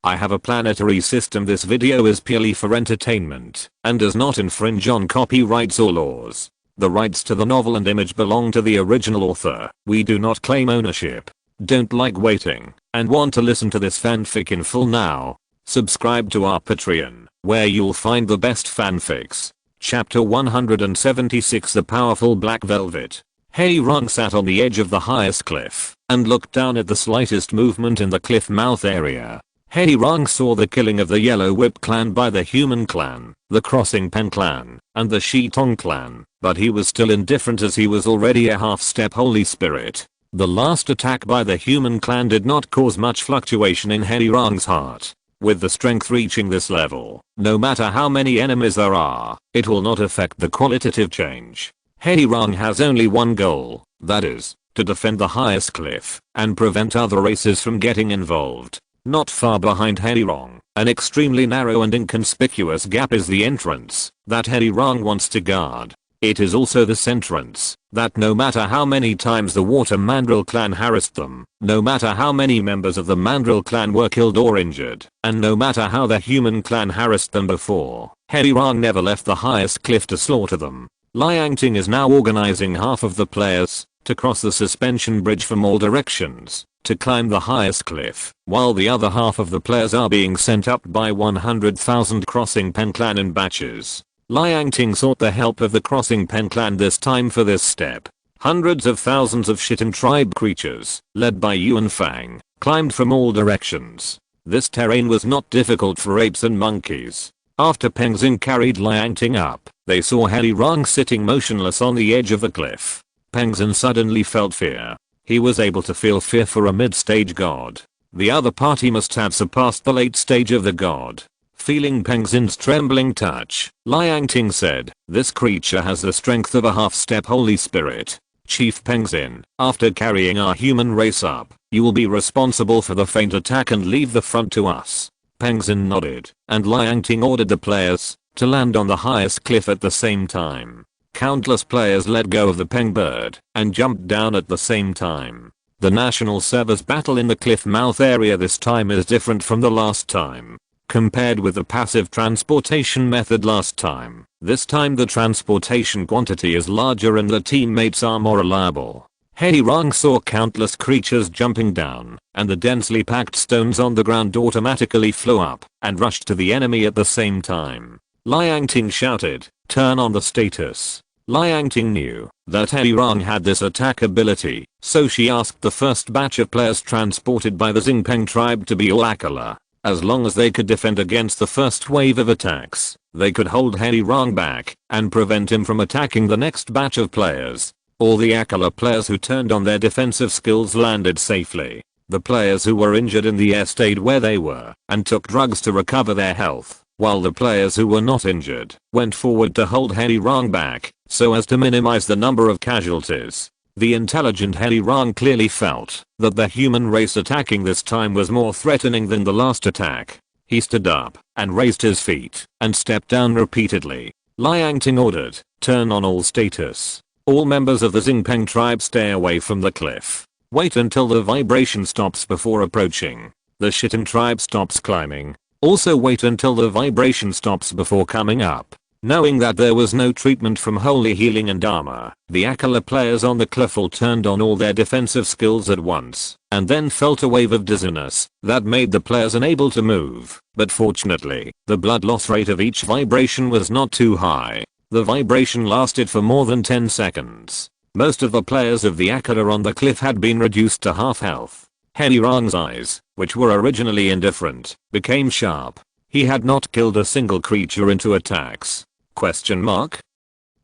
I have a planetary system. This video is purely for entertainment and does not infringe on copyrights or laws. The rights to the novel and image belong to the original author. We do not claim ownership. Don't like waiting and want to listen to this fanfic in full now? Subscribe to our Patreon, where you'll find the best fanfics. Chapter 176, The Powerful Black Velvet. Hei Rong sat on the edge of the highest cliff and looked down at the slightest movement in the cliff mouth area. Hei Rong saw the killing of the Yellow Whip clan by the Human clan, the Crossing Pen clan, and the Shitong clan, but he was still indifferent as he was already a half-step holy spirit. The last attack by the Human clan did not cause much fluctuation in Hei Rong's heart. With the strength reaching this level, no matter how many enemies there are, it will not affect the qualitative change. Hei Rong has only one goal, that is, to defend the highest cliff and prevent other races from getting involved. Not far behind Hei Rong, an extremely narrow and inconspicuous gap is the entrance that Hei Rong wants to guard. It is also this entrance that no matter how many times the Water Mandrill clan harassed them, no matter how many members of the Mandrill clan were killed or injured, and no matter how the Human clan harassed them before, Hei Rong never left the highest cliff to slaughter them. Liang Ting is now organizing half of the players to cross the suspension bridge from all directions to climb the highest cliff, while the other half of the players are being sent up by 100,000 Crossing Pen clan in batches. Liang Ting sought the help of the Crossing Pen clan this time for this step. Hundreds of thousands of Shitong tribe creatures, led by Yuan Fang, climbed from all directions. This terrain was not difficult for apes and monkeys. After Peng Xing carried Liang Ting up, they saw Hei Rong sitting motionless on the edge of the cliff. Peng Xing suddenly felt fear. He was able to feel fear for a mid-stage god. The other party must have surpassed the late stage of the god. Feeling Peng Xing's trembling touch, Liang Ting said, "This creature has the strength of a half-step holy spirit. Chief Peng Xing, after carrying our human race up, you will be responsible for the feint attack and leave the front to us." Peng Xing nodded, and Liang Ting ordered the players to land on the highest cliff at the same time. Countless players let go of the Peng bird and jumped down at the same time. The national servers battle in the cliff mouth area this time is different from the last time. Compared with the passive transportation method last time, this time the transportation quantity is larger and the teammates are more reliable. Hei Rong saw countless creatures jumping down, and the densely packed stones on the ground automatically flew up and rushed to the enemy at the same time. Liang Ting shouted, "Turn on the status." Liang Ting knew that Hei Rong had this attack ability, so she asked the first batch of players transported by the Xingpeng tribe to be all Akala. As long as they could defend against the first wave of attacks, they could hold Hei Rong back and prevent him from attacking the next batch of players. All the Akala players who turned on their defensive skills landed safely. The players who were injured in the air stayed where they were and took drugs to recover their health, while the players who were not injured went forward to hold Hei Rong back so as to minimize the number of casualties. The intelligent Hei Rong clearly felt that the human race attacking this time was more threatening than the last attack. He stood up and raised his feet and stepped down repeatedly. Liang Ting ordered, "Turn on all status. All members of the Xingpeng tribe stay away from the cliff. Wait until the vibration stops before approaching. The Shitong tribe stops climbing. Also wait until the vibration stops before coming up." Knowing that there was no treatment from holy healing and armor, the Akala players on the cliff all turned on all their defensive skills at once, and then felt a wave of dizziness that made the players unable to move. But fortunately, the blood loss rate of each vibration was not too high. The vibration lasted for more than 10 seconds. Most of the players of the Akala on the cliff had been reduced to half health. Hei Rong's eyes, which were originally indifferent, became sharp. He had not killed a single creature into attacks.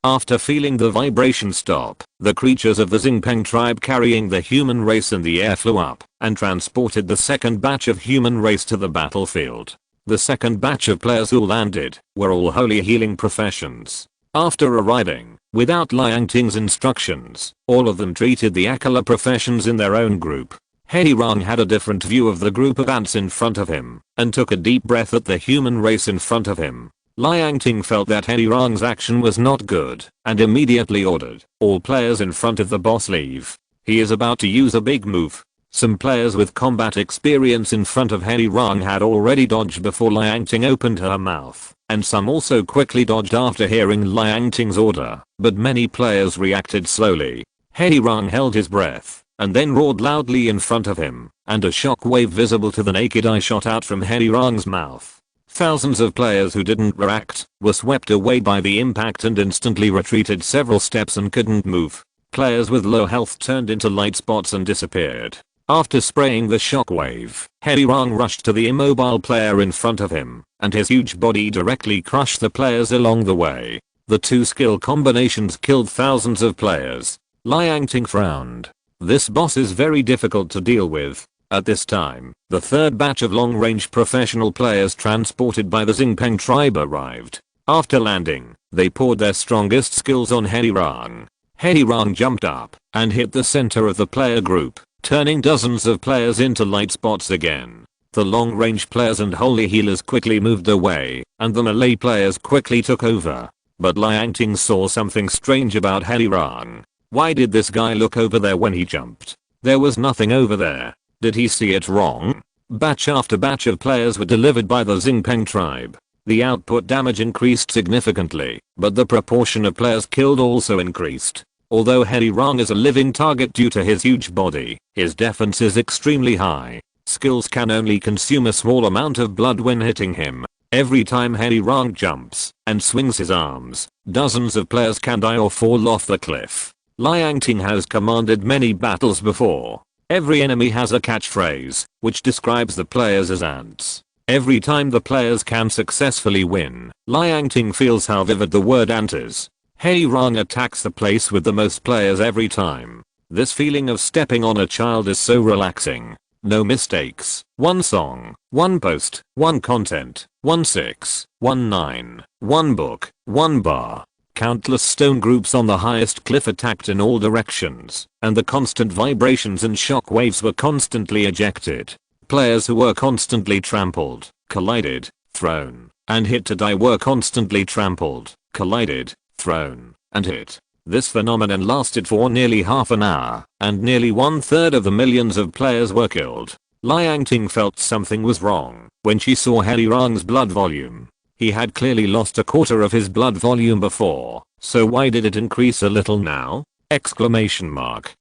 After feeling the vibration stop, the creatures of the Xingpeng tribe carrying the human race in the air flew up and transported the second batch of human race to the battlefield. The second batch of players who landed were all holy healing professions. After arriving, without Liang Ting's instructions, all of them treated the Akala professions in their own group. Hei Rong had a different view of the group of ants in front of him and took a deep breath at the human race in front of him. Liang Ting felt that Hei Rong's action was not good and immediately ordered all players in front of the boss leave. He is about to use a big move. Some players with combat experience in front of Hei Rang had already dodged before Liang Ting opened her mouth, and some also quickly dodged after hearing Liang Ting's order, but many players reacted slowly. Hei Rang held his breath, and then roared loudly in front of him, and a shockwave visible to the naked eye shot out from Hei Rang's mouth. Thousands of players who didn't react were swept away by the impact and instantly retreated several steps and couldn't move. Players with low health turned into light spots and disappeared. After spraying the shockwave, Hei Rang rushed to the immobile player in front of him, and his huge body directly crushed the players along the way. The two skill combinations killed thousands of players. Liang Ting frowned. This boss is very difficult to deal with. At this time, the third batch of long-range professional players transported by the Xingpeng tribe arrived. After landing, they poured their strongest skills on Hei Rang. Hei Rang jumped up and hit the center of the player group, turning dozens of players into light spots again. The long-range players and holy healers quickly moved away, and the melee players quickly took over. But Liang Ting saw something strange about Hei Rang. Why did this guy look over there when he jumped? There was nothing over there. Did he see it wrong? Batch after batch of players were delivered by the Xingpeng tribe. The output damage increased significantly, but the proportion of players killed also increased. Although Hei Rang is a living target due to his huge body, his defense is extremely high. Skills can only consume a small amount of blood when hitting him. Every time Hei Rang jumps and swings his arms, dozens of players can die or fall off the cliff. Liang Ting has commanded many battles before. Every enemy has a catchphrase, which describes the players as ants. Every time the players can successfully win, Liang Ting feels how vivid the word ant is. Hei Rang attacks the place with the most players every time. This feeling of stepping on a child is so relaxing. No mistakes. One song, one post, one content, 1-6, 1-9, one book, one bar. Countless stone groups on the highest cliff attacked in all directions, and the constant vibrations and shock waves were constantly ejected. Players who were constantly trampled, collided, thrown, and hit to die were constantly trampled, collided, thrown, and hit. This phenomenon lasted for nearly half an hour, and nearly 1/3 of the millions of players were killed. Liang Ting felt something was wrong when she saw Hei Rang's blood volume. He had clearly lost a quarter of his blood volume before, so why did it increase a little now? Exclamation mark.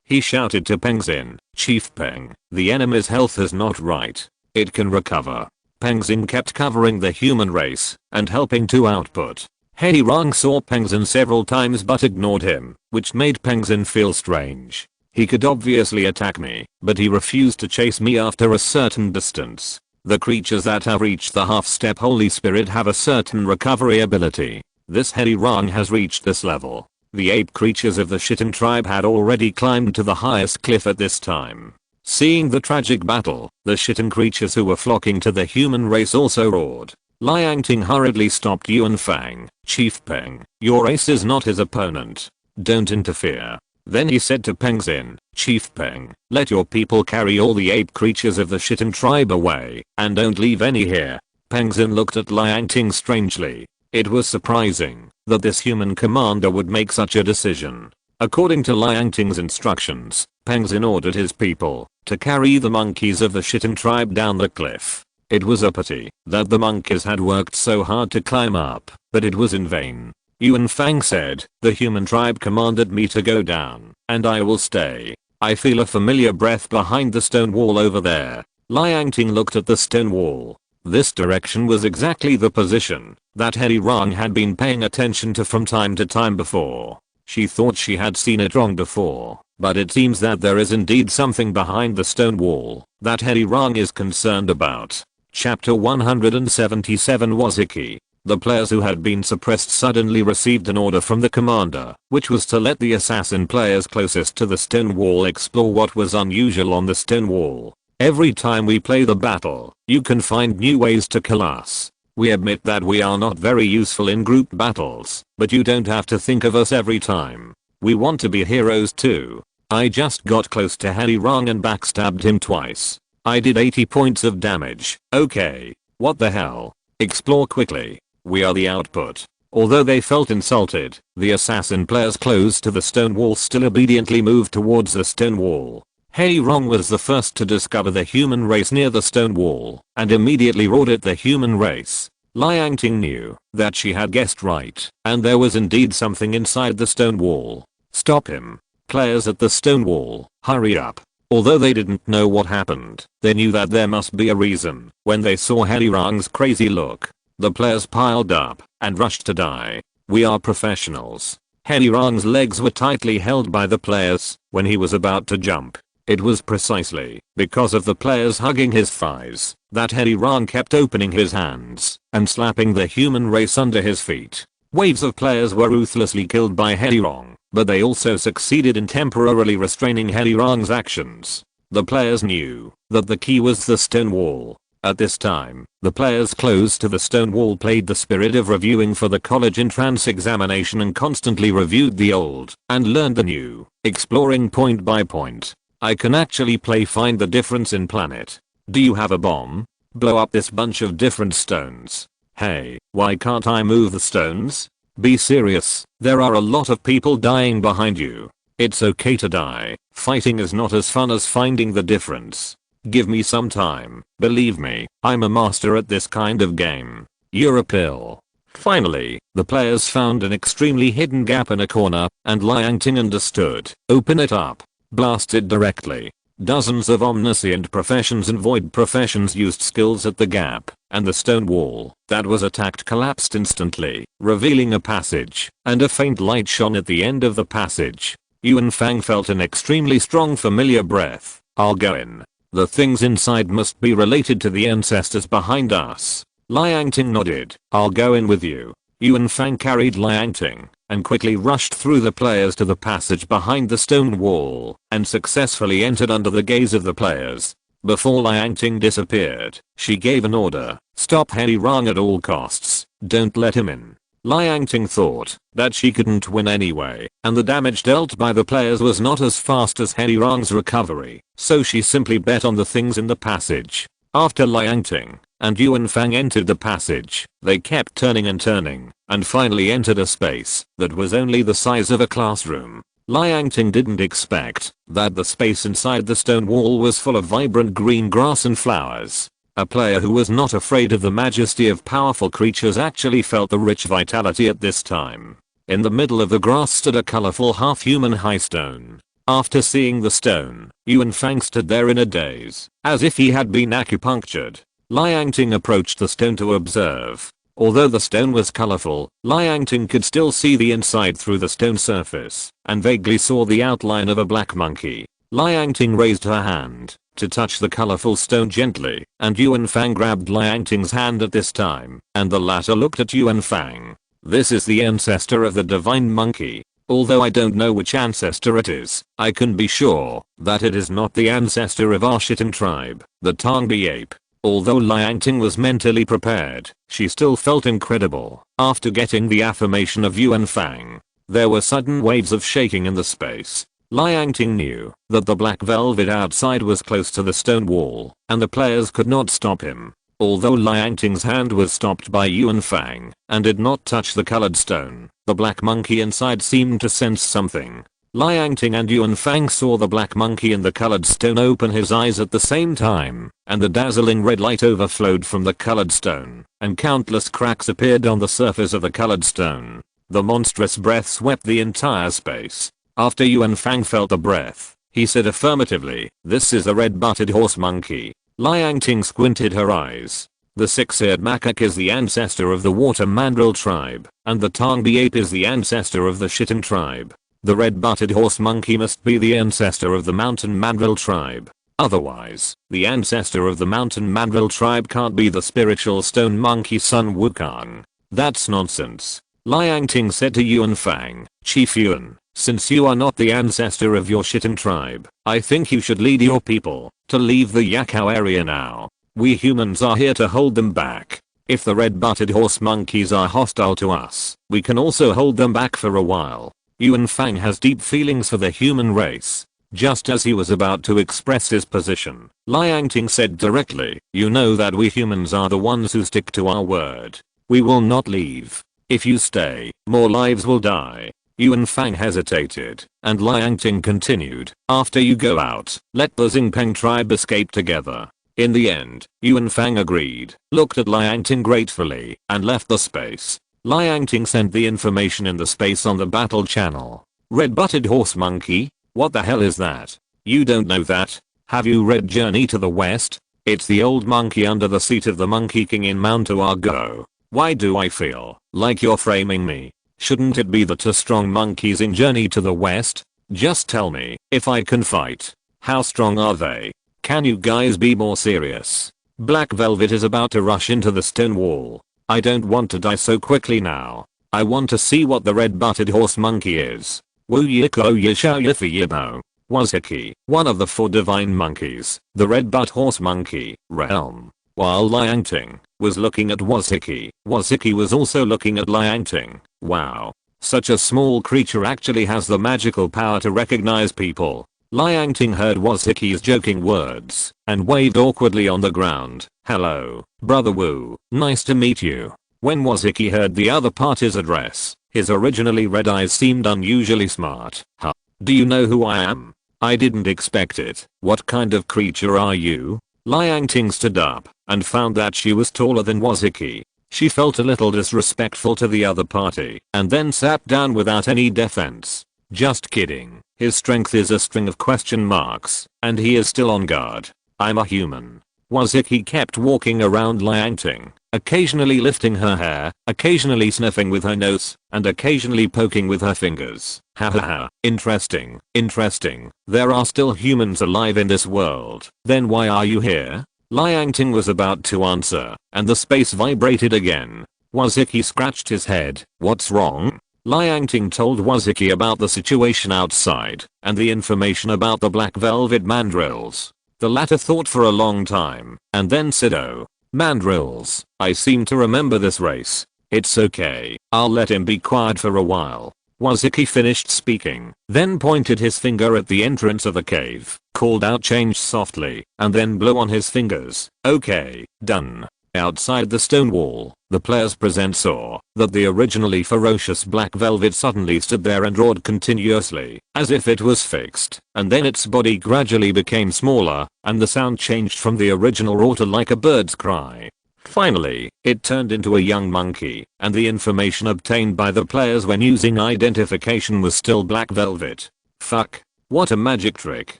He shouted to Peng Xin, Chief Peng, the enemy's health is not right. It can recover. Peng Xin kept covering the human race and helping to output. Hei Rang saw Peng Xin several times but ignored him, which made Peng Xin feel strange. He could obviously attack me, but he refused to chase me after a certain distance. The creatures that have reached the half-step Holy Spirit have a certain recovery ability. This Hei Rang has reached this level. The ape creatures of the Shitting tribe had already climbed to the highest cliff at this time. Seeing the tragic battle, the Shitting creatures who were flocking to the human race also roared. Liang Ting hurriedly stopped Yuan Fang, Chief Peng, your ace is not his opponent. Don't interfere. Then he said to Peng Xin, Chief Peng, let your people carry all the ape creatures of the Shitting tribe away, and don't leave any here. Peng Xin looked at Liang Ting strangely. It was surprising that this human commander would make such a decision. According to Liang Ting's instructions, Peng Xin ordered his people to carry the monkeys of the Shitting tribe down the cliff. It was a pity that the monkeys had worked so hard to climb up, but it was in vain. Yuan Fang said, the human tribe commanded me to go down, and I will stay. I feel a familiar breath behind the stone wall over there. Liang Ting looked at the stone wall. This direction was exactly the position that Hei Rang had been paying attention to from time to time before. She thought she had seen it wrong before, but it seems that there is indeed something behind the stone wall that Hei Rang is concerned about. Chapter 177 Waziki. The players who had been suppressed suddenly received an order from the commander, which was to let the assassin players closest to the stone wall explore what was unusual on the stone wall. Every time we play the battle, you can find new ways to kill us. We admit that we are not very useful in group battles, but you don't have to think of us every time. We want to be heroes too. I just got close to Hei Rang and backstabbed him twice. I did 80 points of damage. Okay. What the hell? Explore quickly. We are the output. Although they felt insulted, the assassin players close to the stone wall still obediently moved towards the stone wall. He Rong was the first to discover the human race near the stone wall and immediately roared at the human race. Liang Ting knew that she had guessed right, and there was indeed something inside the stone wall. Stop him. Players at the stone wall, hurry up. Although they didn't know what happened, they knew that there must be a reason. When they saw He Rong's crazy look, the players piled up and rushed to die. We are professionals. He Rong's legs were tightly held by the players when he was about to jump. It was precisely because of the players hugging his thighs that He Rong kept opening his hands and slapping the human race under his feet. Waves of players were ruthlessly killed by He Rong, but they also succeeded in temporarily restraining He Rong's actions. The players knew that the key was the stone wall. At this time, the players close to the stone wall played the spirit of reviewing for the college entrance examination and constantly reviewed the old and learned the new, exploring point by point. I can actually play find the difference in planet. Do you have a bomb? Blow up this bunch of different stones. Hey, why can't I move the stones? Be serious, there are a lot of people dying behind you. It's okay to die. Fighting is not as fun as finding the difference. Give me some time. Believe me, I'm a master at this kind of game. You're a pill. Finally, the players found an extremely hidden gap in a corner, and Liang Ting understood. Open it up. Blast it directly. Dozens of omniscient professions and void professions used skills at the gap, and the stone wall that was attacked collapsed instantly, revealing a passage, and a faint light shone at the end of the passage. Yuan Fang felt an extremely strong familiar breath. I'll go in. The things inside must be related to the ancestors behind us. Liang Ting nodded. I'll go in with you. Yuan Fang carried Liang Ting and quickly rushed through the players to the passage behind the stone wall and successfully entered under the gaze of the players. Before Liang Ting disappeared, she gave an order. Stop He Rong at all costs. Don't let him in. Liang Ting thought that she couldn't win anyway, and the damage dealt by the players was not as fast as He Rong's recovery, so she simply bet on the things in the passage. After Liang Ting and Yuan Fang entered the passage, they kept turning and finally entered a space that was only the size of a classroom. Liang Ting didn't expect that the space inside the stone wall was full of vibrant green grass and flowers. A player who was not afraid of the majesty of powerful creatures actually felt the rich vitality at this time. In the middle of the grass stood a colorful half-human high stone. After seeing the stone, Yuan Fang stood there in a daze, as if he had been acupunctured. Liang Ting approached the stone to observe. Although the stone was colorful, Liang Ting could still see the inside through the stone surface, and vaguely saw the outline of a black monkey. Liang Ting raised her hand to touch the colorful stone gently, and Yuan Fang grabbed Liang Ting's hand at this time, and the latter looked at Yuan Fang. This is the ancestor of the divine monkey. Although I don't know which ancestor it is, I can be sure that it is not the ancestor of our Shitting tribe, the Tongbi ape. Although Liang Ting was mentally prepared, she still felt incredible. After getting the affirmation of Yuan Fang, there were sudden waves of shaking in the space. Liang Ting knew that the black velvet outside was close to the stone wall, and the players could not stop him. Although Liang Ting's hand was stopped by Yuan Fang and did not touch the colored stone, the black monkey inside seemed to sense something. Liang Ting and Yuan Fang saw the black monkey in the colored stone open his eyes at the same time, and the dazzling red light overflowed from the colored stone, and countless cracks appeared on the surface of the colored stone. The monstrous breath swept the entire space. After Yuan Fang felt the breath, he said affirmatively, "This is the red-butted horse monkey." Liang Ting squinted her eyes. The six-eared macaque is the ancestor of the water mandrill tribe, and the Tongbi ape is the ancestor of the Shitting tribe. The red-butted horse monkey must be the ancestor of the mountain mandrill tribe. Otherwise, the ancestor of the mountain mandrill tribe can't be the spiritual stone monkey Sun Wukong. That's nonsense. Liang Ting said to Yuan Fang, "Chief Yuan, since you are not the ancestor of your Shitting tribe, I think you should lead your people to leave the Yakao area now. We humans are here to hold them back. If the red-butted horse monkeys are hostile to us, we can also hold them back for a while." Yuan Fang has deep feelings for the human race. Just as he was about to express his position, Liang Ting said directly, "You know that we humans are the ones who stick to our word. We will not leave. If you stay, more lives will die." Yuan Fang hesitated, and Liang Ting continued, after you go out, let the Xingpeng tribe escape together. In the end, Yuan Fang agreed, looked at Liang Ting gratefully, and left the space. Liang Ting sent the information in the space on the battle channel. Red-butted horse monkey? What the hell is that? You don't know that? Have you read Journey to the West? It's the old monkey under the seat of the Monkey King in Mount Oago. Why do I feel like you're framing me? Shouldn't it be the two strong monkeys in Journey to the West? Just tell me if I can fight. How strong are they? Can you guys be more serious? Black Velvet is about to rush into the stone wall. I don't want to die so quickly now. I want to see what the red-butted horse monkey is. Wu Yiko Yishao Yifi Yibo. Waziki, one of the 4 divine monkeys, the red-butt horse monkey, realm. While Liang Ting was looking at Waziki, Waziki was also looking at Liang Ting. Wow. Such a small creature actually has the magical power to recognize people. Liang Ting heard Waziki's joking words and waved awkwardly on the ground. Hello, Brother Wu, nice to meet you. When Waziki heard the other party's address, his originally red eyes seemed unusually smart. Huh. Do you know who I am? I didn't expect it. What kind of creature are you? Liang Ting stood up and found that she was taller than Waziki. She felt a little disrespectful to the other party and then sat down without any defense. Just kidding. His strength is a string of question marks, and he is still on guard. I'm a human. Waziki kept walking around Liang Ting, occasionally lifting her hair, occasionally sniffing with her nose, and occasionally poking with her fingers. Hahaha, interesting, interesting. There are still humans alive in this world. Then why are you here? Liang Ting was about to answer, and the space vibrated again. Waziki scratched his head. What's wrong? Liang Ting told Waziki about the situation outside, and the information about the black velvet mandrills. The latter thought for a long time, and then said, oh, mandrills, I seem to remember this race. It's okay, I'll let him be quiet for a while. Waziki finished speaking, then pointed his finger at the entrance of the cave, called out change softly, and then blew on his fingers. Okay, done. Outside the stone wall, the players present saw that the originally ferocious black velvet suddenly stood there and roared continuously, as if it was fixed, and then its body gradually became smaller, and the sound changed from the original roar to like a bird's cry. Finally, it turned into a young monkey, and the information obtained by the players when using identification was still black velvet. Fuck. What a magic trick.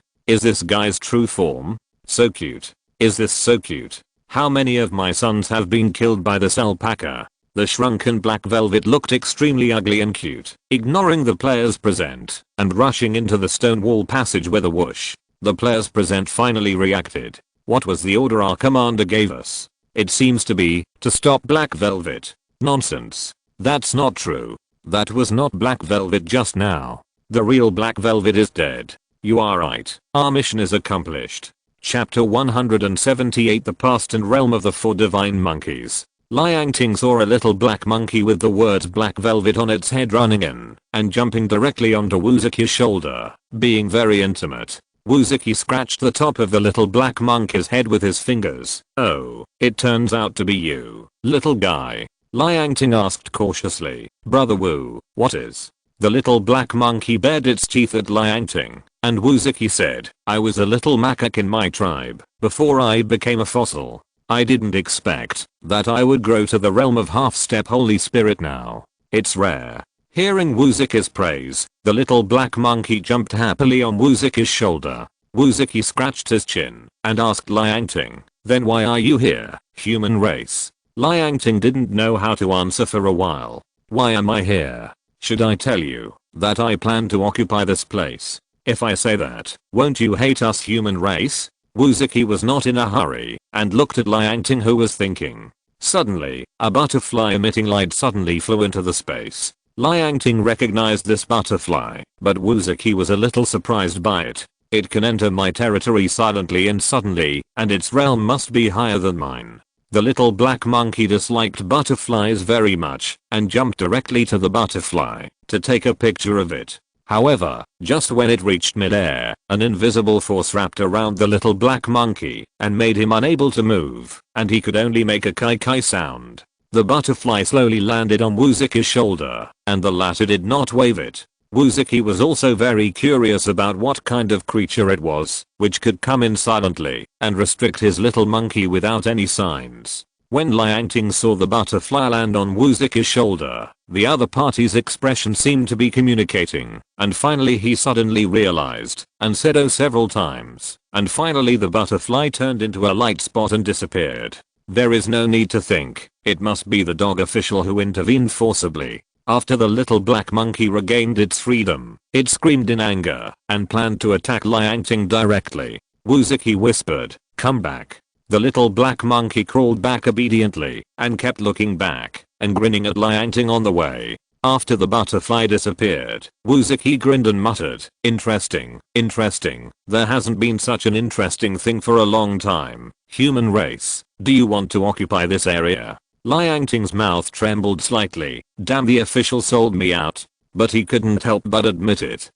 Is this guy's true form? So cute. Is this so cute? How many of my sons have been killed by this alpaca? The shrunken black velvet looked extremely ugly and cute, ignoring the players present, and rushing into the stone wall passage with a whoosh. The players present finally reacted. What was the order our commander gave us? It seems to be, to stop black velvet. Nonsense. That's not true. That was not black velvet just now. The real black velvet is dead. You are right. Our mission is accomplished. Chapter 178 The Past and Realm of the 4 Divine Monkeys. Liang Ting saw a little black monkey with the words black velvet on its head running in and jumping directly onto Wuziki's shoulder, being very intimate. Wuziki scratched the top of the little black monkey's head with his fingers. Oh, it turns out to be you, little guy. Liang Ting asked cautiously. Brother Wu, what is? The little black monkey bared its teeth at Liang Ting, and Wuziki said, I was a little macaque in my tribe before I became a fossil. I didn't expect that I would grow to the realm of half-step Holy Spirit now. It's rare. Hearing Wuziki's praise, the little black monkey jumped happily on Wuziki's shoulder. Wuziki scratched his chin and asked Liang Ting, then why are you here, human race? Liang Ting didn't know how to answer for a while. Why am I here? Should I tell you that I plan to occupy this place? If I say that, won't you hate us human race? Wuziki was not in a hurry and looked at Liang Ting, who was thinking. Suddenly, a butterfly emitting light suddenly flew into the space. Liang Ting recognized this butterfly, but Wuziki was a little surprised by it. It can enter my territory silently and suddenly, and its realm must be higher than mine. The little black monkey disliked butterflies very much and jumped directly to the butterfly to take a picture of it. However, just when it reached midair, an invisible force wrapped around the little black monkey and made him unable to move, and he could only make a kai-kai sound. The butterfly slowly landed on Wuzuki's shoulder, and the latter did not wave it. Wuzuki was also very curious about what kind of creature it was, which could come in silently and restrict his little monkey without any signs. When Liangting saw the butterfly land on Wuzuki's shoulder, the other party's expression seemed to be communicating, and finally he suddenly realized, and said oh several times, and finally the butterfly turned into a light spot and disappeared. There is no need to think, it must be the dog official who intervened forcibly. After the little black monkey regained its freedom, it screamed in anger and planned to attack Liangting directly. Wuzuki whispered, "Come back." The little black monkey crawled back obediently and kept looking back and grinning at Liangting on the way. After the butterfly disappeared, Wuzuki grinned and muttered, "Interesting, interesting. There hasn't been such an interesting thing for a long time. Human race, do you want to occupy this area?" Liangting's mouth trembled slightly. Damn, the official sold me out. But he couldn't help but admit it.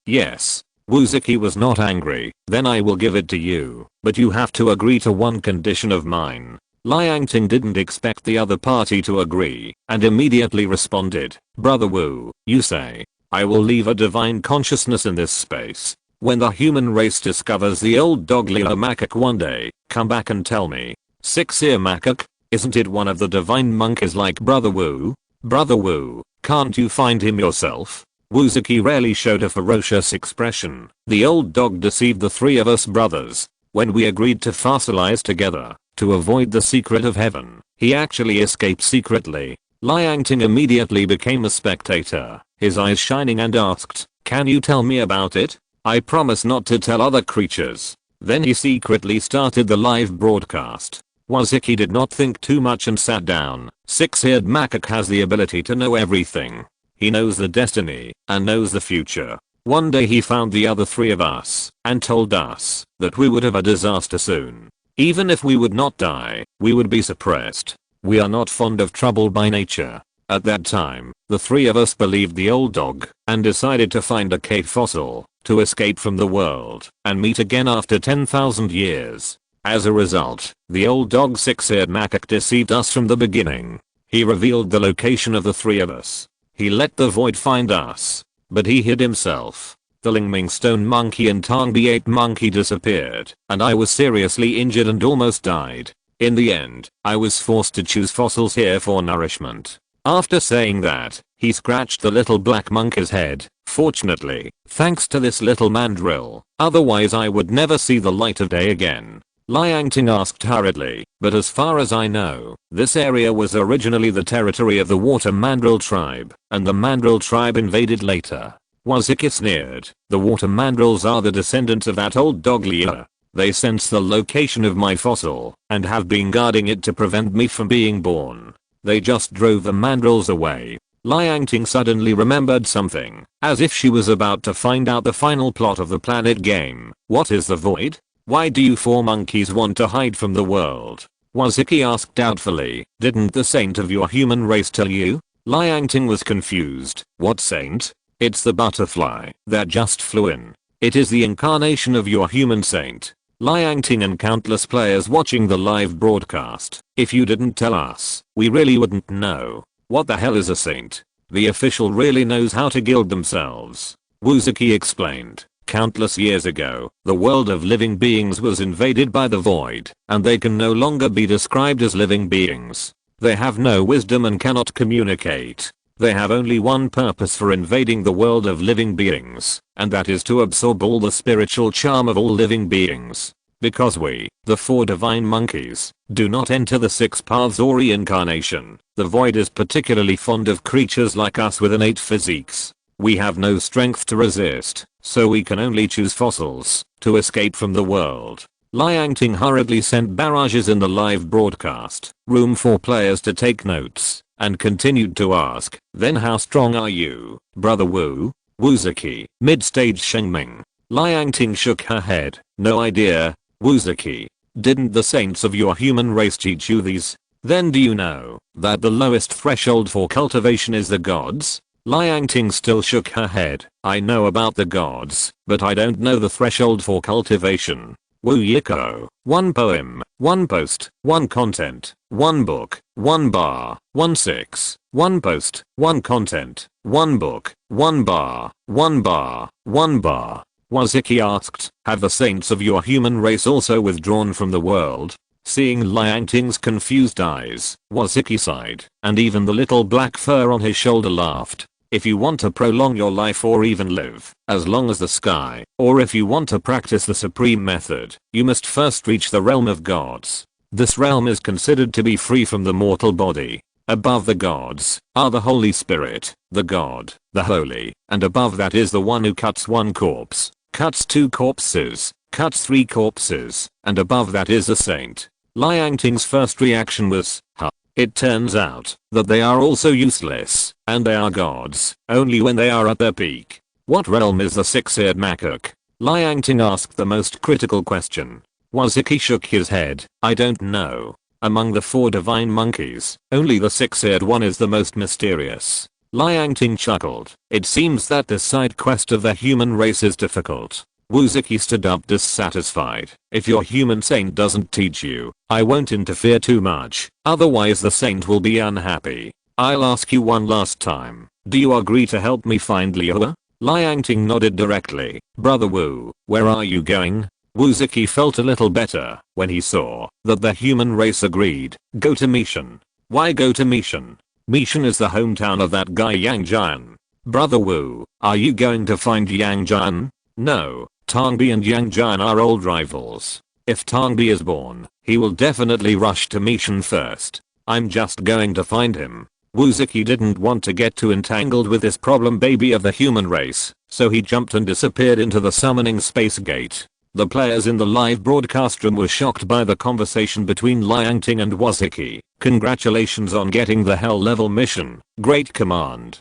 Yes. Wuzuki was not angry. "Then I will give it to you, but you have to agree to one condition of mine." Liangting didn't expect the other party to agree, and immediately responded, "Brother Wu, you say, I will leave a divine consciousness in this space. When the human race discovers the old dog-eared macaque one day, come back and tell me." Six-ear macaque? Isn't it one of the divine monkeys like Brother Wu? Brother Wu, can't you find him yourself? Wuzuki rarely showed a ferocious expression. The old dog deceived the three of us brothers. When we agreed to fossilize together, to avoid the secret of heaven, he actually escaped secretly. Liangting immediately became a spectator, his eyes shining, and asked, "Can you tell me about it?" "I promise not to tell other creatures." Then he secretly started the live broadcast. Wuzuki did not think too much and sat down. Six-eared macaque has the ability to know everything. He knows the destiny and knows the future. One day he found the other three of us and told us that we would have a disaster soon. Even if we would not die, we would be suppressed. We are not fond of trouble by nature. At that time, the three of us believed the old dog and decided to find a cave fossil to escape from the world and meet again after 10,000 years. As a result, the old dog six-eared macaque deceived us from the beginning. He revealed the location of the three of us. He let the void find us, but he hid himself. The Lingming stone monkey and Tangbi ape monkey disappeared, and I was seriously injured and almost died. In the end, I was forced to choose fossils here for nourishment. After saying that, he scratched the little black monkey's head. Fortunately, thanks to this little mandrill, otherwise I would never see the light of day again. Liangting asked hurriedly, "But as far as I know, this area was originally the territory of the water mandrill tribe, and the mandrill tribe invaded later." Wuzuki sneered, "The water mandrills are the descendants of that old dog leader. They sense the location of my fossil, and have been guarding it to prevent me from being born. They just drove the mandrills away." Liangting suddenly remembered something, as if she was about to find out the final plot of the planet game. "What is the void? Why do you four monkeys want to hide from the world?" Wuzuki asked doubtfully. "Didn't the saint of your human race tell you?" Liangting was confused. "What saint?" "It's the butterfly that just flew in. It is the incarnation of your human saint." Liangting and countless players watching the live broadcast. "If you didn't tell us, we really wouldn't know. What the hell is a saint? The official really knows how to gild themselves." Wuzuki explained. "Countless years ago, the world of living beings was invaded by the void, and they can no longer be described as living beings. They have no wisdom and cannot communicate. They have only one purpose for invading the world of living beings, and that is to absorb all the spiritual charm of all living beings. Because we, the four divine monkeys, do not enter the six paths or reincarnation, the void is particularly fond of creatures like us with innate physiques. We have no strength to resist, so we can only choose fossils to escape from the world." Liangting hurriedly sent barrages in the live broadcast room for players to take notes, and continued to ask, "Then how strong are you, Brother Wu?" Wuzuki, mid-stage Shengming. Liangting shook her head. "No idea." Wuzuki, "Didn't the saints of your human race teach you these? Then do you know that the lowest threshold for cultivation is the gods?" Liangting still shook her head. "I know about the gods, but I don't know the threshold for cultivation." Woo Yiko. 1 poem, 1 post, 1 content, 1 book, 1 bar, 1 6, 1 post, 1 content, 1 book, 1 bar, 1 bar, 1 bar. Waziki asked, have the saints of your human race also withdrawn from the world? Seeing Liang Ting's confused eyes, Waziki sighed, and even the little black fur on his shoulder laughed. If you want to prolong your life or even live as long as the sky, or if you want to practice the supreme method, you must first reach the realm of gods. This realm is considered to be free from the mortal body. Above the gods are the Holy Spirit, the God, the Holy, and above that is the one who cuts 1 corpse, cuts 2 corpses, cuts 3 corpses, and above that is a saint. Liang Ting's first reaction was, huh. It turns out that they are also useless, and they are gods only when they are at their peak. What realm is the 6-eared macaque? Liang Ting asked the most critical question. Waziki shook his head, I don't know. Among the 4 divine monkeys, only the 6-eared one is the most mysterious. Liang Ting chuckled. It seems that this side quest of the human race is difficult. Wuziki stood up dissatisfied. If your human saint doesn't teach you, I won't interfere too much, otherwise the saint will be unhappy. I'll ask you one last time. Do you agree to help me find Liuhua? Liang Ting nodded directly. Brother Wu, where are you going? Wuziki felt a little better when he saw that the human race agreed. Go to Mishan. Why go to Mishan? Mishan is the hometown of that guy Yang Jian. Brother Wu, are you going to find Yang Jian? No. Tangbi and Yang Jian are old rivals. If Tangbi is born, he will definitely rush to Mishan first. I'm just going to find him. Wuziki didn't want to get too entangled with this problem baby of the human race, so he jumped and disappeared into the summoning space gate. The players in the live broadcast room were shocked by the conversation between Liang Ting and Waziki. Congratulations on getting the hell level mission. Great command.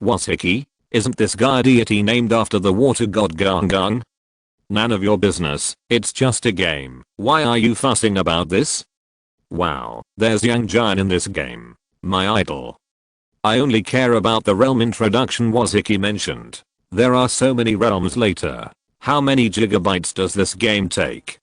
Waziki? Isn't this guy a deity named after the water god Gung? None of your business, it's just a game. Why are you fussing about this? Wow, there's Yang Jian in this game. My idol. I only care about the realm introduction Waziki mentioned. There are so many realms later. How many gigabytes does this game take?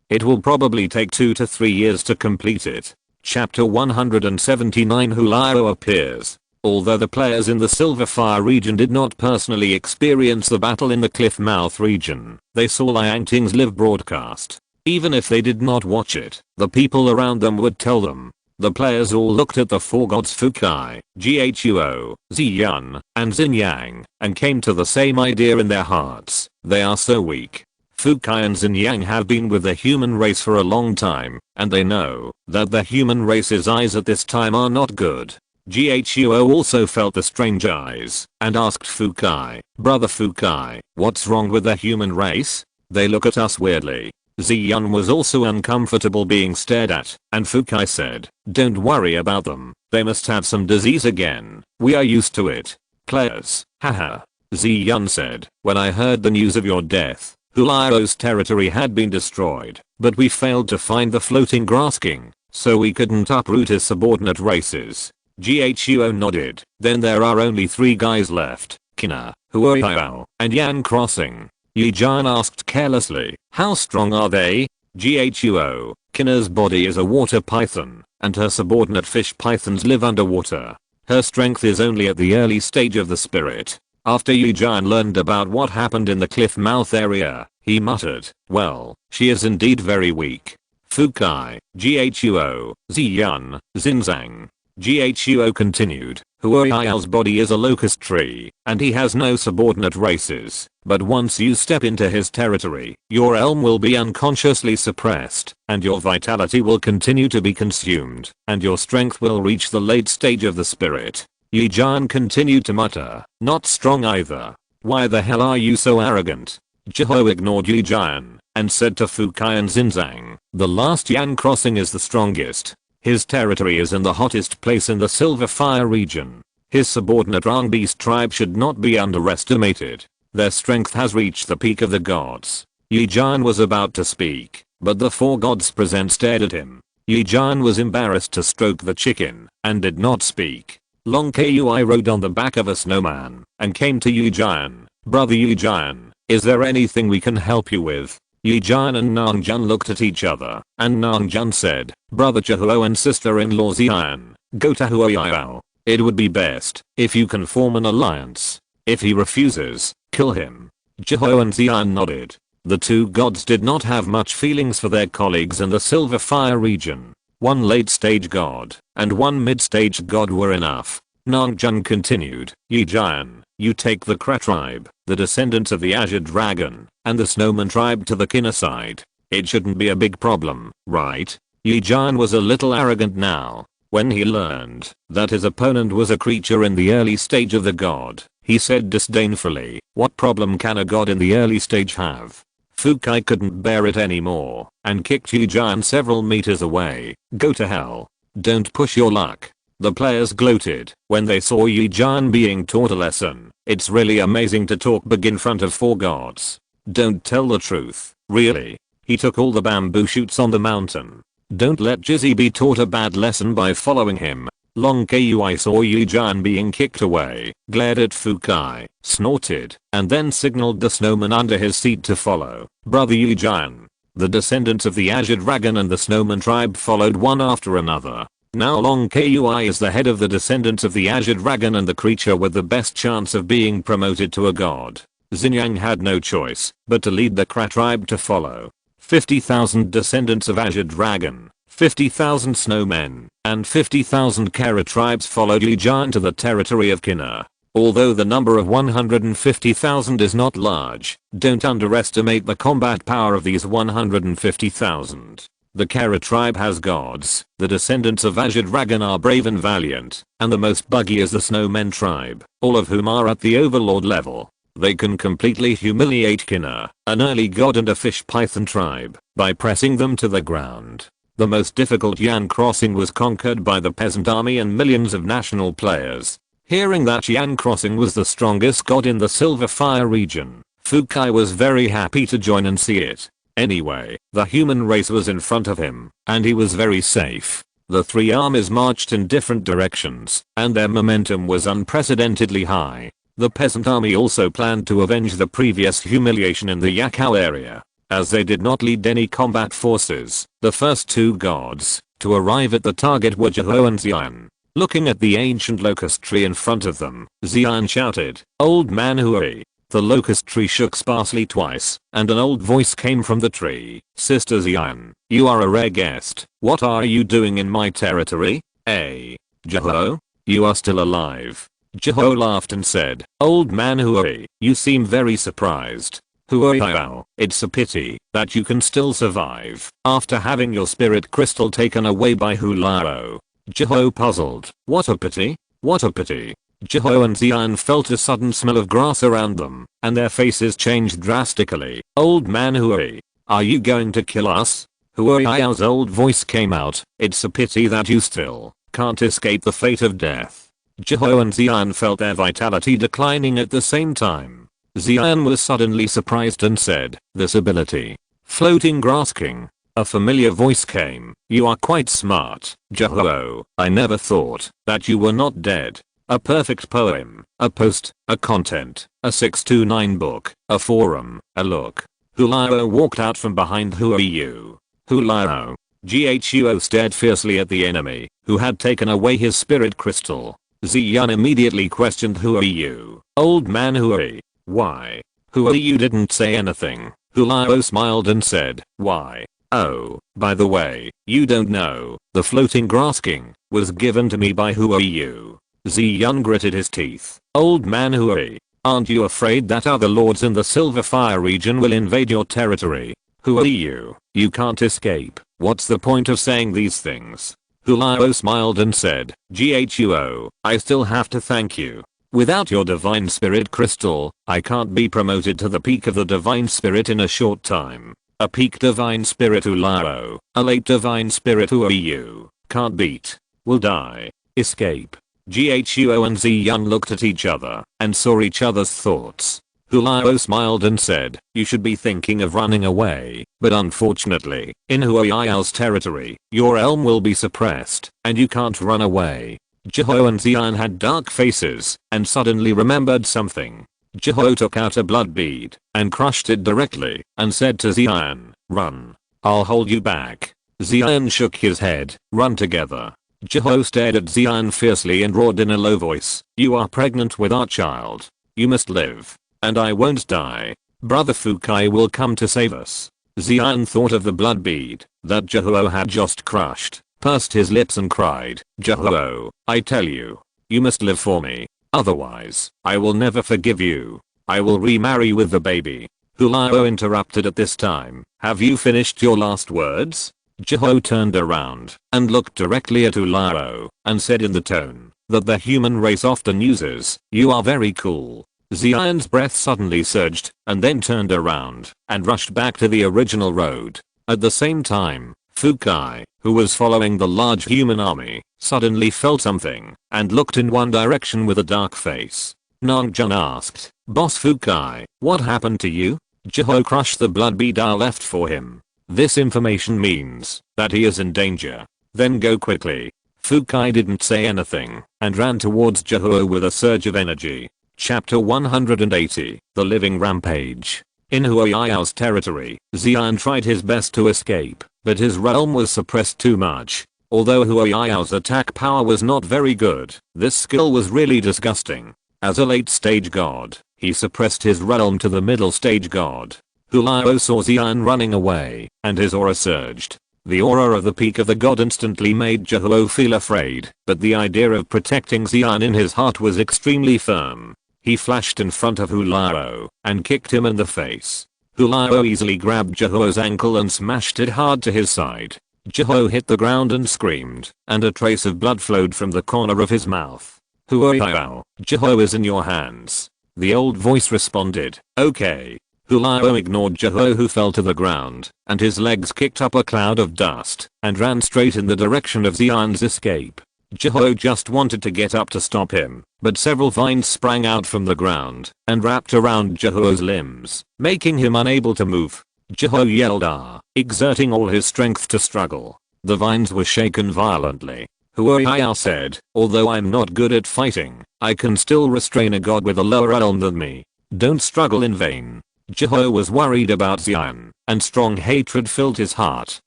It will probably take 2 to 3 years to complete it. Chapter 179 Hulao appears. Although the players in the Silverfire region did not personally experience the battle in the Cliffmouth region, they saw Liang Ting's live broadcast. Even if they did not watch it, the people around them would tell them. The players all looked at the 4 gods Fukai, Ghuo, Ziyun, and Xinyang, and came to the same idea in their hearts. They are so weak. Fukai and Xinyang have been with the human race for a long time, and they know that the human race's eyes at this time are not good. Ghuo also felt the strange eyes, and asked Fukai, Brother Fukai, what's wrong with the human race? They look at us weirdly. Ziyun was also uncomfortable being stared at, and Fukai said, don't worry about them, they must have some disease again, we are used to it. Players, haha. Ziyun said, when I heard the news of your death, Hulao's territory had been destroyed, but we failed to find the floating grass king, so we couldn't uproot his subordinate races. Ghuo nodded. Then there are only 3 guys left, Kina, Huoyao, and Yan Crossing. Yi Jian asked carelessly, how strong are they? Ghuo, Kina's body is a water python, and her subordinate fish pythons live underwater. Her strength is only at the early stage of the spirit. After Yi Jian learned about what happened in the cliff mouth area, he muttered, well, she is indeed very weak. Fukai, Ghuo, Ziyun, Xinzang. Ghuo continued, Huoyao's body is a locust tree, and he has no subordinate races, but once you step into his territory, your elm will be unconsciously suppressed, and your vitality will continue to be consumed, and your strength will reach the late stage of the spirit. Yi Jian continued to mutter, not strong either. Why the hell are you so arrogant? Zhiho ignored Yi Jian, and said to Fukai and Xinzang, the last Yan Crossing is the strongest. His territory is in the hottest place in the Silverfire region. His subordinate Rangbeast tribe should not be underestimated. Their strength has reached the peak of the gods. Yi Jian was about to speak, but the 4 gods present stared at him. Yi Jian was embarrassed to stroke the chicken, and did not speak. Long Kui rode on the back of a snowman, and came to Yi Jian. Brother Yi Jian, is there anything we can help you with? Yi Jian and Nangjun looked at each other, and Nangjun said, "Brother Zhihou and sister-in-law Xian, go to Huoyao. It would be best if you can form an alliance. If he refuses, kill him." Zhihou and Xian nodded. The two gods did not have much feelings for their colleagues in the Silver Fire region. One late-stage god and one mid-stage god were enough. Nangjun continued, "Yi Jian, you take the Kra tribe, the descendants of the Azure Dragon, and the Snowman tribe to the Kinna side. It shouldn't be a big problem, right?" Yi Jian was a little arrogant now. When he learned that his opponent was a creature in the early stage of the god, he said disdainfully, "What problem can a god in the early stage have?" Fukai couldn't bear it anymore and kicked Yi Jian several meters away. "Go to hell. Don't push your luck." The players gloated when they saw Yi Jian being taught a lesson. It's really amazing to talk big in front of 4 gods. Don't tell the truth, really. He took all the bamboo shoots on the mountain. Don't let Jizzy be taught a bad lesson by following him. Long Kui saw Yi Jian being kicked away, glared at Fukai, snorted, and then signaled the snowman under his seat to follow. "Brother Yi Jian." The descendants of the Azure Dragon and the Snowman tribe followed one after another. Now Long Kui is the head of the descendants of the Azure Dragon and the creature with the best chance of being promoted to a god. Xinjiang had no choice but to lead the Kra tribe to follow. 50,000 descendants of Azure Dragon, 50,000 snowmen, and 50,000 Kara tribes followed Yi Jian to the territory of Kinna. Although the number of 150,000 is not large, don't underestimate the combat power of these 150,000. The Kara tribe has gods, the descendants of Azure Dragon are brave and valiant, and the most buggy is the Snowmen tribe, all of whom are at the overlord level. They can completely humiliate Kinna, an early god and a fish python tribe, by pressing them to the ground. The most difficult Yan crossing was conquered by the peasant army and millions of national players. Hearing that Yan crossing was the strongest god in the Silver Fire region, Fukai was very happy to join and see it. Anyway, the human race was in front of him, and he was very safe. The 3 armies marched in different directions, and their momentum was unprecedentedly high. The peasant army also planned to avenge the previous humiliation in the Yakao area. As they did not lead any combat forces, the first 2 gods to arrive at the target were Zhihou and Xian. Looking at the ancient locust tree in front of them, Xian shouted, "Old man Hui." The locust tree shook sparsely twice, and an old voice came from the tree. "Sister Xian, you are a rare guest. What are you doing in my territory?" Zhihou? You are still alive." Zhihou laughed and said, "Old man Hui, you seem very surprised." "Huoyao, it's a pity that you can still survive after having your spirit crystal taken away by Hulao." Zhihou puzzled. "What a pity? What a pity?" Zhihou and Xian felt a sudden smell of grass around them, and their faces changed drastically. "Old man Hui, are you going to kill us?" Huoyao's old voice came out. "It's a pity that you still can't escape the fate of death." Zhihou and Xian felt their vitality declining at the same time. Xian was suddenly surprised and said, "This ability. Floating Grass King." A familiar voice came. "You are quite smart, Zhihou. I never thought that you were not dead." A perfect poem, a post, a content, a 629 book, a forum, a look. Hulao walked out from behind Huoyu. Hulao. Ghuo stared fiercely at the enemy, who had taken away his spirit crystal. Xian immediately questioned Huoyu. "Old man Hui, why?" Huoyu didn't say anything. Hulao smiled and said, "Why? Oh, by the way, you don't know, the floating grass king was given to me by Huoyu." Xian gritted his teeth. "Old man Hui, aren't you afraid that other lords in the Silver Fire region will invade your territory?" "Huoyu, you can't escape. What's the point of saying these things?" Hulao smiled and said, "Ghuo, I still have to thank you. Without your divine spirit crystal, I can't be promoted to the peak of the divine spirit in a short time. A peak divine spirit Hulao, a late divine spirit Huoyu, can't beat. Will die. Escape." Ghuo and Xian looked at each other and saw each other's thoughts. Hulao smiled and said, "You should be thinking of running away, but unfortunately, in Huoyao's territory, your elm will be suppressed, and you can't run away." Zhihou and Xian had dark faces and suddenly remembered something. Jeho took out a blood bead and crushed it directly and said to Xian, "Run. I'll hold you back." Xian shook his head. "Run together." Jeho stared at Xian fiercely and roared in a low voice, "You are pregnant with our child. You must live. And I won't die. Brother Fukai will come to save us." Xian thought of the blood bead that Jeho had just crushed, pursed his lips and cried, "Jeho, I tell you, you must live for me. Otherwise, I will never forgive you. I will remarry with the baby." Hulao interrupted at this time. "Have you finished your last words?" Jeho turned around and looked directly at Hulao and said in the tone that the human race often uses, "You are very cool." Xian's breath suddenly surged and then turned around and rushed back to the original road. At the same time, Fukai, who was following the large human army, suddenly felt something and looked in one direction with a dark face. Nangjun asked, "Boss Fukai, what happened to you?" Jeho crushed the blood bead I left for him. This information means that he is in danger. Then go quickly. Fukai didn't say anything and ran towards Jeho with a surge of energy. Chapter 180, The Living Rampage. In Huayao's territory, Xian tried his best to escape, but his realm was suppressed too much. Although Huayao's attack power was not very good, this skill was really disgusting. As a late stage god, he suppressed his realm to the middle stage god. Hulao saw Xian running away, and his aura surged. The aura of the peak of the god instantly made Jeho feel afraid, but the idea of protecting Xian in his heart was extremely firm. He flashed in front of Hulao and kicked him in the face. Hulao easily grabbed Jeho's ankle and smashed it hard to his side. Jeho hit the ground and screamed, and a trace of blood flowed from the corner of his mouth. "Huoyao, Jeho is in your hands." The old voice responded, "Okay." Hulao ignored Jeho, who fell to the ground, and his legs kicked up a cloud of dust and ran straight in the direction of Xian's escape. Jeho just wanted to get up to stop him, but several vines sprang out from the ground and wrapped around Jeho's limbs, making him unable to move. Jeho yelled "Ah," exerting all his strength to struggle. The vines were shaken violently. Huoyao said, "Although I'm not good at fighting, I can still restrain a god with a lower realm than me. Don't struggle in vain." Jeho was worried about Xian, and strong hatred filled his heart.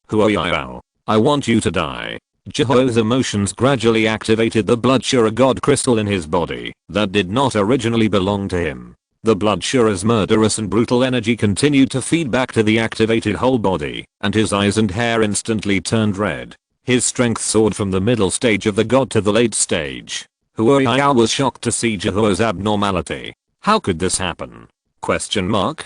"Huoyao, I want you to die." Jeho's emotions gradually activated the blood Shura god crystal in his body that did not originally belong to him. The blood Shura's murderous and brutal energy continued to feed back to the activated whole body, and his eyes and hair instantly turned red. His strength soared from the middle stage of the god to the late stage. Huoyao was shocked to see Jeho's abnormality. How could this happen? Question mark?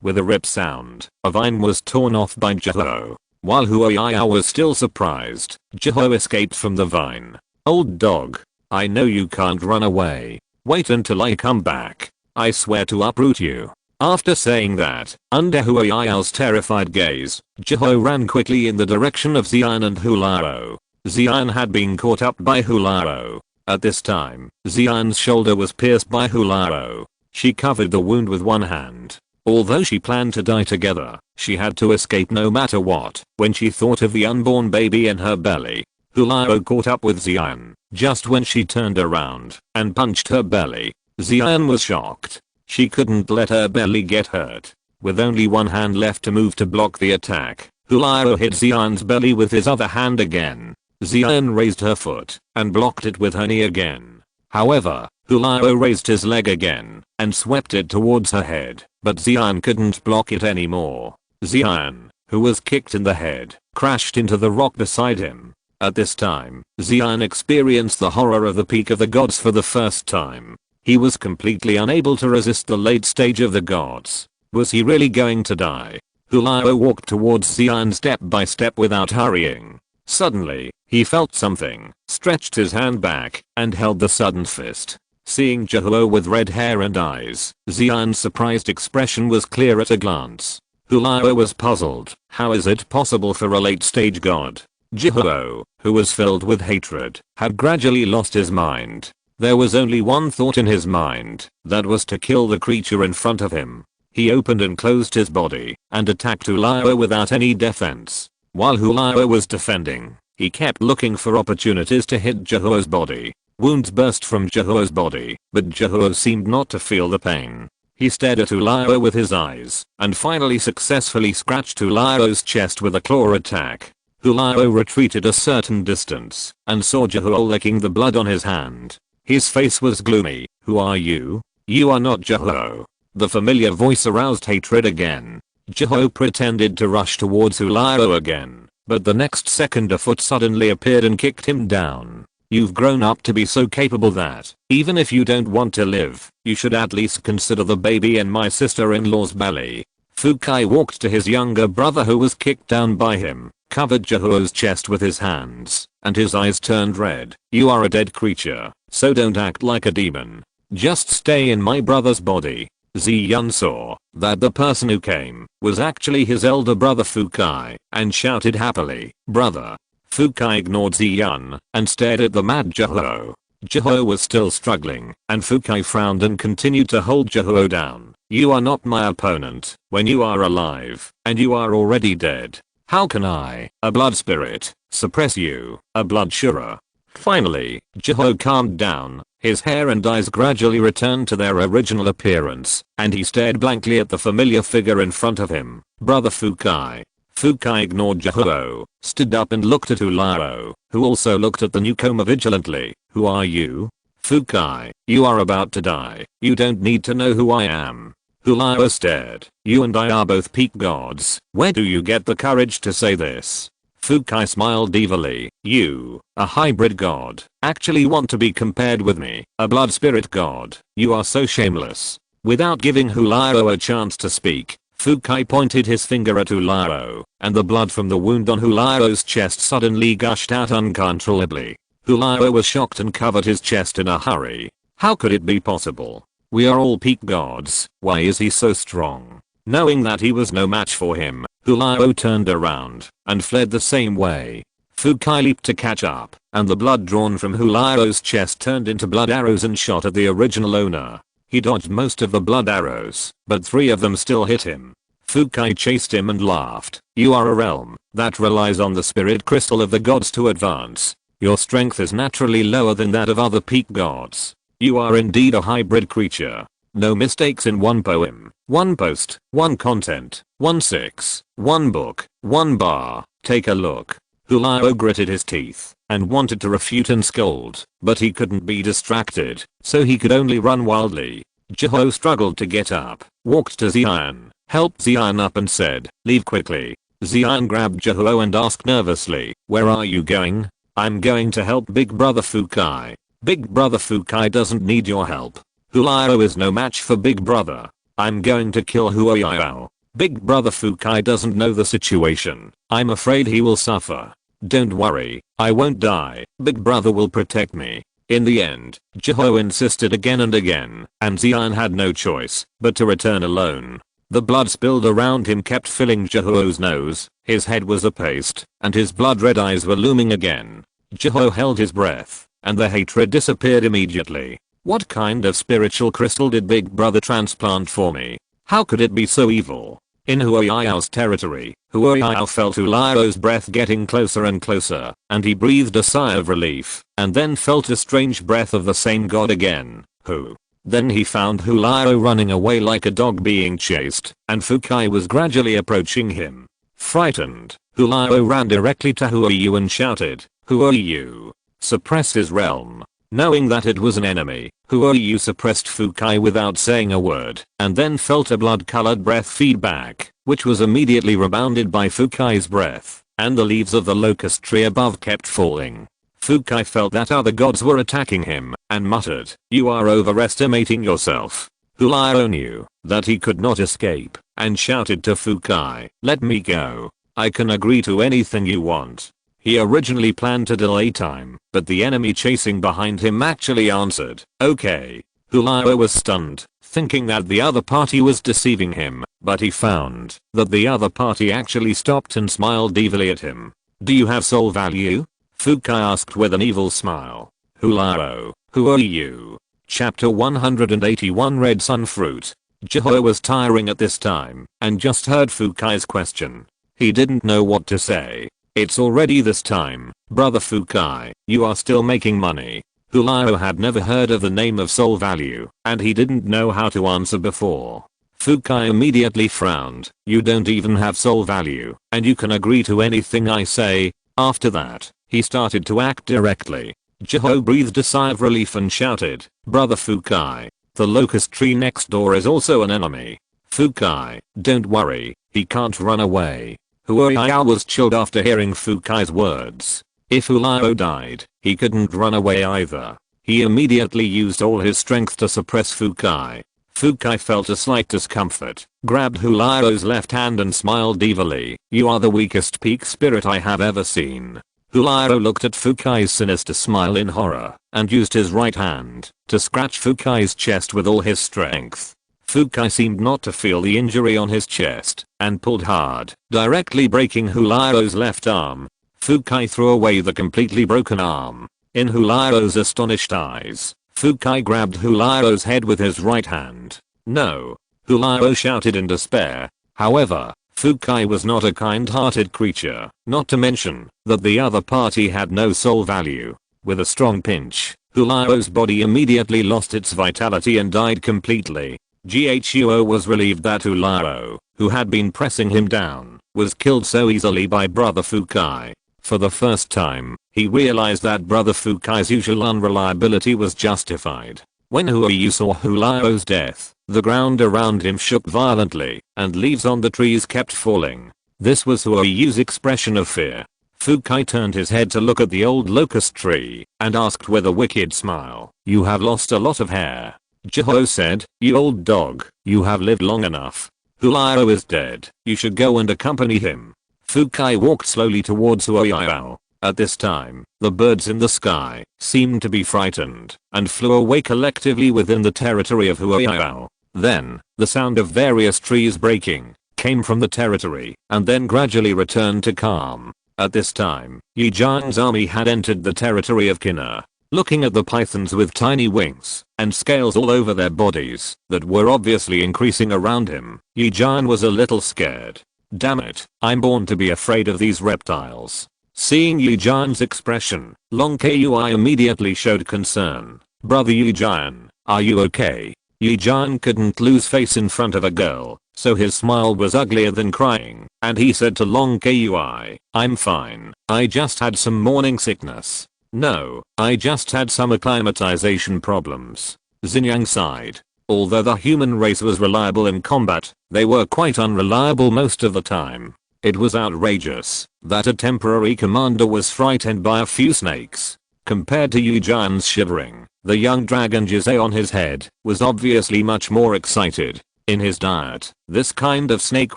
With a rip sound, a vine was torn off by Jeho. While Huoyao was still surprised, Jeho escaped from the vine. "Old dog, I know you can't run away. Wait until I come back. I swear to uproot you." After saying that, under Huoyao's terrified gaze, Jeho ran quickly in the direction of Xian and Hulao. Xian had been caught up by Hulao. At this time, Xian's shoulder was pierced by Hulao. She covered the wound with one hand. Although she planned to die together, she had to escape no matter what. When she thought of the unborn baby in her belly, Hulao caught up with Xian just when she turned around and punched her belly. Xian was shocked. She couldn't let her belly get hurt. With only one hand left to move to block the attack, Hulao hit Xian's belly with his other hand again. Xian raised her foot and blocked it with her knee again. However, Hulao raised his leg again and swept it towards her head, but Xian couldn't block it anymore. Xian, who was kicked in the head, crashed into the rock beside him. At this time, Xian experienced the horror of the peak of the gods for the first time. He was completely unable to resist the late stage of the gods. Was he really going to die? Hulao walked towards Xian step by step without hurrying. Suddenly, he felt something, stretched his hand back, and held the sudden fist. Seeing Jeho with red hair and eyes, Xian's surprised expression was clear at a glance. Hulao was puzzled. How is it possible for a late stage god? Jeho, who was filled with hatred, had gradually lost his mind. There was only one thought in his mind, that was to kill the creature in front of him. He opened and closed his body and attacked Hulao without any defense. While Hulao was defending, he kept looking for opportunities to hit Jeho's body. Wounds burst from Jehuo's body, but Jehuo seemed not to feel the pain. He stared at Hulao with his eyes, and finally successfully scratched Hulao's chest with a claw attack. Hulao retreated a certain distance, and saw Jehuo licking the blood on his hand. His face was gloomy. "Who are you? You are not Jehuo." The familiar voice aroused hatred again. Jehuo pretended to rush towards Hulao again, but the next second a foot suddenly appeared and kicked him down. "You've grown up to be so capable that, even if you don't want to live, you should at least consider the baby in my sister-in-law's belly." Fukai walked to his younger brother who was kicked down by him, covered Jehuo's chest with his hands, and his eyes turned red. "You are a dead creature, so don't act like a demon. Just stay in my brother's body." Ziyun saw that the person who came was actually his elder brother Fukai, and shouted happily, "Brother." Fukai ignored Ziyun and stared at the mad Jehuo. Jehuo was still struggling, and Fukai frowned and continued to hold Jehuo down. "You are not my opponent when you are alive, and you are already dead. How can I, a blood spirit, suppress you, a blood shura?" Finally, Jehuo calmed down. His hair and eyes gradually returned to their original appearance, and he stared blankly at the familiar figure in front of him. "Brother Fukai." Fukai ignored Jehuo, stood up and looked at Hulao, who also looked at the newcomer vigilantly. "Who are you?" "Fukai, you are about to die. You don't need to know who I am." Hulao stared. "You and I are both peak gods. Where do you get the courage to say this?" Fukai smiled evilly. "You, a hybrid god, actually want to be compared with me, a blood spirit god? You are so shameless." Without giving Hulao a chance to speak, Fukai pointed his finger at Hulao, and the blood from the wound on Hulao's chest suddenly gushed out uncontrollably. Hulao was shocked and covered his chest in a hurry. How could it be possible? We are all peak gods. Why is he so strong? Knowing that he was no match for him, Hulao turned around and fled the same way. Fukai leaped to catch up, and the blood drawn from Hulao's chest turned into blood arrows and shot at the original owner. He dodged most of the blood arrows, but 3 of them still hit him. Fukai chased him and laughed. "You are a realm that relies on the spirit crystal of the gods to advance. Your strength is naturally lower than that of other peak gods. You are indeed a hybrid creature. No mistakes in one poem, one post, one content, 1/6, one book, one bar. Take a look." Hulao gritted his teeth and wanted to refute and scold, but he couldn't be distracted, so he could only run wildly. Jehuo struggled to get up, walked to Xian, helped Xian up and said, "Leave quickly." Xian grabbed Jehuo and asked nervously, "Where are you going?" "I'm going to help Big Brother Fukai." "Big Brother Fukai doesn't need your help. Hulao is no match for Big Brother. I'm going to kill Huoyao. Big Brother Fukai doesn't know the situation. I'm afraid he will suffer." "Don't worry, I won't die. Big Brother will protect me." In the end, Jehuo insisted again and again, and Xian had no choice but to return alone. The blood spilled around him kept filling Jehuo's nose, his head was a paste, and his blood red eyes were looming again. Jehuo held his breath, and the hatred disappeared immediately. What kind of spiritual crystal did Big Brother transplant for me? How could it be so evil? In Huoyao's territory, Huoyao felt Hulao's breath getting closer and closer, and he breathed a sigh of relief, and then felt a strange breath of the same god again. Who? Then he found Hulao running away like a dog being chased, and Fukai was gradually approaching him. Frightened, Hulao ran directly to Huoyu and shouted, "Huoyu!" Suppress his realm. Knowing that it was an enemy, Huoyu suppressed Fukai without saying a word, and then felt a blood-colored breath feedback, which was immediately rebounded by Fukai's breath, and the leaves of the locust tree above kept falling. Fukai felt that other gods were attacking him, and muttered, "You are overestimating yourself." Hulao knew that he could not escape, and shouted to Fukai, "Let me go. I can agree to anything you want." He originally planned to delay time, but the enemy chasing behind him actually answered, "Okay." Hulao was stunned, thinking that the other party was deceiving him, but he found that the other party actually stopped and smiled evilly at him. "Do you have soul value?" Fukai asked with an evil smile. Hulao, who are you? Chapter 181 Red Sun Fruit. Jehuo was tiring at this time, and just heard Fukai's question. He didn't know what to say. "It's already this time, Brother Fukai, you are still making money." Hulao had never heard of the name of soul value, and he didn't know how to answer before. Fukai immediately frowned. You don't even have soul value, and you can agree to anything I say. After that, he started to act directly. Jiho breathed a sigh of relief and shouted, Brother Fukai, the locust tree next door is also an enemy. Fukai, don't worry, he can't run away. Huayao was chilled after hearing Fukai's words. If Hulao died, he couldn't run away either. He immediately used all his strength to suppress Fukai. Fukai felt a slight discomfort, grabbed Hulao's left hand and smiled evilly. You are the weakest peak spirit I have ever seen. Hulao looked at Fukai's sinister smile in horror, and used his right hand to scratch Fukai's chest with all his strength. Fukai seemed not to feel the injury on his chest, and pulled hard, directly breaking Hulao's left arm. Fukai threw away the completely broken arm. In Hulao's astonished eyes, Fukai grabbed Hulao's head with his right hand. No! Hulao shouted in despair. However, Fukai was not a kind-hearted creature, not to mention that the other party had no soul value. With a strong pinch, Hulao's body immediately lost its vitality and died completely. Ghuo was relieved that Hulao, who had been pressing him down, was killed so easily by Brother Fukai. For the first time, he realized that Brother Fukai's usual unreliability was justified. When Huiyu saw Hulao's death, the ground around him shook violently, and leaves on the trees kept falling. This was Huiyu's expression of fear. Fukai turned his head to look at the old locust tree, and asked with a wicked smile, You have lost a lot of hair. Jiho said, You old dog, you have lived long enough. Hulao is dead, you should go and accompany him. Fukai walked slowly towards Huayao. At this time, the birds in the sky seemed to be frightened and flew away collectively within the territory of Huayao. Then, the sound of various trees breaking came from the territory and then gradually returned to calm. At this time, Yi Jian's army had entered the territory of Kinna. Looking at the pythons with tiny wings and scales all over their bodies that were obviously increasing around him, Yi Jian was a little scared. Damn it, I'm born to be afraid of these reptiles. Seeing Yi Jian's expression, Long Kui immediately showed concern. Brother Yi Jian, are you okay? Yi Jian couldn't lose face in front of a girl, so his smile was uglier than crying, and he said to Long Kui, I'm fine, I just had some morning sickness. No, I just had some acclimatization problems. Xinjiang sighed. Although the human race was reliable in combat, they were quite unreliable most of the time. It was outrageous that a temporary commander was frightened by a few snakes. Compared to Yi Jian's shivering, the young dragon Jizai on his head was obviously much more excited. In his diet, this kind of snake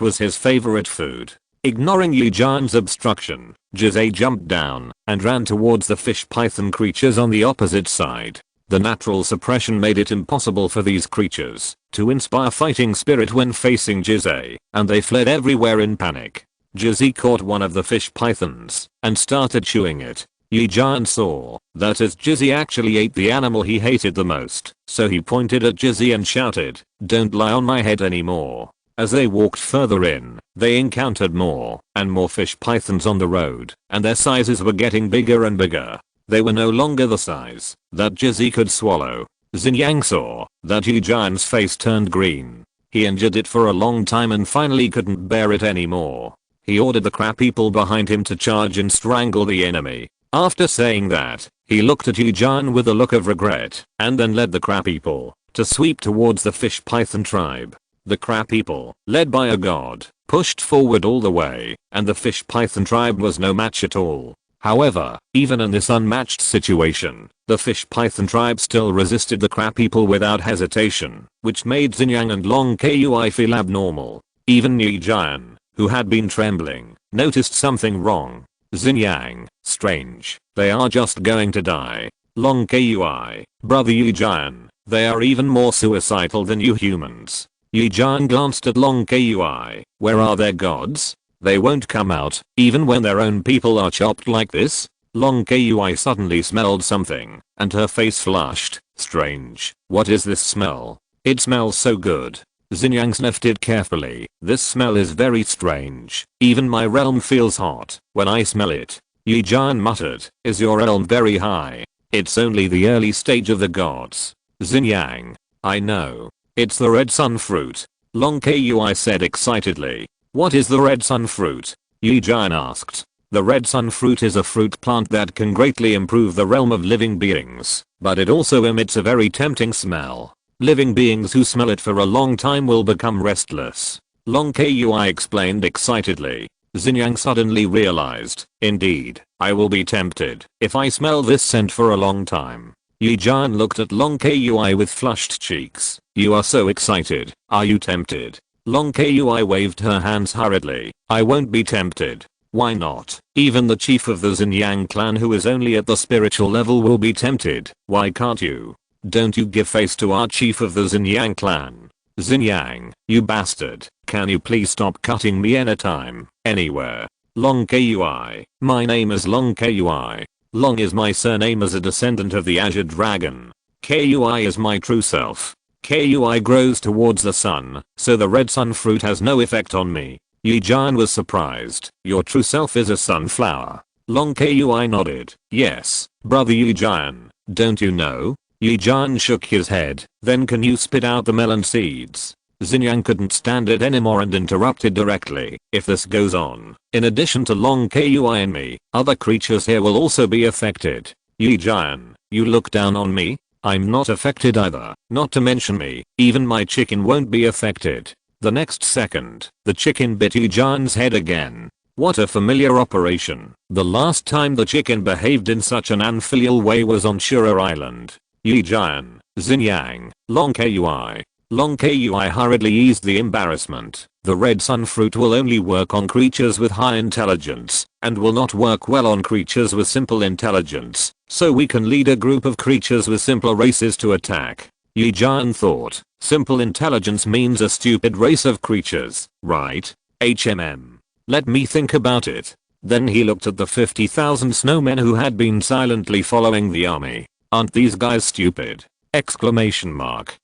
was his favorite food. Ignoring Yi Jian's obstruction, Jizai jumped down and ran towards the fish python creatures on the opposite side. The natural suppression made it impossible for these creatures to inspire fighting spirit when facing Jizai, and they fled everywhere in panic. Jizai caught one of the fish pythons and started chewing it. Yi Jian saw that as Jizai actually ate the animal he hated the most, so he pointed at Jizai and shouted, Don't lie on my head anymore. As they walked further in, they encountered more and more fish pythons on the road, and their sizes were getting bigger and bigger. They were no longer the size that Jizai could swallow. Xinjiang saw that Yi Jian's face turned green. He endured it for a long time and finally couldn't bear it anymore. He ordered the crab people behind him to charge and strangle the enemy. After saying that, he looked at Yi Jian with a look of regret, and then led the crab people to sweep towards the fish python tribe. The crab people, led by a god, pushed forward all the way, and the fish python tribe was no match at all. However, even in this unmatched situation, the fish python tribe still resisted the crab people without hesitation, which made Xinjiang and Long Kui feel abnormal. Even Yi Jian, who had been trembling, noticed something wrong. Xinjiang, strange, they are just going to die. Long Kui, brother Yi Jian, they are even more suicidal than you humans. Yi Jian glanced at Long Kui, where are their gods? They won't come out, even when their own people are chopped like this? Long Kui suddenly smelled something, and her face flushed. Strange, what is this smell? It smells so good. Xinjiang sniffed it carefully. This smell is very strange. Even my realm feels hot when I smell it. Yi Jian muttered, is your realm very high? It's only the early stage of the gods. Xinjiang. I know. It's the red sun fruit. Long Kui said excitedly. What is the red sun fruit? Yi Jian asked. The red sun fruit is a fruit plant that can greatly improve the realm of living beings, but it also emits a very tempting smell. Living beings who smell it for a long time will become restless. Long Kui explained excitedly. Xinjiang suddenly realized, indeed, I will be tempted if I smell this scent for a long time. Yi Jian looked at Long Kui with flushed cheeks. You are so excited, are you tempted? Long Kui waved her hands hurriedly. I won't be tempted. Why not? Even the chief of the Xinjiang clan who is only at the spiritual level will be tempted. Why can't you? Don't you give face to our chief of the Xinjiang clan. Xinjiang, you bastard, can you please stop cutting me anytime, anywhere? Long Kui, my name is Long Kui. Long is my surname as a descendant of the Azure Dragon. Kui is my true self. Kui grows towards the sun, so the red sun fruit has no effect on me. Yi Jian was surprised. Your true self is a sunflower. Long Kui nodded. Yes, brother Yi Jian, don't you know? Yi Jian shook his head. Then can you spit out the melon seeds? Xinjiang couldn't stand it anymore and interrupted directly. If this goes on, in addition to Long Kui and me, other creatures here will also be affected. Yi Jian, you look down on me? I'm not affected either. Not to mention me, even my chicken won't be affected. The next second, the chicken bit Yi Jian's head again. What a familiar operation. The last time the chicken behaved in such an unfilial way was on Shura Island. Yi Jian, Xinjiang, Long Kui. Long Kui hurriedly eased the embarrassment. The red sun fruit will only work on creatures with high intelligence, and will not work well on creatures with simple intelligence, so we can lead a group of creatures with simpler races to attack. Yi Jian thought, simple intelligence means a stupid race of creatures, right? Let me think about it. Then he looked at the 50,000 snowmen who had been silently following the army. Aren't these guys stupid? Exclamation mark.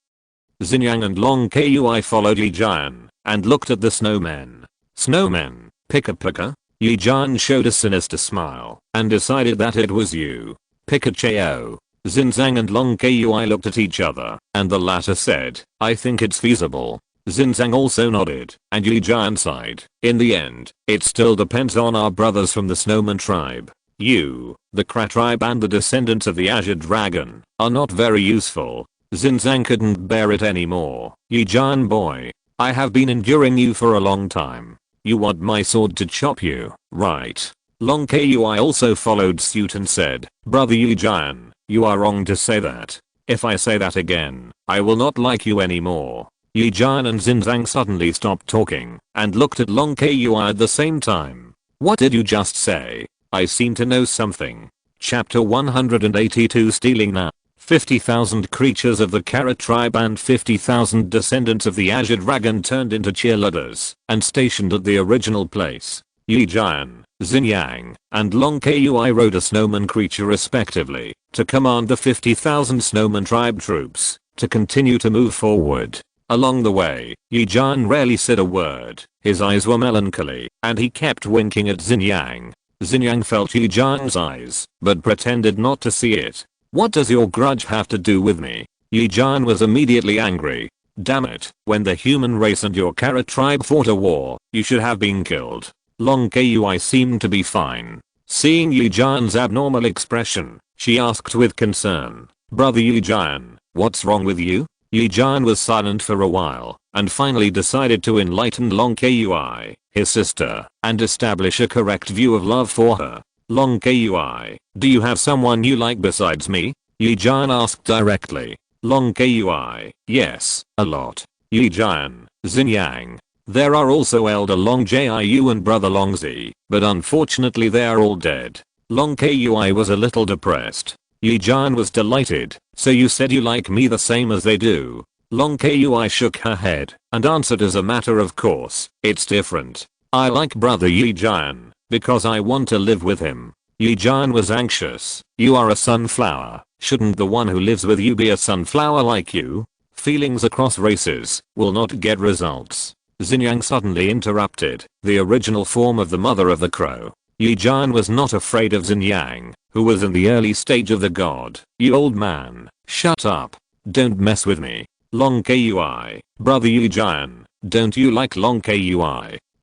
Xinjiang and Long Kui followed Yi Jian and looked at the snowmen. Snowmen, Pika. Yi Jian showed a sinister smile and decided that it was you. Pikachu. Xinjiang and Long Kui looked at each other and the latter said, I think it's feasible. Xinjiang also nodded and Yi Jian sighed. In the end, it still depends on our brothers from the Snowman tribe. You, the Kra tribe and the descendants of the Azure Dragon, are not very useful. Xinjiang couldn't bear it anymore. Yi Jian boy, I have been enduring you for a long time. You want my sword to chop you, right? Long Kui also followed suit and said, brother Yi Jian, you are wrong to say that. If I say that again, I will not like you anymore. Yi Jian and Xinjiang suddenly stopped talking and looked at Long Kui at the same time. What did you just say? I seem to know something. Chapter 182 Stealing Now. 50,000 creatures of the Kara tribe and 50,000 descendants of the Azure Dragon turned into cheerleaders and stationed at the original place. Yi Jian, Xinjiang, and Long Kui rode a snowman creature respectively to command the 50,000 snowman tribe troops to continue to move forward. Along the way, Yi Jian rarely said a word. His eyes were melancholy and he kept winking at Xinjiang. Xinjiang felt Yi Jian's eyes but pretended not to see it. What does your grudge have to do with me? Yi Jian was immediately angry. Damn it, when the human race and your Kara tribe fought a war, you should have been killed. Long Kui seemed to be fine. Seeing Yi Jian's abnormal expression, she asked with concern, brother Yi Jian, what's wrong with you? Yi Jian was silent for a while and finally decided to enlighten Long Kui, his sister, and establish a correct view of love for her. Long Kui, do you have someone you like besides me? Yi Jian asked directly. Long Kui, yes, a lot. Yi Jian, Xinjiang. There are also elder Long Jiu and brother Long Zi, but unfortunately they are all dead. Long Kui was a little depressed. Yi Jian was delighted. So you said you like me the same as they do? Long Kui shook her head and answered as a matter of course, it's different. I like brother Yi Jian because I want to live with him. Yi Jian was anxious. You are a sunflower. Shouldn't the one who lives with you be a sunflower like you? Feelings across races will not get results. Xinjiang suddenly interrupted. The original form of the mother of the crow. Yi Jian was not afraid of Xin Yang, who was in the early stage of the god. You old man, shut up. Don't mess with me. Long Kui. Brother Yi Jian, don't you like Long Kui?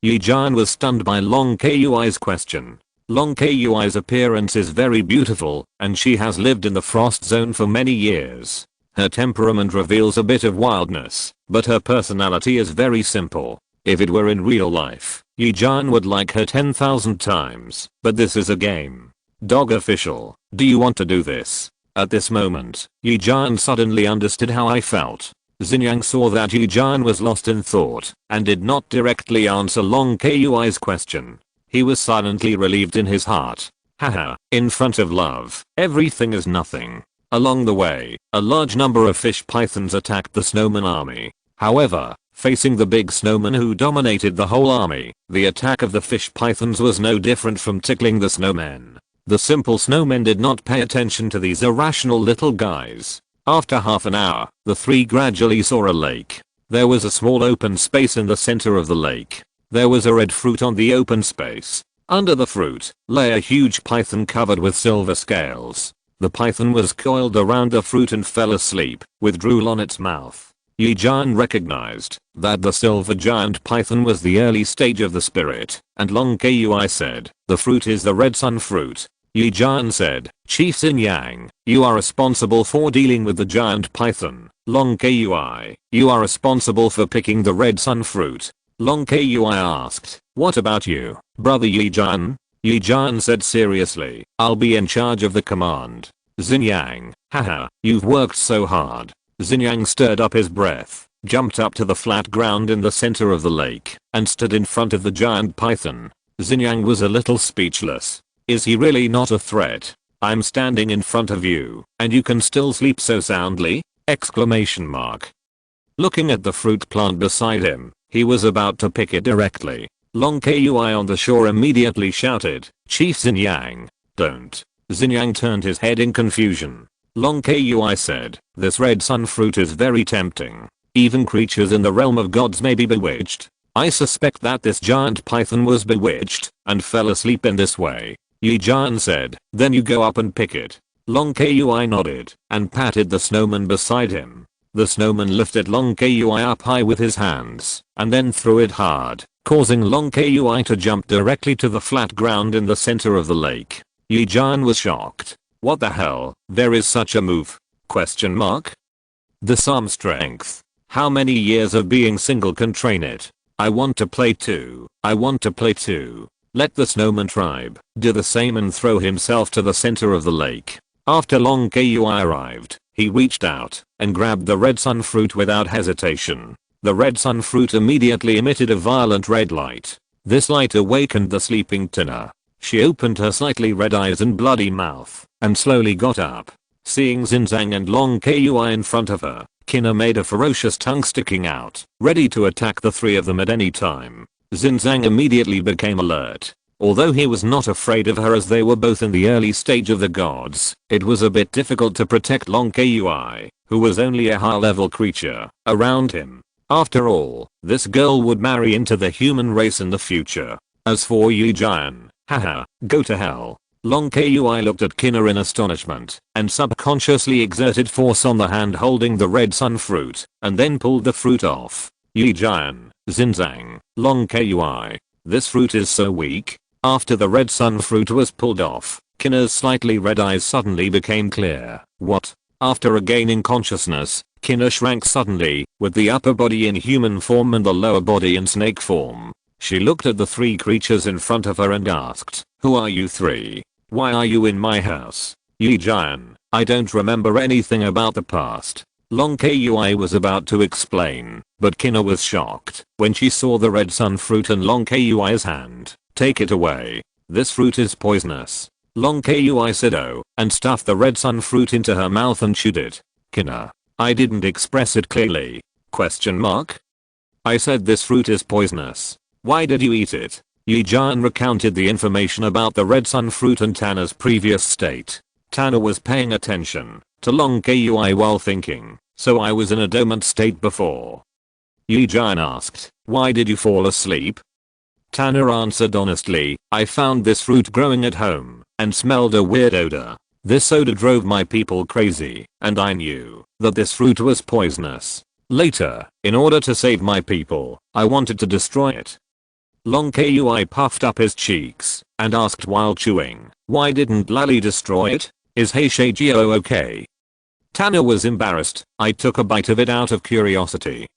Yi Jian was stunned by Long Kui's question. Long Kui's appearance is very beautiful, and she has lived in the frost zone for many years. Her temperament reveals a bit of wildness, but her personality is very simple. If it were in real life, Yi Jian would like her 10,000 times, but this is a game. Dog official, do you want to do this? At this moment, Yi Jian suddenly understood how I felt. Xinjiang saw that Yi Jian was lost in thought, and did not directly answer Long Kui's question. He was silently relieved in his heart. Haha, in front of love, everything is nothing. Along the way, a large number of fish pythons attacked the snowman army. However, facing the big snowman who dominated the whole army, the attack of the fish pythons was no different from tickling the snowmen. The simple snowmen did not pay attention to these irrational little guys. After half an hour, the three gradually saw a lake. There was a small open space in the center of the lake. There was a red fruit on the open space. Under the fruit lay a huge python covered with silver scales. The python was coiled around the fruit and fell asleep, with drool on its mouth. Yi Jian recognized that the silver giant python was the early stage of the spirit, and Long Kui said, the fruit is the red sun fruit. Yi Jian said, Chief Xin Yang, you are responsible for dealing with the giant python. Long Kui, you are responsible for picking the red sun fruit. Long Kui asked, what about you, brother Yi Jian? Yi Jian said seriously, I'll be in charge of the command. Xin Yang, haha, you've worked so hard. Xin Yang stirred up his breath, jumped up to the flat ground in the center of the lake, and stood in front of the giant python. Xin Yang was a little speechless. Is he really not a threat? I'm standing in front of you, and you can still sleep so soundly? Exclamation mark. Looking at the fruit plant beside him, he was about to pick it directly. Long Kui on the shore immediately shouted, Chief Xin Yang, don't. Xin Yang turned his head in confusion. Long Kui said, this red sun fruit is very tempting. Even creatures in the realm of gods may be bewitched. I suspect that this giant python was bewitched, and fell asleep in this way. Yi Jian said, then you go up and pick it. Long Kui nodded, and patted the snowman beside him. The snowman lifted Long Kui up high with his hands, and then threw it hard, causing Long Kui to jump directly to the flat ground in the center of the lake. Yi Jian was shocked. What the hell, there is such a move? Question mark? This arm strength. How many years of being single can train it? I want to play too. I want to play too. Let the snowman tribe do the same and throw himself to the center of the lake. After Long Kui arrived, he reached out and grabbed the red sun fruit without hesitation. The red sun fruit immediately emitted a violent red light. This light awakened the sleeping Tina. She opened her slightly red eyes and bloody mouth, and slowly got up. Seeing Xinjiang and Long Kui in front of her, Kina made a ferocious tongue sticking out, ready to attack the three of them at any time. Xinjiang immediately became alert. Although he was not afraid of her as they were both in the early stage of the gods, it was a bit difficult to protect Long Kui, who was only a high-level creature, around him. After all, this girl would marry into the human race in the future. As for Yi Jian, haha, go to hell. Long Kui looked at Kina in astonishment, and subconsciously exerted force on the hand holding the red sun fruit, and then pulled the fruit off. Yi Jian, Xinjiang, Long Kui. This fruit is so weak. After the red sun fruit was pulled off, Kina's slightly red eyes suddenly became clear. What? After regaining consciousness, Kina shrank suddenly, with the upper body in human form and the lower body in snake form. She looked at the three creatures in front of her and asked, who are you three? Why are you in my house? Yi Jian, I don't remember anything about the past. Long Kui was about to explain, but Kina was shocked when she saw the red sun fruit in Long Kui's hand. Take it away. This fruit is poisonous. Long Kui said oh, and stuffed the red sun fruit into her mouth and chewed it. Kina, I didn't express it clearly. Question mark? I said this fruit is poisonous. Why did you eat it? Yi Jian recounted the information about the red sun fruit and Tana's previous state. Tana was paying attention to Long Kui while thinking, so I was in a dormant state before. Yi Jian asked, why did you fall asleep? Tanner answered honestly, I found this fruit growing at home and smelled a weird odor. This odor drove my people crazy, and I knew that this fruit was poisonous. Later, in order to save my people, I wanted to destroy it. Long Kui puffed up his cheeks and asked while chewing, why didn't Lally destroy it? Is Heishigio okay? Tanner was embarrassed. I took a bite of it out of curiosity.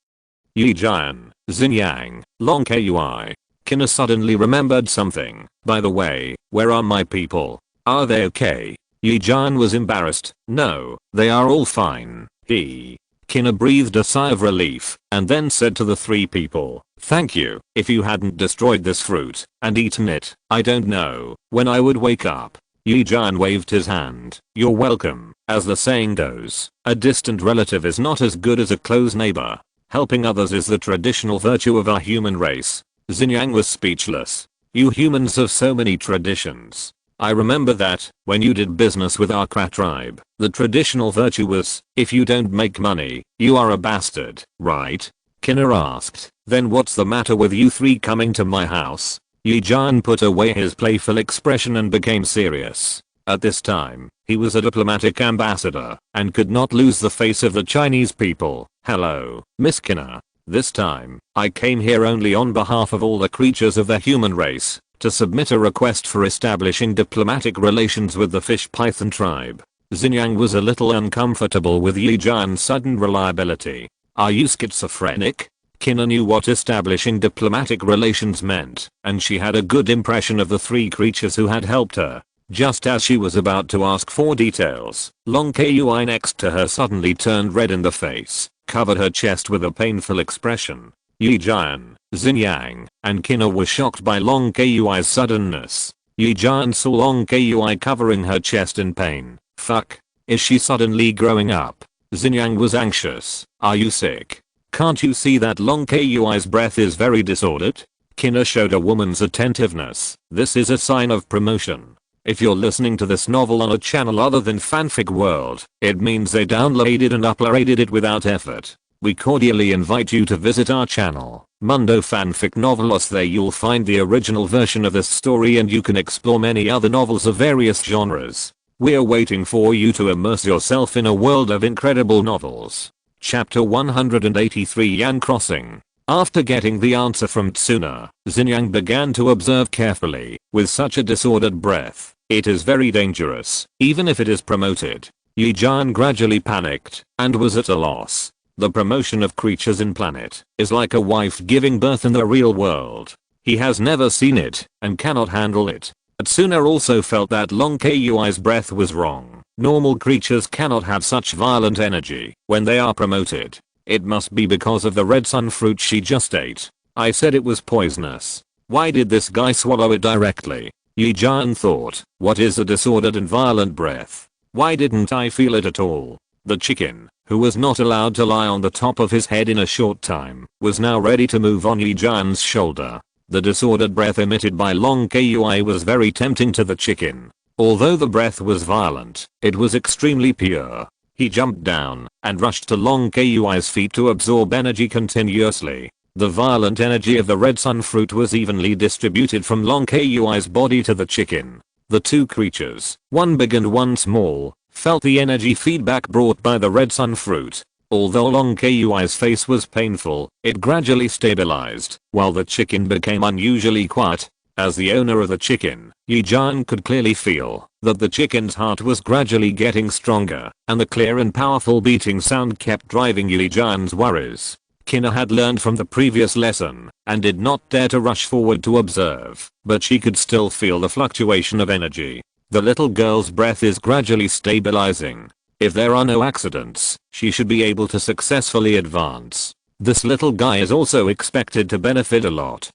Yi Jian, Xinjiang, Long Kui. Kina suddenly remembered something. By the way, where are my people? Are they okay? Yi Jian was embarrassed. No, they are all fine. Kina breathed a sigh of relief and then said to the three people, thank you. If you hadn't destroyed this fruit and eaten it, I don't know when I would wake up. Yi Jian waved his hand. You're welcome. As the saying goes, a distant relative is not as good as a close neighbor. Helping others is the traditional virtue of our human race. Xinjiang was speechless. You humans have so many traditions. I remember that, when you did business with our Krat tribe, the traditional virtue was, if you don't make money, you are a bastard, right? Kina asked. Then what's the matter with you three coming to my house? Yi Jian put away his playful expression and became serious. At this time, he was a diplomatic ambassador, and could not lose the face of the Chinese people. Hello, Miss Kina. This time, I came here only on behalf of all the creatures of the human race, to submit a request for establishing diplomatic relations with the fish python tribe. Xinjiang was a little uncomfortable with Yi Jian's sudden reliability. Are you schizophrenic? Kina knew what establishing diplomatic relations meant, and she had a good impression of the three creatures who had helped her. Just as she was about to ask for details, Long Kui next to her suddenly turned red in the face, covered her chest with a painful expression. Yi Jian, Xinjiang, and Kina were shocked by Long Kui's suddenness. Yi Jian saw Long Kui covering her chest in pain. Fuck. Is she suddenly growing up? Xinjiang was anxious. Are you sick? Can't you see that Long Kui's breath is very disordered? Kina showed a woman's attentiveness. This is a sign of promotion. If you're listening to this novel on a channel other than Fanfic World, it means they downloaded and uploaded it without effort. We cordially invite you to visit our channel, Mundo Fanfic Novelos. There you'll find the original version of this story and you can explore many other novels of various genres. We're waiting for you to immerse yourself in a world of incredible novels. Chapter 183 Yan Crossing. After getting the answer from Tsuna, Xinjiang began to observe carefully. With such a disordered breath, it is very dangerous, even if it is promoted. Yi Jian gradually panicked and was at a loss. The promotion of creatures in planet is like a wife giving birth in the real world. He has never seen it and cannot handle it. Tsuna also felt that Long Kui's breath was wrong. Normal creatures cannot have such violent energy when they are promoted. It must be because of the red sun fruit she just ate. I said it was poisonous. Why did this guy swallow it directly? Yi Jian thought. What is a disordered and violent breath? Why didn't I feel it at all? The chicken, who was not allowed to lie on the top of his head in a short time, was now ready to move on Yi Jian's shoulder. The disordered breath emitted by Long Kui was very tempting to the chicken. Although the breath was violent, it was extremely pure. He jumped down and rushed to Long Kui's feet to absorb energy continuously. The violent energy of the red sun fruit was evenly distributed from Long Kui's body to the chicken. The two creatures, one big and one small, felt the energy feedback brought by the red sun fruit. Although Long Kui's face was painful, it gradually stabilized, while the chicken became unusually quiet. As the owner of the chicken, Yi Jian could clearly feel that the chicken's heart was gradually getting stronger, and the clear and powerful beating sound kept driving Yi Jian's worries. Kina had learned from the previous lesson, and did not dare to rush forward to observe, but she could still feel the fluctuation of energy. The little girl's breath is gradually stabilizing. If there are no accidents, she should be able to successfully advance. This little guy is also expected to benefit a lot.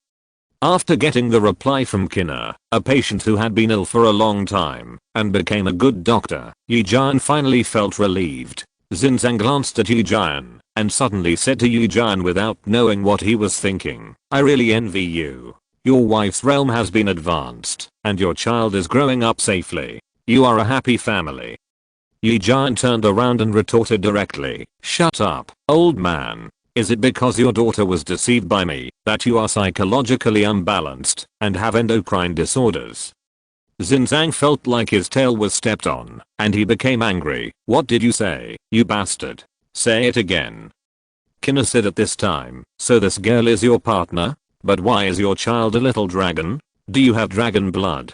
After getting the reply from Kina, a patient who had been ill for a long time, and became a good doctor, Yi Jian finally felt relieved. Xinjiang glanced at Yi Jian, and suddenly said to Yi Jian without knowing what he was thinking, I really envy you. Your wife's realm has been advanced, and your child is growing up safely. You are a happy family. Yi Jian turned around and retorted directly, shut up, old man. Is it because your daughter was deceived by me that you are psychologically unbalanced and have endocrine disorders? Xinjiang felt like his tail was stepped on, and he became angry. What did you say, you bastard? Say it again. Kina said at this time, so this girl is your partner? But why is your child a little dragon? Do you have dragon blood?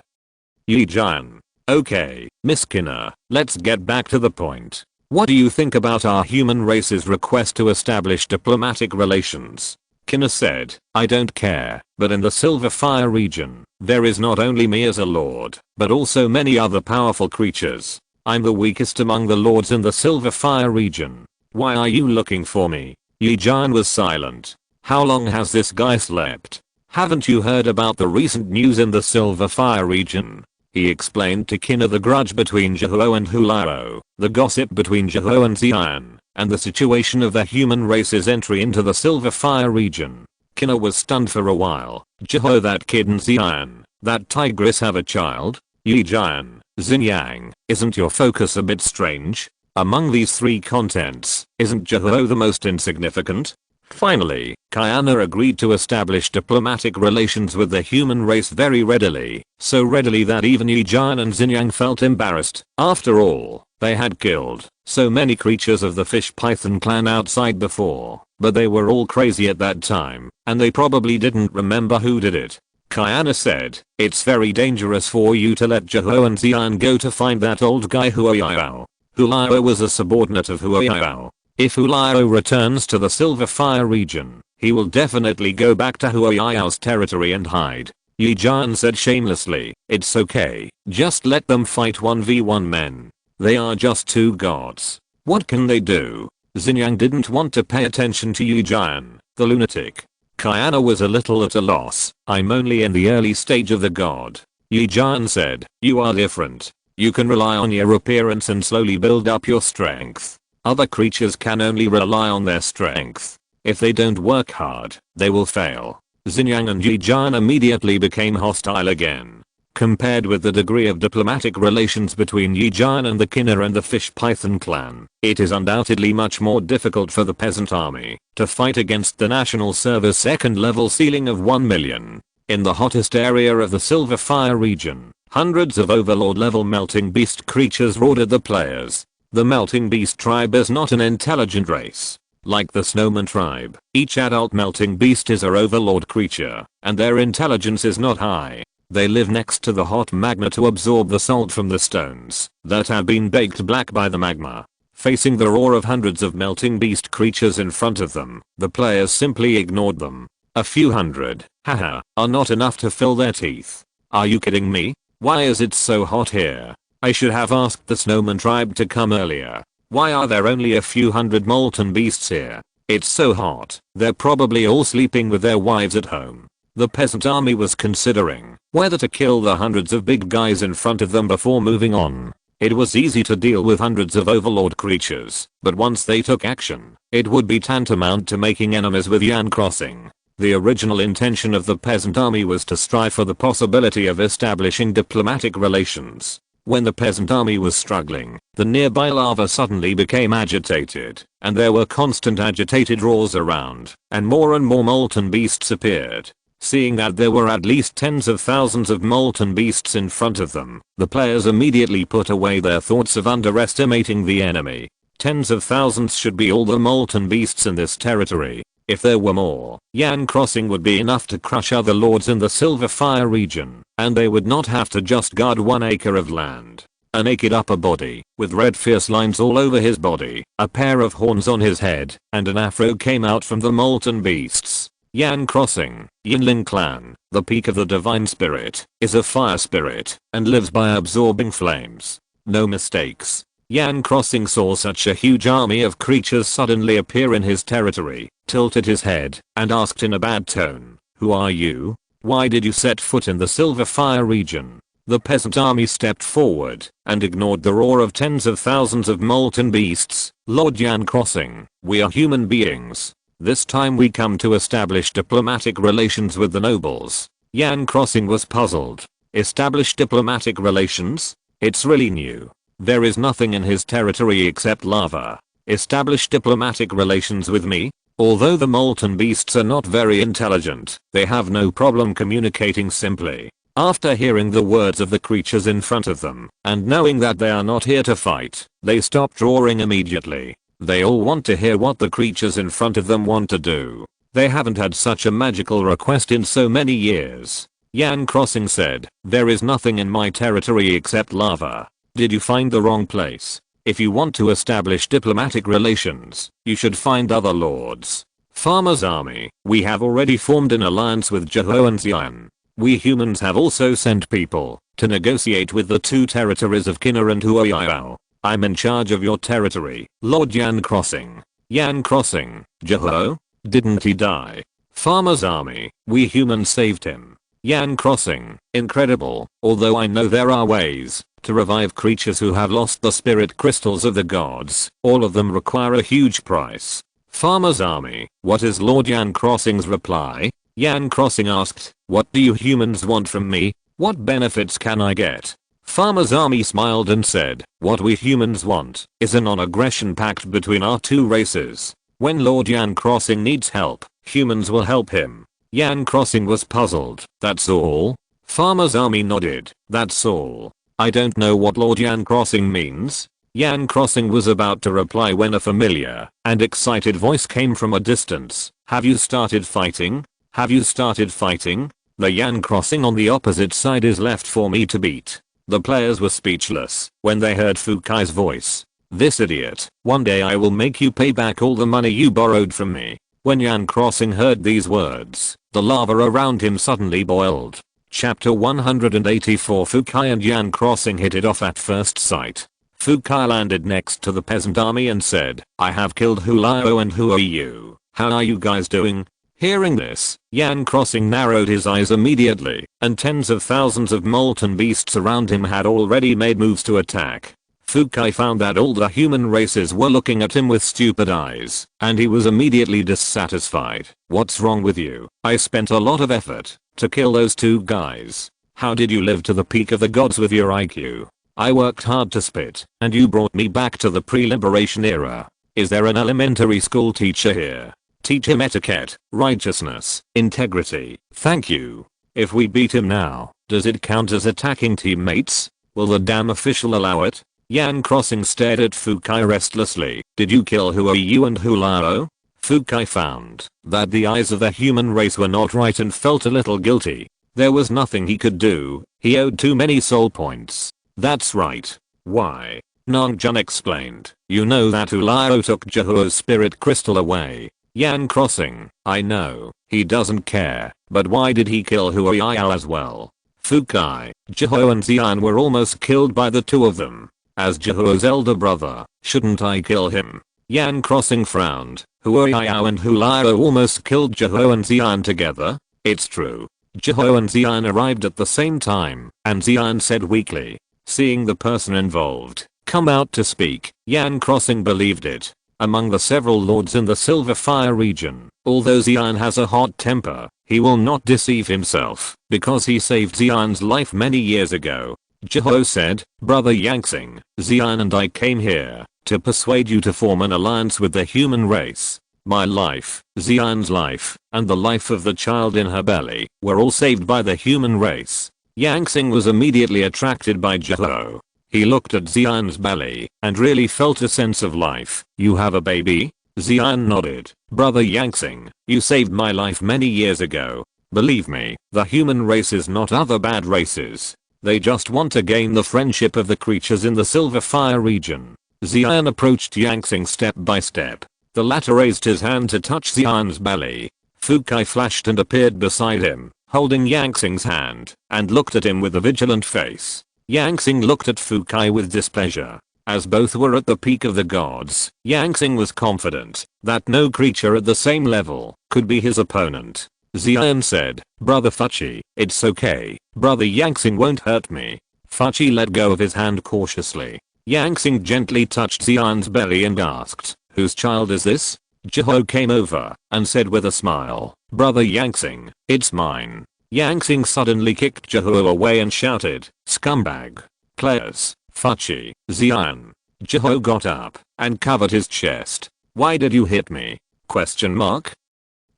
Yi Jian. Okay, Miss Kina, let's get back to the point. What do you think about our human race's request to establish diplomatic relations? Kina said, I don't care, but in the Silver Fire region, there is not only me as a lord, but also many other powerful creatures. I'm the weakest among the lords in the Silver Fire region. Why are you looking for me? Yi Jian was silent. How long has this guy slept? Haven't you heard about the recent news in the Silver Fire region? He explained to Kina the grudge between Zhou and Hulao, the gossip between Zhou and Xian, and the situation of the human race's entry into the Silver Fire region. Kina was stunned for a while. Zhou, that kid, and Xian, that tigress have a child? Yi Jian, Xinjiang, isn't your focus a bit strange? Among these three contents, isn't Zhou the most insignificant? Finally, Kiana agreed to establish diplomatic relations with the human race very readily, so readily that even Yi Jian and Xinjiang felt embarrassed. After all, they had killed so many creatures of the fish python clan outside before, but they were all crazy at that time, and they probably didn't remember who did it. Kiana said, it's very dangerous for you to let Zhou and Xian go to find that old guy Huayao. Hulao was a subordinate of Huayao. If Hulao returns to the Silver Fire region, he will definitely go back to Huayao's territory and hide. Yi Jian said shamelessly, it's okay, just let them fight 1v1 men. They are just two gods. What can they do? Xinjiang didn't want to pay attention to Yi Jian, the lunatic. Kiana was a little at a loss. I'm only in the early stage of the god. Yi Jian said, you are different. You can rely on your appearance and slowly build up your strength. Other creatures can only rely on their strength. If they don't work hard, they will fail. Xinjiang and Yi Jian immediately became hostile again. Compared with the degree of diplomatic relations between Yi Jian and the Kina and the fish python clan, it is undoubtedly much more difficult for the peasant army to fight against the national service second level ceiling of 1 million. In the hottest area of the Silver Fire region, hundreds of overlord level melting beast creatures roared at the players. The melting beast tribe is not an intelligent race. Like the snowman tribe, each adult melting beast is a overlord creature, and their intelligence is not high. They live next to the hot magma to absorb the salt from the stones that have been baked black by the magma. Facing the roar of hundreds of melting beast creatures in front of them, the players simply ignored them. A few hundred, haha, are not enough to fill their teeth. Are you kidding me? Why is it so hot here? I should have asked the snowman tribe to come earlier. Why are there only a few hundred molten beasts here? It's so hot, they're probably all sleeping with their wives at home. The peasant army was considering whether to kill the hundreds of big guys in front of them before moving on. It was easy to deal with hundreds of overlord creatures, but once they took action, it would be tantamount to making enemies with Yan Crossing. The original intention of the peasant army was to strive for the possibility of establishing diplomatic relations. When the peasant army was struggling, the nearby lava suddenly became agitated, and there were constant agitated roars around, and more molten beasts appeared. Seeing that there were at least tens of thousands of molten beasts in front of them, the players immediately put away their thoughts of underestimating the enemy. Tens of thousands should be all the molten beasts in this territory. If there were more, Yan Crossing would be enough to crush other lords in the Silver Fire region, and they would not have to just guard 1 acre of land. A naked upper body, with red fierce lines all over his body, a pair of horns on his head, and an afro came out from the molten beasts. Yan Crossing, Yinlin clan, the peak of the divine spirit, is a fire spirit, and lives by absorbing flames. No mistakes. Yan Crossing saw such a huge army of creatures suddenly appear in his territory, tilted his head, and asked in a bad tone, who are you? Why did you set foot in the Silver Fire region? The peasant army stepped forward, and ignored the roar of tens of thousands of molten beasts. Lord Yan Crossing, we are human beings. This time we come to establish diplomatic relations with the nobles. Yan Crossing was puzzled. Establish diplomatic relations? It's really new. There is nothing in his territory except lava. Establish diplomatic relations with me? Although the molten beasts are not very intelligent, they have no problem communicating simply. After hearing the words of the creatures in front of them, and knowing that they are not here to fight, they stopped roaring immediately. They all want to hear what the creatures in front of them want to do. They haven't had such a magical request in so many years. Yan Crossing said, "There is nothing in my territory except lava. Did you find the wrong place? If you want to establish diplomatic relations, you should find other lords. Farmer's army, we have already formed an alliance with Jeho and Xian. We humans have also sent people to negotiate with the two territories of Kinna and Huoyao. I'm in charge of your territory, Lord Yan Crossing." Yan Crossing, Jeho? Didn't he die? Farmer's army, we humans saved him. Yan Crossing, incredible, although I know there are ways to revive creatures who have lost the spirit crystals of the gods. All of them require a huge price. Farmer's army, what is Lord Yan Crossing's reply? Yan Crossing asked, "What do you humans want from me? What benefits can I get?" Farmer's army smiled and said, "What we humans want is a non-aggression pact between our two races. When Lord Yan Crossing needs help, humans will help him." Yan Crossing was puzzled. "That's all?" Farmer's army nodded. "That's all. I don't know what Lord Yan Crossing means." Yan Crossing was about to reply when a familiar and excited voice came from a distance. "Have you started fighting? Have you started fighting? The Yan Crossing on the opposite side is left for me to beat." The players were speechless when they heard Fukai's voice. "This idiot, one day I will make you pay back all the money you borrowed from me." When Yan Crossing heard these words, the lava around him suddenly boiled. Chapter 184. Fukai and Yan Crossing hit it off at first sight. Fukai landed next to the peasant army and said, "I have killed Hulao and who are you? How are you guys doing?" Hearing this, Yan Crossing narrowed his eyes immediately, and tens of thousands of molten beasts around him had already made moves to attack. Fukai found that all the human races were looking at him with stupid eyes, and he was immediately dissatisfied. "What's wrong with you? I spent a lot of effort to kill those two guys. How did you live to the peak of the gods with your IQ? I worked hard to spit, and you brought me back to the pre-liberation era. Is there an elementary school teacher here? Teach him etiquette, righteousness, integrity. Thank you. If we beat him now, does it count as attacking teammates? Will the damn official allow it?" Yan Crossing stared at Fukai restlessly. "Did you kill Huoyu and Hulao?" Fukai found that the eyes of the human race were not right and felt a little guilty. There was nothing he could do. He owed too many soul points. "That's right. Why?" Nangjun explained. "You know that Hulao took Jeho's spirit crystal away." Yan Crossing, "I know, he doesn't care, but why did he kill Huoyao as well?" Fukai, Jeho and Xian were almost killed by the two of them. As Jeho's elder brother, shouldn't I kill him? Yan Crossing frowned. Huoyao and Hulao almost killed Jeho and Xian together. It's true. Jeho and Xian arrived at the same time, and Xian said weakly, seeing the person involved come out to speak, Yan Crossing believed it. Among the several lords in the Silver Fire region, although Xian has a hot temper, he will not deceive himself, because he saved Xian's life many years ago. Jeho said, "Brother Yangsing, Xian and I came here to persuade you to form an alliance with the human race. My life, Xian's life, and the life of the child in her belly were all saved by the human race." Yangsing was immediately attracted by Jeho. He looked at Xian's belly and really felt a sense of life. "You have a baby?" Xian nodded. "Brother Yangsing, you saved my life many years ago. Believe me, the human race is not other bad races. They just want to gain the friendship of the creatures in the Silver Fire region." Xian approached Yangsing step by step. The latter raised his hand to touch Xian's belly. Fukai flashed and appeared beside him, holding Yangsing's hand, and looked at him with a vigilant face. Yangsing looked at Fukai with displeasure. As both were at the peak of the gods, Yangsing was confident that no creature at the same level could be his opponent. Xian said, "Brother Fuchi, it's okay. Brother Yangsing won't hurt me." Fuchi let go of his hand cautiously. Yangsing gently touched Xian's belly and asked, "Whose child is this?" Jeho came over and said with a smile, "Brother Yangsing, it's mine." Yangsing suddenly kicked Jeho away and shouted, "Scumbag! Players, Fuchi, Xian." Jeho got up and covered his chest. "Why did you hit me?" Question mark?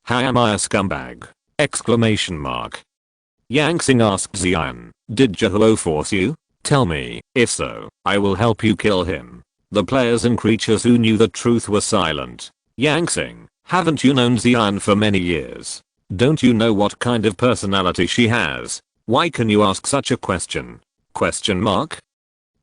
How am I a scumbag? Exclamation mark. Yang Xing asked Xian, did Jihuo force you? Tell me, if so, I will help you kill him. The players and creatures who knew the truth were silent. Yang Xing, haven't you known Xian for many years? Don't you know what kind of personality she has? Why can you ask such a question? Question mark?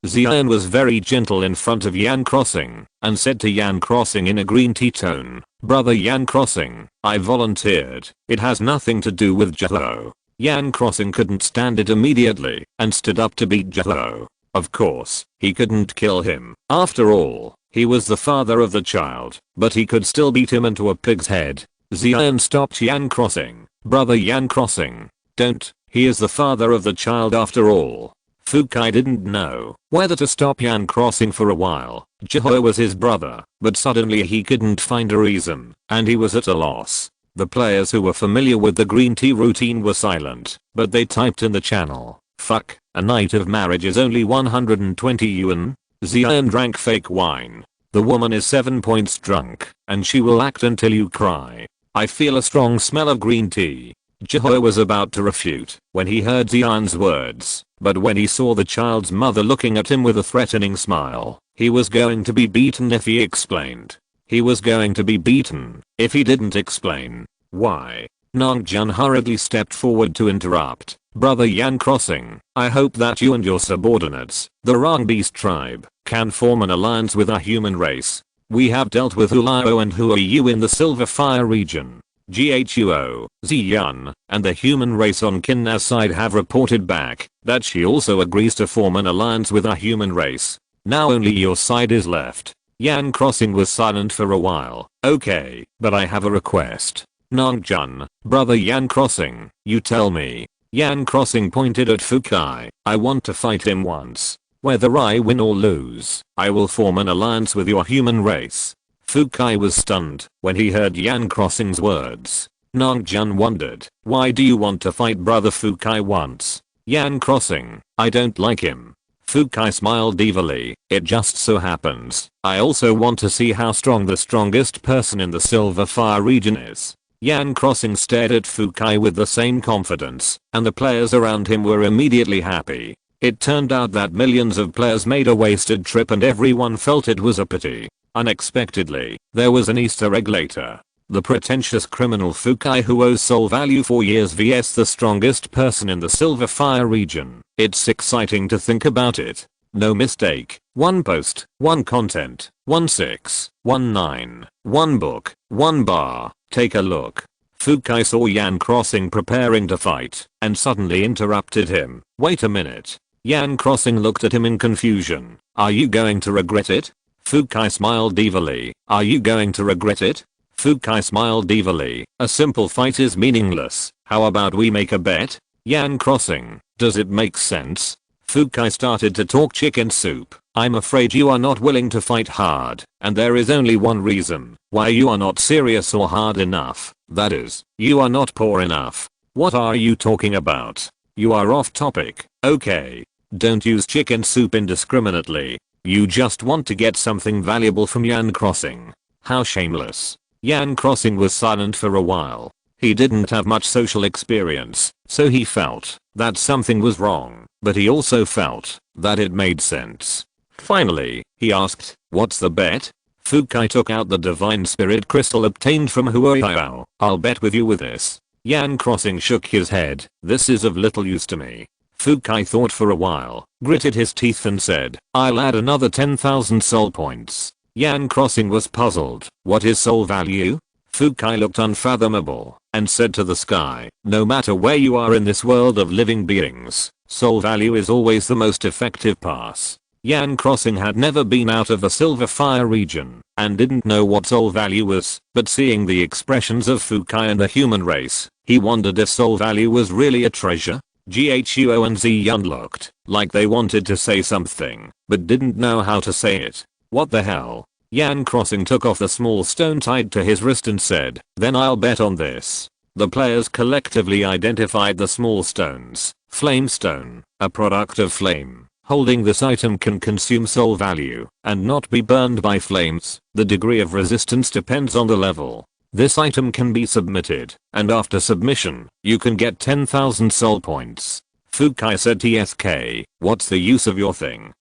Xian was very gentle in front of Yan Crossing and said to Yan Crossing in a green tea tone, Brother Yan Crossing, I volunteered. It has nothing to do with Jihuo. Yan Crossing couldn't stand it immediately and stood up to beat Jihuo. Of course, he couldn't kill him. After all, he was the father of the child, but he could still beat him into a pig's head. Xian stopped Yan Crossing. Brother Yan Crossing, don't, he is the father of the child after all. Fukai didn't know whether to stop Yan Crossing for a while. Jihuo was his brother, but suddenly he couldn't find a reason, and he was at a loss. The players who were familiar with the green tea routine were silent, but they typed in the channel, fuck, a night of marriage is only 120 yuan. Xian drank fake wine. The woman is 7 points drunk, and she will act until you cry. I feel a strong smell of green tea. Jihuo was about to refute when he heard Xian's words, but when he saw the child's mother looking at him with a threatening smile, he was going to be beaten if he explained. He was going to be beaten if he didn't explain. Why? Nangjun hurriedly stepped forward to interrupt. Brother Yan Crossing, I hope that you and your subordinates, the Rang Beast tribe, can form an alliance with our human race. We have dealt with Hulao and Huiyu in the Silver Fire region. Ghuo, Ziyun, and the human race on Kinna's side have reported back that she also agrees to form an alliance with our human race. Now only your side is left. Yan Crossing was silent for a while. Okay, but I have a request. Nangjun, brother Yan Crossing, you tell me. Yan Crossing pointed at Fukai. I want to fight him once. Whether I win or lose, I will form an alliance with your human race. Fukai was stunned when he heard Yan Crossing's words. Nangjun wondered, why do you want to fight brother Fukai once? Yan Crossing, I don't like him. Fukai smiled evilly, it just so happens, I also want to see how strong the strongest person in the Silver Fire region is. Yan Crossing stared at Fukai with the same confidence, and the players around him were immediately happy. It turned out that millions of players made a wasted trip and everyone felt it was a pity. Unexpectedly, there was an Easter egg later. The pretentious criminal Fukai who owes soul value for years vs the strongest person in the Silver Fire region. It's exciting to think about it. No mistake. 1 post, 1 content, 1619, 1 book, 1 bar. Take a look. Fukai saw Yan Crossing preparing to fight and suddenly interrupted him. Wait a minute. Yan Crossing looked at him in confusion. Are you going to regret it? Fukai smiled evilly. Are you going to regret it? Fukai smiled evilly. A simple fight is meaningless. How about we make a bet? Yan Crossing, does it make sense? Fukai started to talk chicken soup. I'm afraid you are not willing to fight hard, and there is only one reason why you are not serious or hard enough. That is, you are not poor enough. What are you talking about? You are off topic. Okay. Don't use chicken soup indiscriminately. You just want to get something valuable from Yan Crossing. How shameless. Yan Crossing was silent for a while. He didn't have much social experience, so he felt that something was wrong, but he also felt that it made sense. Finally, he asked, what's the bet? Fukai took out the divine spirit crystal obtained from Huoyao. I'll bet with you with this. Yan Crossing shook his head. This is of little use to me. Fukai thought for a while, gritted his teeth and said, I'll add another 10,000 soul points. Yan Crossing was puzzled. What is soul value? Fukai looked unfathomable and said to the sky, no matter where you are in this world of living beings, soul value is always the most effective pass. Yan Crossing had never been out of the Silver Fire region and didn't know what soul value was, but seeing the expressions of Fukai and the human race, he wondered if soul value was really a treasure. Ghuo and Ziyun looked like they wanted to say something, but didn't know how to say it. What the hell? Yan Crossing took off the small stone tied to his wrist and said, then I'll bet on this. The players collectively identified the small stones. Flame stone, a product of flame. Holding this item can consume soul value and not be burned by flames. The degree of resistance depends on the level. This item can be submitted, and after submission, you can get 10,000 soul points. Fukai said TSK, what's the use of your thing?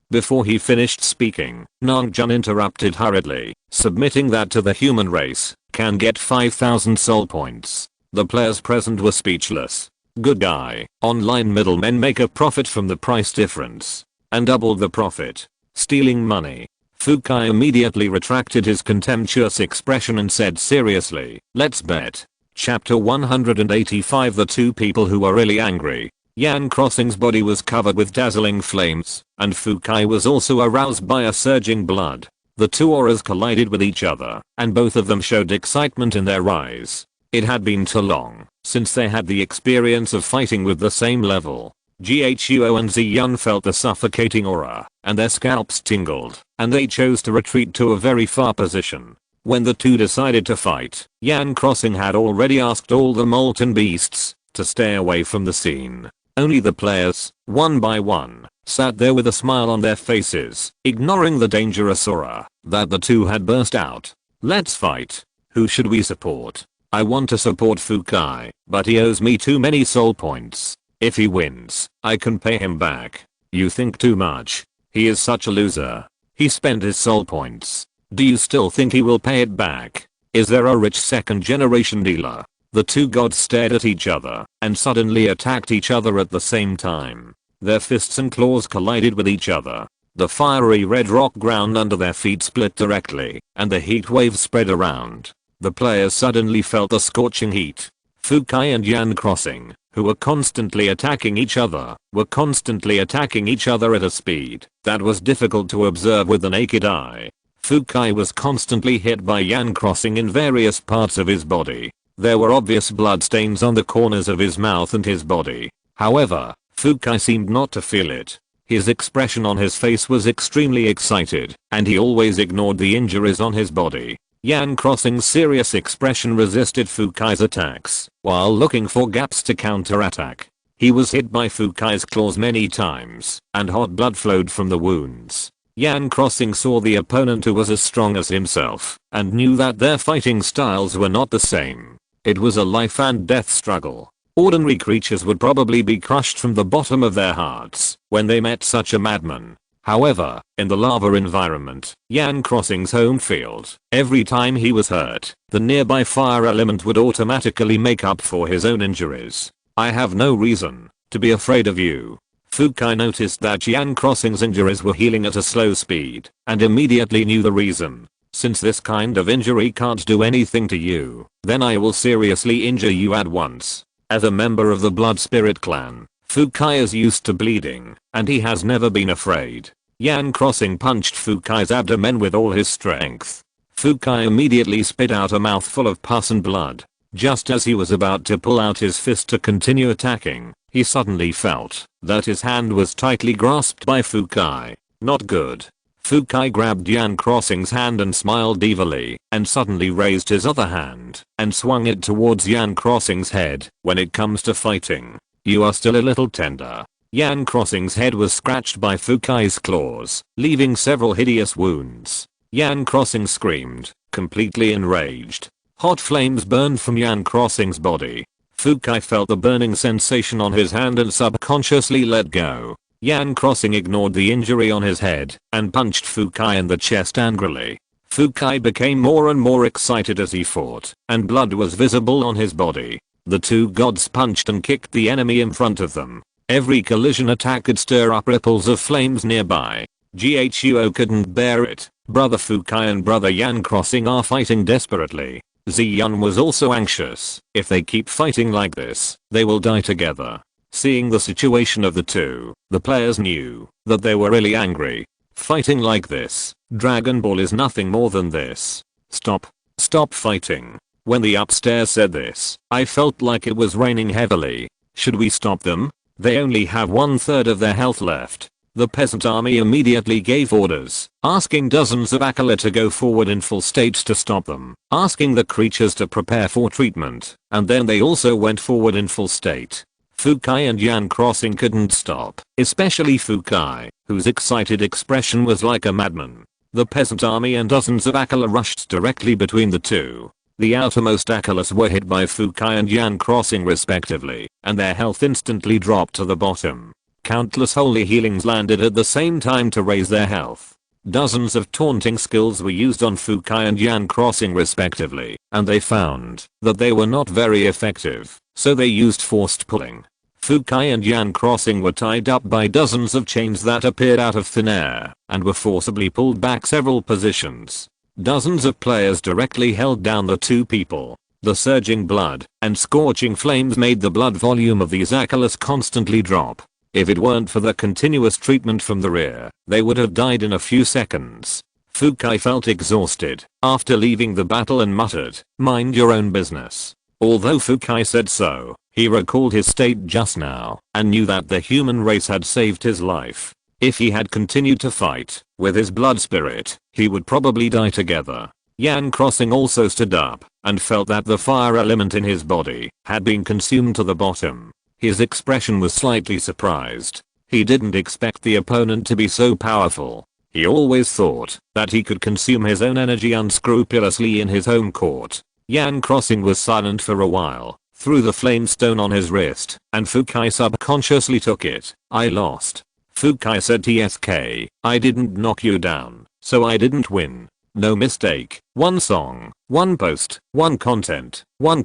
Before he finished speaking, Nangjun interrupted hurriedly, submitting that to the human race, can get 5,000 soul points. The players present were speechless. Good guy. Online middlemen make a profit from the price difference. And doubled the profit. Stealing money. Fukai immediately retracted his contemptuous expression and said seriously, let's bet. Chapter 185. The two people who were really angry. Yan Crossing's body was covered with dazzling flames, and Fukai was also aroused by a surging blood. The two auras collided with each other, and both of them showed excitement in their eyes. It had been too long since they had the experience of fighting with the same level. Ghuo and Ziyun felt the suffocating aura, and their scalps tingled, and they chose to retreat to a very far position. When the two decided to fight, Yan Crossing had already asked all the molten beasts to stay away from the scene. Only the players, one by one, sat there with a smile on their faces, ignoring the dangerous aura that the two had burst out. Let's fight. Who should we support? I want to support Fukai, but he owes me too many soul points. If he wins, I can pay him back. You think too much. He is such a loser. He spent his soul points. Do you still think he will pay it back? Is there a rich second generation dealer? The two gods stared at each other and suddenly attacked each other at the same time. Their fists and claws collided with each other. The fiery red rock ground under their feet split directly, and the heat waves spread around. The players suddenly felt the scorching heat. Fukai and Yan Crossing, who were constantly attacking each other at a speed that was difficult to observe with the naked eye. Fukai was constantly hit by Yan Crossing in various parts of his body. There were obvious bloodstains on the corners of his mouth and his body. However, Fukai seemed not to feel it. His expression on his face was extremely excited, and he always ignored the injuries on his body. Yan Crossing's serious expression resisted Fukai's attacks, while looking for gaps to counterattack. He was hit by Fukai's claws many times, and hot blood flowed from the wounds. Yan Crossing saw the opponent who was as strong as himself, and knew that their fighting styles were not the same. It was a life and death struggle. Ordinary creatures would probably be crushed from the bottom of their hearts when they met such a madman. However, in the lava environment, Yan Crossing's home field, every time he was hurt, the nearby fire element would automatically make up for his own injuries. I have no reason to be afraid of you. Fukai noticed that Yan Crossing's injuries were healing at a slow speed, and immediately knew the reason. Since this kind of injury can't do anything to you, then I will seriously injure you at once. As a member of the Blood Spirit clan, Fukai is used to bleeding, and he has never been afraid. Yan Crossing punched Fukai's abdomen with all his strength. Fukai immediately spit out a mouthful of pus and blood. Just as he was about to pull out his fist to continue attacking, he suddenly felt that his hand was tightly grasped by Fukai. Not good. Fukai grabbed Yan Crossing's hand and smiled evilly, and suddenly raised his other hand and swung it towards Yan Crossing's head. When it comes to fighting, you are still a little tender. Yan Crossing's head was scratched by Fukai's claws, leaving several hideous wounds. Yan Crossing screamed, completely enraged. Hot flames burned from Yan Crossing's body. Fukai felt the burning sensation on his hand and subconsciously let go. Yan Crossing ignored the injury on his head and punched Fukai in the chest angrily. Fukai became more and more excited as he fought, and blood was visible on his body. The two gods punched and kicked the enemy in front of them. Every collision attack could stir up ripples of flames nearby. Ghuo couldn't bear it. Brother Fukai and brother Yan Crossing are fighting desperately. Ziyun was also anxious. If they keep fighting like this, they will die together. Seeing the situation of the two, the players knew that they were really angry. Fighting like this, Dragon Ball is nothing more than this. Stop fighting. When the upstairs said this, I felt like it was raining heavily. Should we stop them? They only have 1/3 of their health left. The peasant army immediately gave orders, asking dozens of Akala to go forward in full states to stop them, asking the creatures to prepare for treatment, and then they also went forward in full state. Fukai and Yan Crossing couldn't stop, especially Fukai, whose excited expression was like a madman. The peasant army and dozens of Akala rushed directly between the two. The outermost acolytes were hit by Fukai and Yan crossing respectively, and their health instantly dropped to the bottom. Countless holy healings landed at the same time to raise their health. Dozens of taunting skills were used on Fukai and Yan crossing respectively, and they found that they were not very effective, so they used forced pulling. Fukai and Yan crossing were tied up by dozens of chains that appeared out of thin air, and were forcibly pulled back several positions. Dozens of players directly held down the two people. The surging blood and scorching flames made the blood volume of these acolytes constantly drop. If it weren't for the continuous treatment from the rear, they would have died in a few seconds. Fukai felt exhausted after leaving the battle and muttered, "Mind your own business." Although Fukai said so, he recalled his state just now and knew that the human race had saved his life. If he had continued to fight with his blood spirit, he would probably die together. Yan crossing also stood up and felt that the fire element in his body had been consumed to the bottom. His expression was slightly surprised. He didn't expect the opponent to be so powerful. He always thought that he could consume his own energy unscrupulously in his home court. Yan crossing was silent for a while, threw the flame stone on his wrist, and Fukai subconsciously took it. "I lost." Fukai said, "TSK, I didn't knock you down, so I didn't win. No mistake. One song, one post, one content, one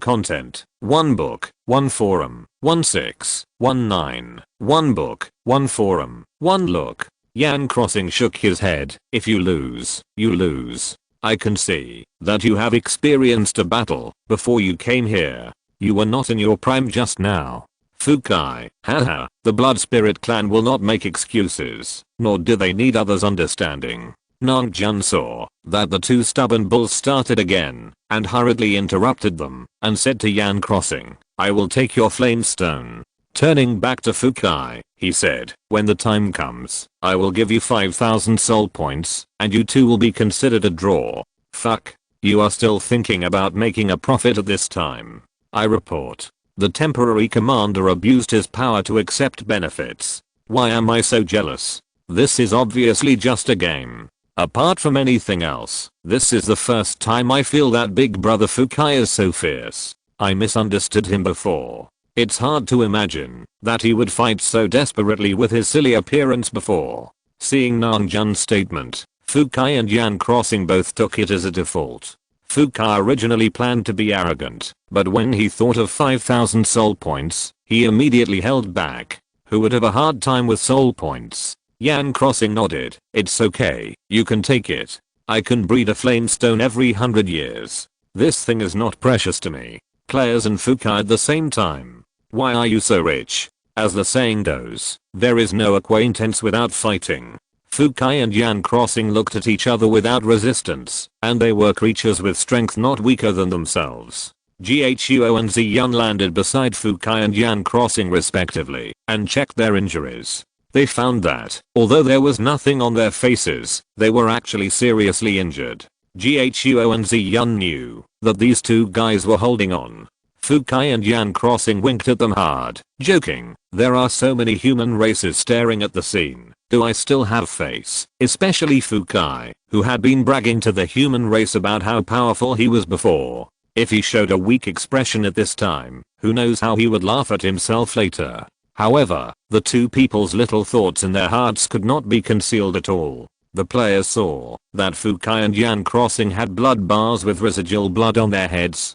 book, one forum, 1619, one book, one forum, one look." Yan crossing shook his head. "If you lose, you lose. I can see that you have experienced a battle before you came here. You were not in your prime just now." Fukai, haha, the Blood Spirit clan will not make excuses, nor do they need others' understanding. Nangjun saw that the two stubborn bulls started again, and hurriedly interrupted them, and said to Yan crossing, "I will take your flame stone." Turning back to Fukai, he said, "When the time comes, I will give you 5,000 soul points, and you two will be considered a draw." "Fuck. You are still thinking about making a profit at this time." I report. The temporary commander abused his power to accept benefits. Why am I so jealous? This is obviously just a game. Apart from anything else, this is the first time I feel that Big Brother Fukai is so fierce. I misunderstood him before. It's hard to imagine that he would fight so desperately with his silly appearance before. Seeing Nangjun's statement, Fukai and Yan crossing both took it as a default. Fukai originally planned to be arrogant, but when he thought of 5,000 soul points, he immediately held back. Who would have a hard time with soul points? Yan crossing nodded. "It's okay, you can take it. I can breed a flame stone every 100 years. This thing is not precious to me." Players and Fukai at the same time. "Why are you so rich?" As the saying goes, there is no acquaintance without fighting. Fukai and Yan crossing looked at each other without resistance, and they were creatures with strength not weaker than themselves. Ghuo and Ziyun landed beside Fukai and Yan crossing respectively, and checked their injuries. They found that, although there was nothing on their faces, they were actually seriously injured. Ghuo and Ziyun knew that these two guys were holding on. Fukai and Yan crossing winked at them hard, joking, "There are so many human races staring at the scene. Do I still have face?" Especially Fukai, who had been bragging to the human race about how powerful he was before. If he showed a weak expression at this time, who knows how he would laugh at himself later. However, the two people's little thoughts in their hearts could not be concealed at all. The players saw that Fukai and Yan crossing had blood bars with residual blood on their heads.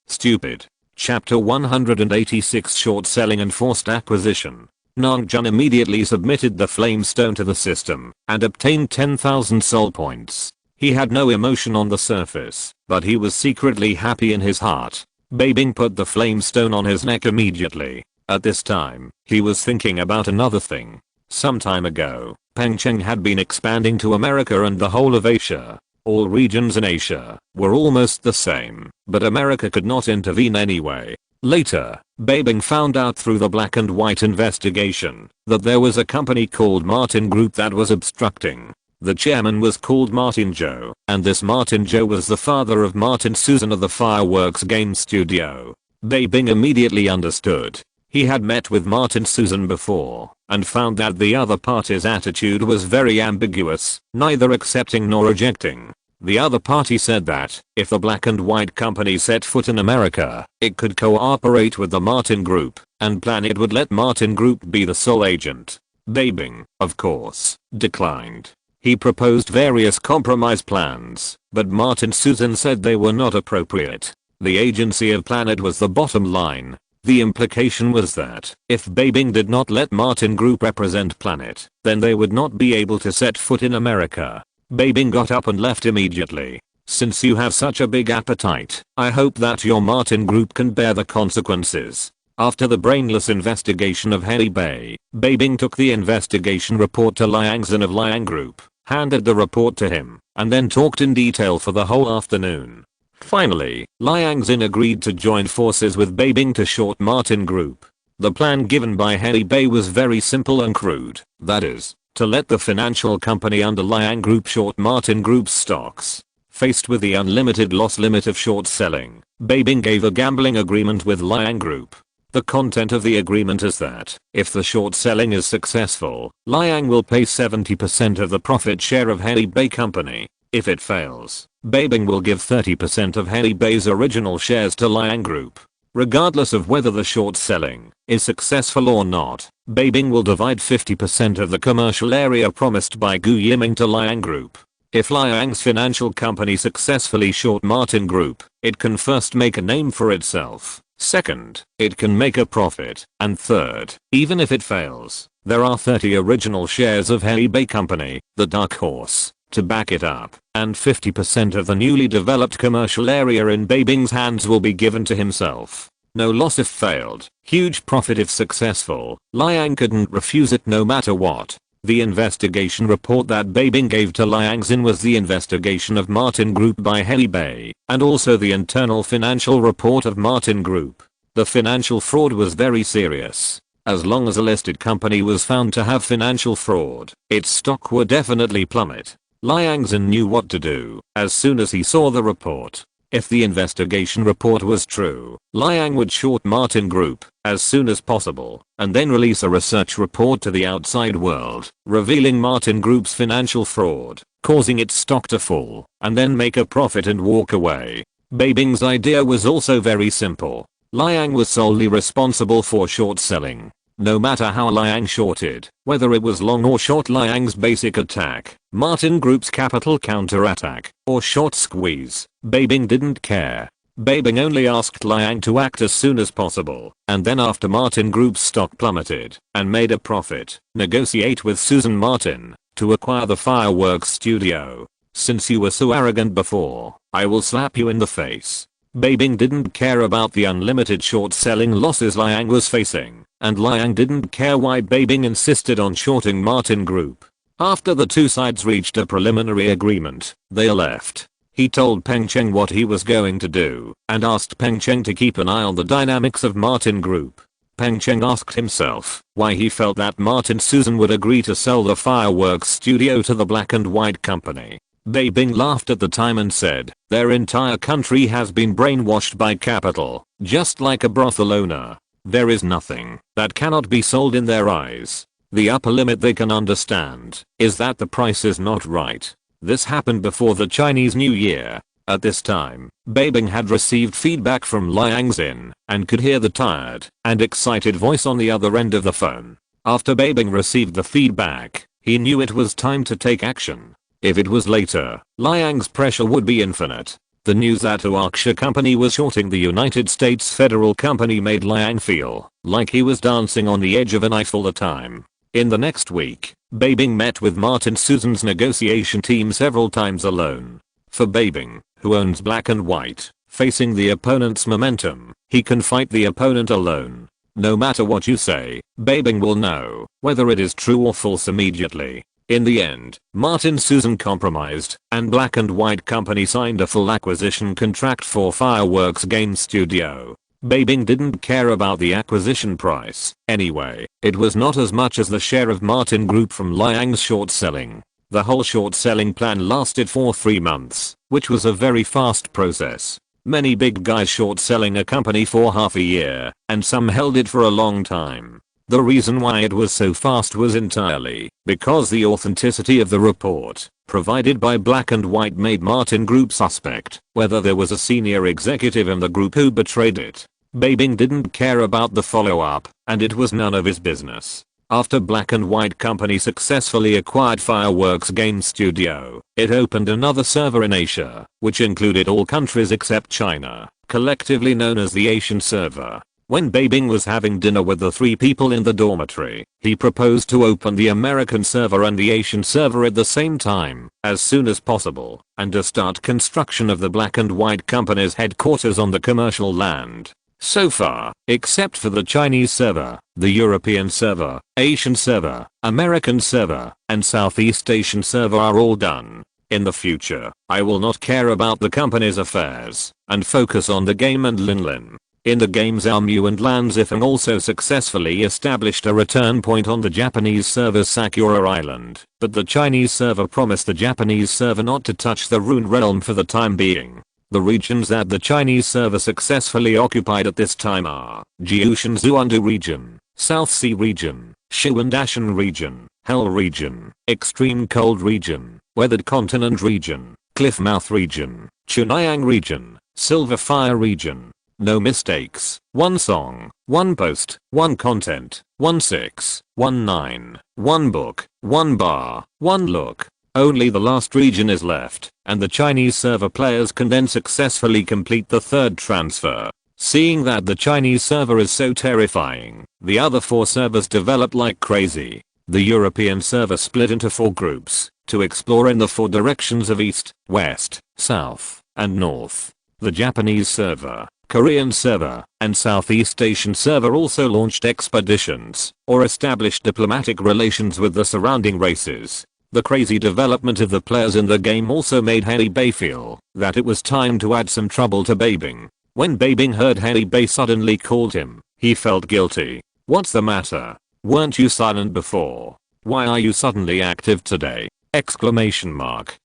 Stupid. Chapter 186 Short Selling and Forced Acquisition. Nangjun immediately submitted the flame stone to the system and obtained 10,000 soul points. He had no emotion on the surface, but he was secretly happy in his heart. Bai Bing put the flame stone on his neck immediately. At this time, he was thinking about another thing. Some time ago, Pengcheng had been expanding to America and the whole of Asia. All regions in Asia were almost the same, but America could not intervene anyway. Later, Bai Bing found out through the black and white investigation that there was a company called Martin Group that was obstructing. The chairman was called Martin Zhou, and this Martin Zhou was the father of Martin Susan of the Fireworks Game Studio. Bai Bing immediately understood. He had met with Martin Susan before, and found that the other party's attitude was very ambiguous, neither accepting nor rejecting. The other party said that, if the Black and White company set foot in America, it could cooperate with the Martin Group, and Planet would let Martin Group be the sole agent. Bai Bing, of course, declined. He proposed various compromise plans, but Martin Susan said they were not appropriate. The agency of Planet was the bottom line. The implication was that, if Bai Bing did not let Martin Group represent Planet, then they would not be able to set foot in America. Bai Bing got up and left immediately. Since you have such a big appetite, I hope that your Martin Group can bear the consequences. After the brainless investigation of Bai Bing took the investigation report to Liang Xin of Liang Group, handed the report to him, and then talked in detail for the whole afternoon. Finally, Liang Xin agreed to join forces with Bai Bing to short Martin Group. The plan given by Bai was very simple and crude, that is, to let the financial company under Liang Group short Martin Group's stocks. Faced with the unlimited loss limit of short selling, Bai Bing gave a gambling agreement with Liang Group. The content of the agreement is that, if the short selling is successful, Liang will pay 70% of the profit share of Bai company. If it fails, Bai Bing will give 30% of Bai's original shares to Liang Group. Regardless of whether the short selling is successful or not, Bai Bing will divide 50% of the commercial area promised by Gu Yiming to Liang Group. If Liang's financial company successfully short Martin Group, it can first make a name for itself. Second, it can make a profit. And third, even if it fails, there are 30 original shares of Bai company, the dark horse, to back it up, and 50% of the newly developed commercial area in Bai Bing's hands will be given to himself. No loss if failed, huge profit if successful. Liang couldn't refuse it no matter what. The investigation report that Bai Bing gave to Liang Xin was the investigation of Martin Group by Bai, and also the internal financial report of Martin Group. The financial fraud was very serious. As long as a listed company was found to have financial fraud, its stock would definitely plummet. Liang Xin knew what to do as soon as he saw the report. If the investigation report was true, Liang would short Martin Group as soon as possible, and then release a research report to the outside world, revealing Martin Group's financial fraud, causing its stock to fall, and then make a profit and walk away. Bai Bing's idea was also very simple. Liang was solely responsible for short selling. No matter how Liang shorted, whether it was long or short Liang's basic attack, Martin Group's capital counterattack, or short squeeze, Bai Bing didn't care. Bai Bing only asked Liang to act as soon as possible, and then after Martin Group's stock plummeted and made a profit, negotiate with Susan Martin to acquire the fireworks studio. Since you were so arrogant before, I will slap you in the face. Bai Bing didn't care about the unlimited short selling losses Liang was facing, and Liang didn't care why Bai Bing insisted on shorting Martin Group. After the two sides reached a preliminary agreement, they left. He told Peng Cheng what he was going to do, and asked Peng Cheng to keep an eye on the dynamics of Martin Group. Peng Cheng asked himself why he felt that Martin Susan would agree to sell the fireworks studio to the Black and White company. Bai Bing laughed at the time and said, their entire country has been brainwashed by capital, just like a brothel owner. There is nothing that cannot be sold in their eyes. The upper limit they can understand is that the price is not right. This happened before the Chinese New Year. At this time, Bai Bing had received feedback from Liang Xin and could hear the tired and excited voice on the other end of the phone. After Bai Bing received the feedback, he knew it was time to take action. If it was later, Liang's pressure would be infinite. The news that Awoke company was shorting the United States federal company made Liang feel like he was dancing on the edge of a knife all the time. In the next week, Bai Bing met with Martin Susan's negotiation team several times alone. For Bai Bing, who owns Black and White, facing the opponent's momentum, he can fight the opponent alone. No matter what you say, Bai Bing will know whether it is true or false immediately. In the end, Martin Susan compromised, and Black and White company signed a full acquisition contract for fireworks game studio. Bai Bing didn't care about the acquisition price. Anyway, it was not as much as the share of Martin Group from Liang's short selling. The whole short selling plan lasted for 3 months, which was a very fast process. Many big guys short selling a company for half a year, and some held it for a long time. The reason why it was so fast was entirely because the authenticity of the report. provided by Black and White made Martin Group suspect, whether there was a senior executive in the group who betrayed it. Bai Bing didn't care about the follow-up, and it was none of his business. After Black and White Company successfully acquired Fireworks Game Studio, it opened another server in Asia, which included all countries except China, collectively known as the Asian server. When Bai Bing was having dinner with the 3 people in the dormitory, he proposed to open the American server and the Asian server at the same time, as soon as possible, and to start construction of the Black and White Company's headquarters on the commercial land. So far, except for the Chinese server, the European server, Asian server, American server, and Southeast Asian server are all done. In the future, I will not care about the company's affairs, and focus on the game and Linlin. In the game, Zhao Mu and Lan Zifeng also successfully established a return point on the Japanese server's Sakura Island, but the Chinese server promised the Japanese server not to touch the Ruined Realm for the time being. The regions that the Chinese server successfully occupied at this time are Jiushan Zuandu region, South Sea region, Shiwandashan region, Hell region, Extreme Cold region, Weathered Continent region, Cliffmouth region, Chunhyang region, Silver Fire region. No mistakes. 1 song, 1 post, 1 content, 1619, 1 book, 1 bar, 1 look. Only the last region is left, and the Chinese server players can then successfully complete the 3rd transfer. Seeing that the Chinese server is so terrifying, the other 4 servers developed like crazy. The European server split into 4 groups to explore in the 4 directions of east, west, south, and north. The Japanese server, Korean server, and Southeast Asian server also launched expeditions, or established diplomatic relations with the surrounding races. The crazy development of the players in the game also made Harry Bai feel that it was time to add some trouble to Bai Bing. When Bai Bing heard Harry Bai suddenly called him, he felt guilty. What's the matter? Weren't you silent before? Why are you suddenly active today? Exclamation mark.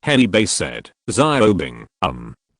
Harry Bai said, Bai Bing,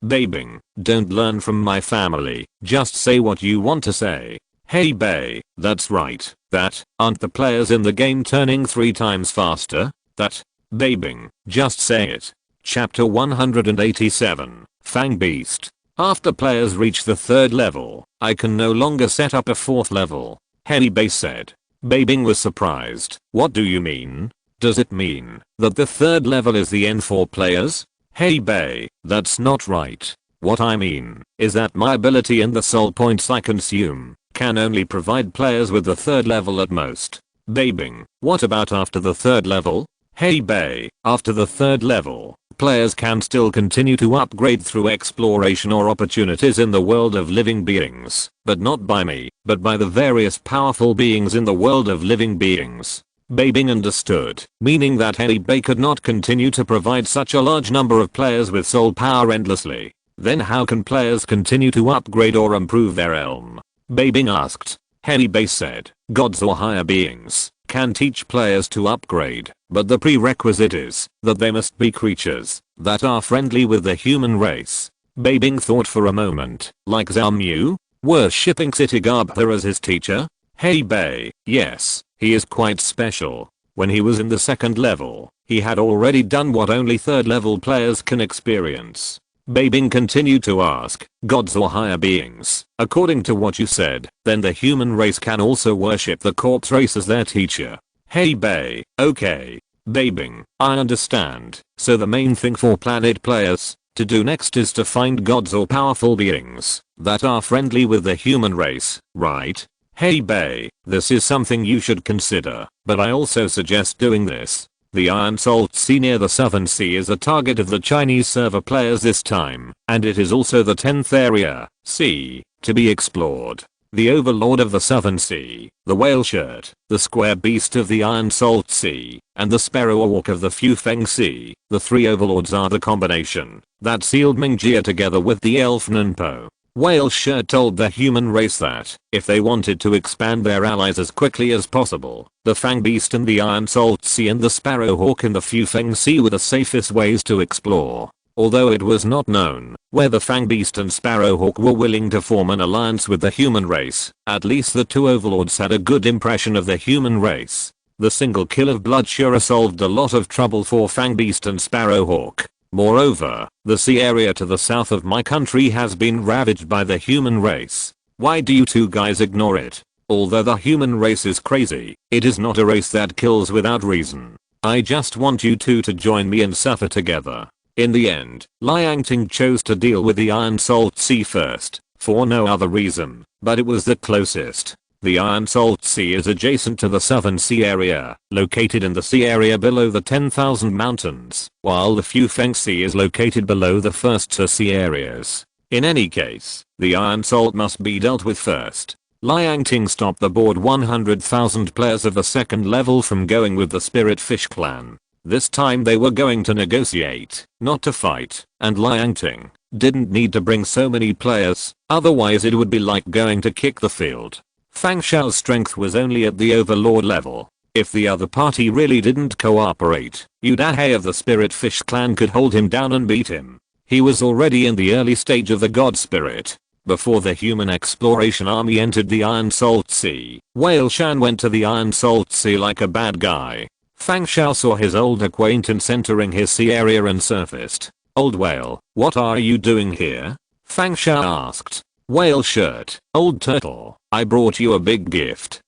Bai Bing, don't learn from my family, just say what you want to say. Hey Bai, that's right, that, aren't the players in the game turning 3 times faster? That, Bai Bing, just say it. Chapter 187, Fang Beast. After players reach the 3rd level, I can no longer set up a 4th level. Harry Bai said. Bai Bing was surprised. What do you mean? Does it mean that the 3rd level is the end for players? Hey Bai, that's not right. What I mean is that my ability and the soul points I consume can only provide players with the 3rd level at most. Bai Bing, what about after the 3rd level? Hey Bai, after the 3rd level, players can still continue to upgrade through exploration or opportunities in the world of living beings, but not by me, but by the various powerful beings in the world of living beings. Bai Bing understood, meaning that Harry Bai could not continue to provide such a large number of players with soul power endlessly. Then how can players continue to upgrade or improve their realm? Bai Bing asked. Harry Bai said, gods or higher beings can teach players to upgrade, but the prerequisite is that they must be creatures that are friendly with the human race. Bai Bing thought for a moment, like Zhao Mu, worshipping Siddhartha as his teacher? Hey Bai, yes. He is quite special. When he was in the 2nd level, he had already done what only 3rd level players can experience. Bai Bing continued to ask, gods or higher beings, according to what you said, then the human race can also worship the corpse race as their teacher. Hey Bai, okay. Bai Bing, I understand. So the main thing for planet players to do next is to find gods or powerful beings that are friendly with the human race, right? Hey Bai, this is something you should consider, but I also suggest doing this. The Iron Salt Sea near the Southern Sea is a target of the Chinese server players this time, and it is also the 10th area, sea, to be explored. The Overlord of the Southern Sea, the Whale Shirt, the Square Beast of the Iron Salt Sea, and the Sparrow Awoke of the Fufeng Sea, the 3 overlords are the combination that sealed Mingjia together with the Elf Nunpo. Whale Shirt told the human race that, if they wanted to expand their allies as quickly as possible, the Fang Beast and the Iron Salt Sea and the Sparrow Hawk in the Fufeng Sea were the safest ways to explore. Although it was not known whether Fang Beast and Sparrow Hawk were willing to form an alliance with the human race, at least the 2 overlords had a good impression of the human race. The single kill of Blood sure solved a lot of trouble for Fangbeast and Sparrowhawk. Moreover, the sea area to the south of my country has been ravaged by the human race. Why do you two guys ignore it? Although the human race is crazy, it is not a race that kills without reason. I just want you two to join me and suffer together. In the end, Liangting chose to deal with the Iron Salt Sea first, for no other reason, but it was the closest. The Iron Salt Sea is adjacent to the Southern Sea area, located in the sea area below the 10,000 mountains, while the Fufeng Sea is located below the first two sea areas. In any case, the Iron Salt must be dealt with first. Liangting stopped the board 100,000 players of the second level from going with the Spirit Fish clan. This time they were going to negotiate, not to fight, and Liangting didn't need to bring so many players, otherwise it would be like going to kick the field. Fang Xiao's strength was only at the overlord level. If the other party really didn't cooperate, Yu Dahei of the Spirit Fish clan could hold him down and beat him. He was already in the early stage of the God Spirit. Before the human exploration army entered the Iron Salt Sea, Whale Shan went to the Iron Salt Sea like a bad guy. Fang Xiao saw his old acquaintance entering his sea area and surfaced. "Old Whale, what are you doing here?" Fang Xiao asked. "Whale Shirt, old turtle, I brought you a big gift."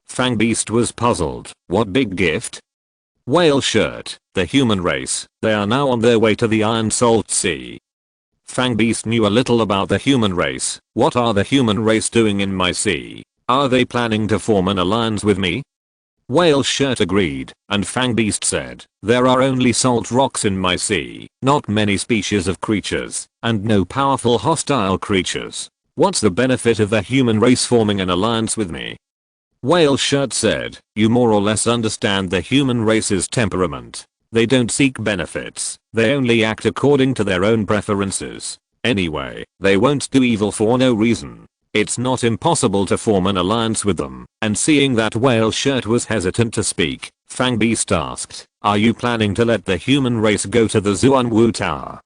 Fang Beast was puzzled. "What big gift?" Whale Shirt, "The human race, they are now on their way to the Iron Salt Sea." Fang Beast knew a little about the human race. "What are the human race doing in my sea? Are they planning to form an alliance with me?" Whale Shirt agreed, and Fang Beast said, "There are only salt rocks in my sea, not many species of creatures, and no powerful hostile creatures. What's the benefit of the human race forming an alliance with me?" Whale Shirt said, "You more or less understand the human race's temperament. They don't seek benefits, they only act according to their own preferences. Anyway, they won't do evil for no reason. It's not impossible to form an alliance with them." And seeing that Whale Shirt was hesitant to speak, Fang Beast asked, "Are you planning to let the human race go to the Zuanwu Tower?"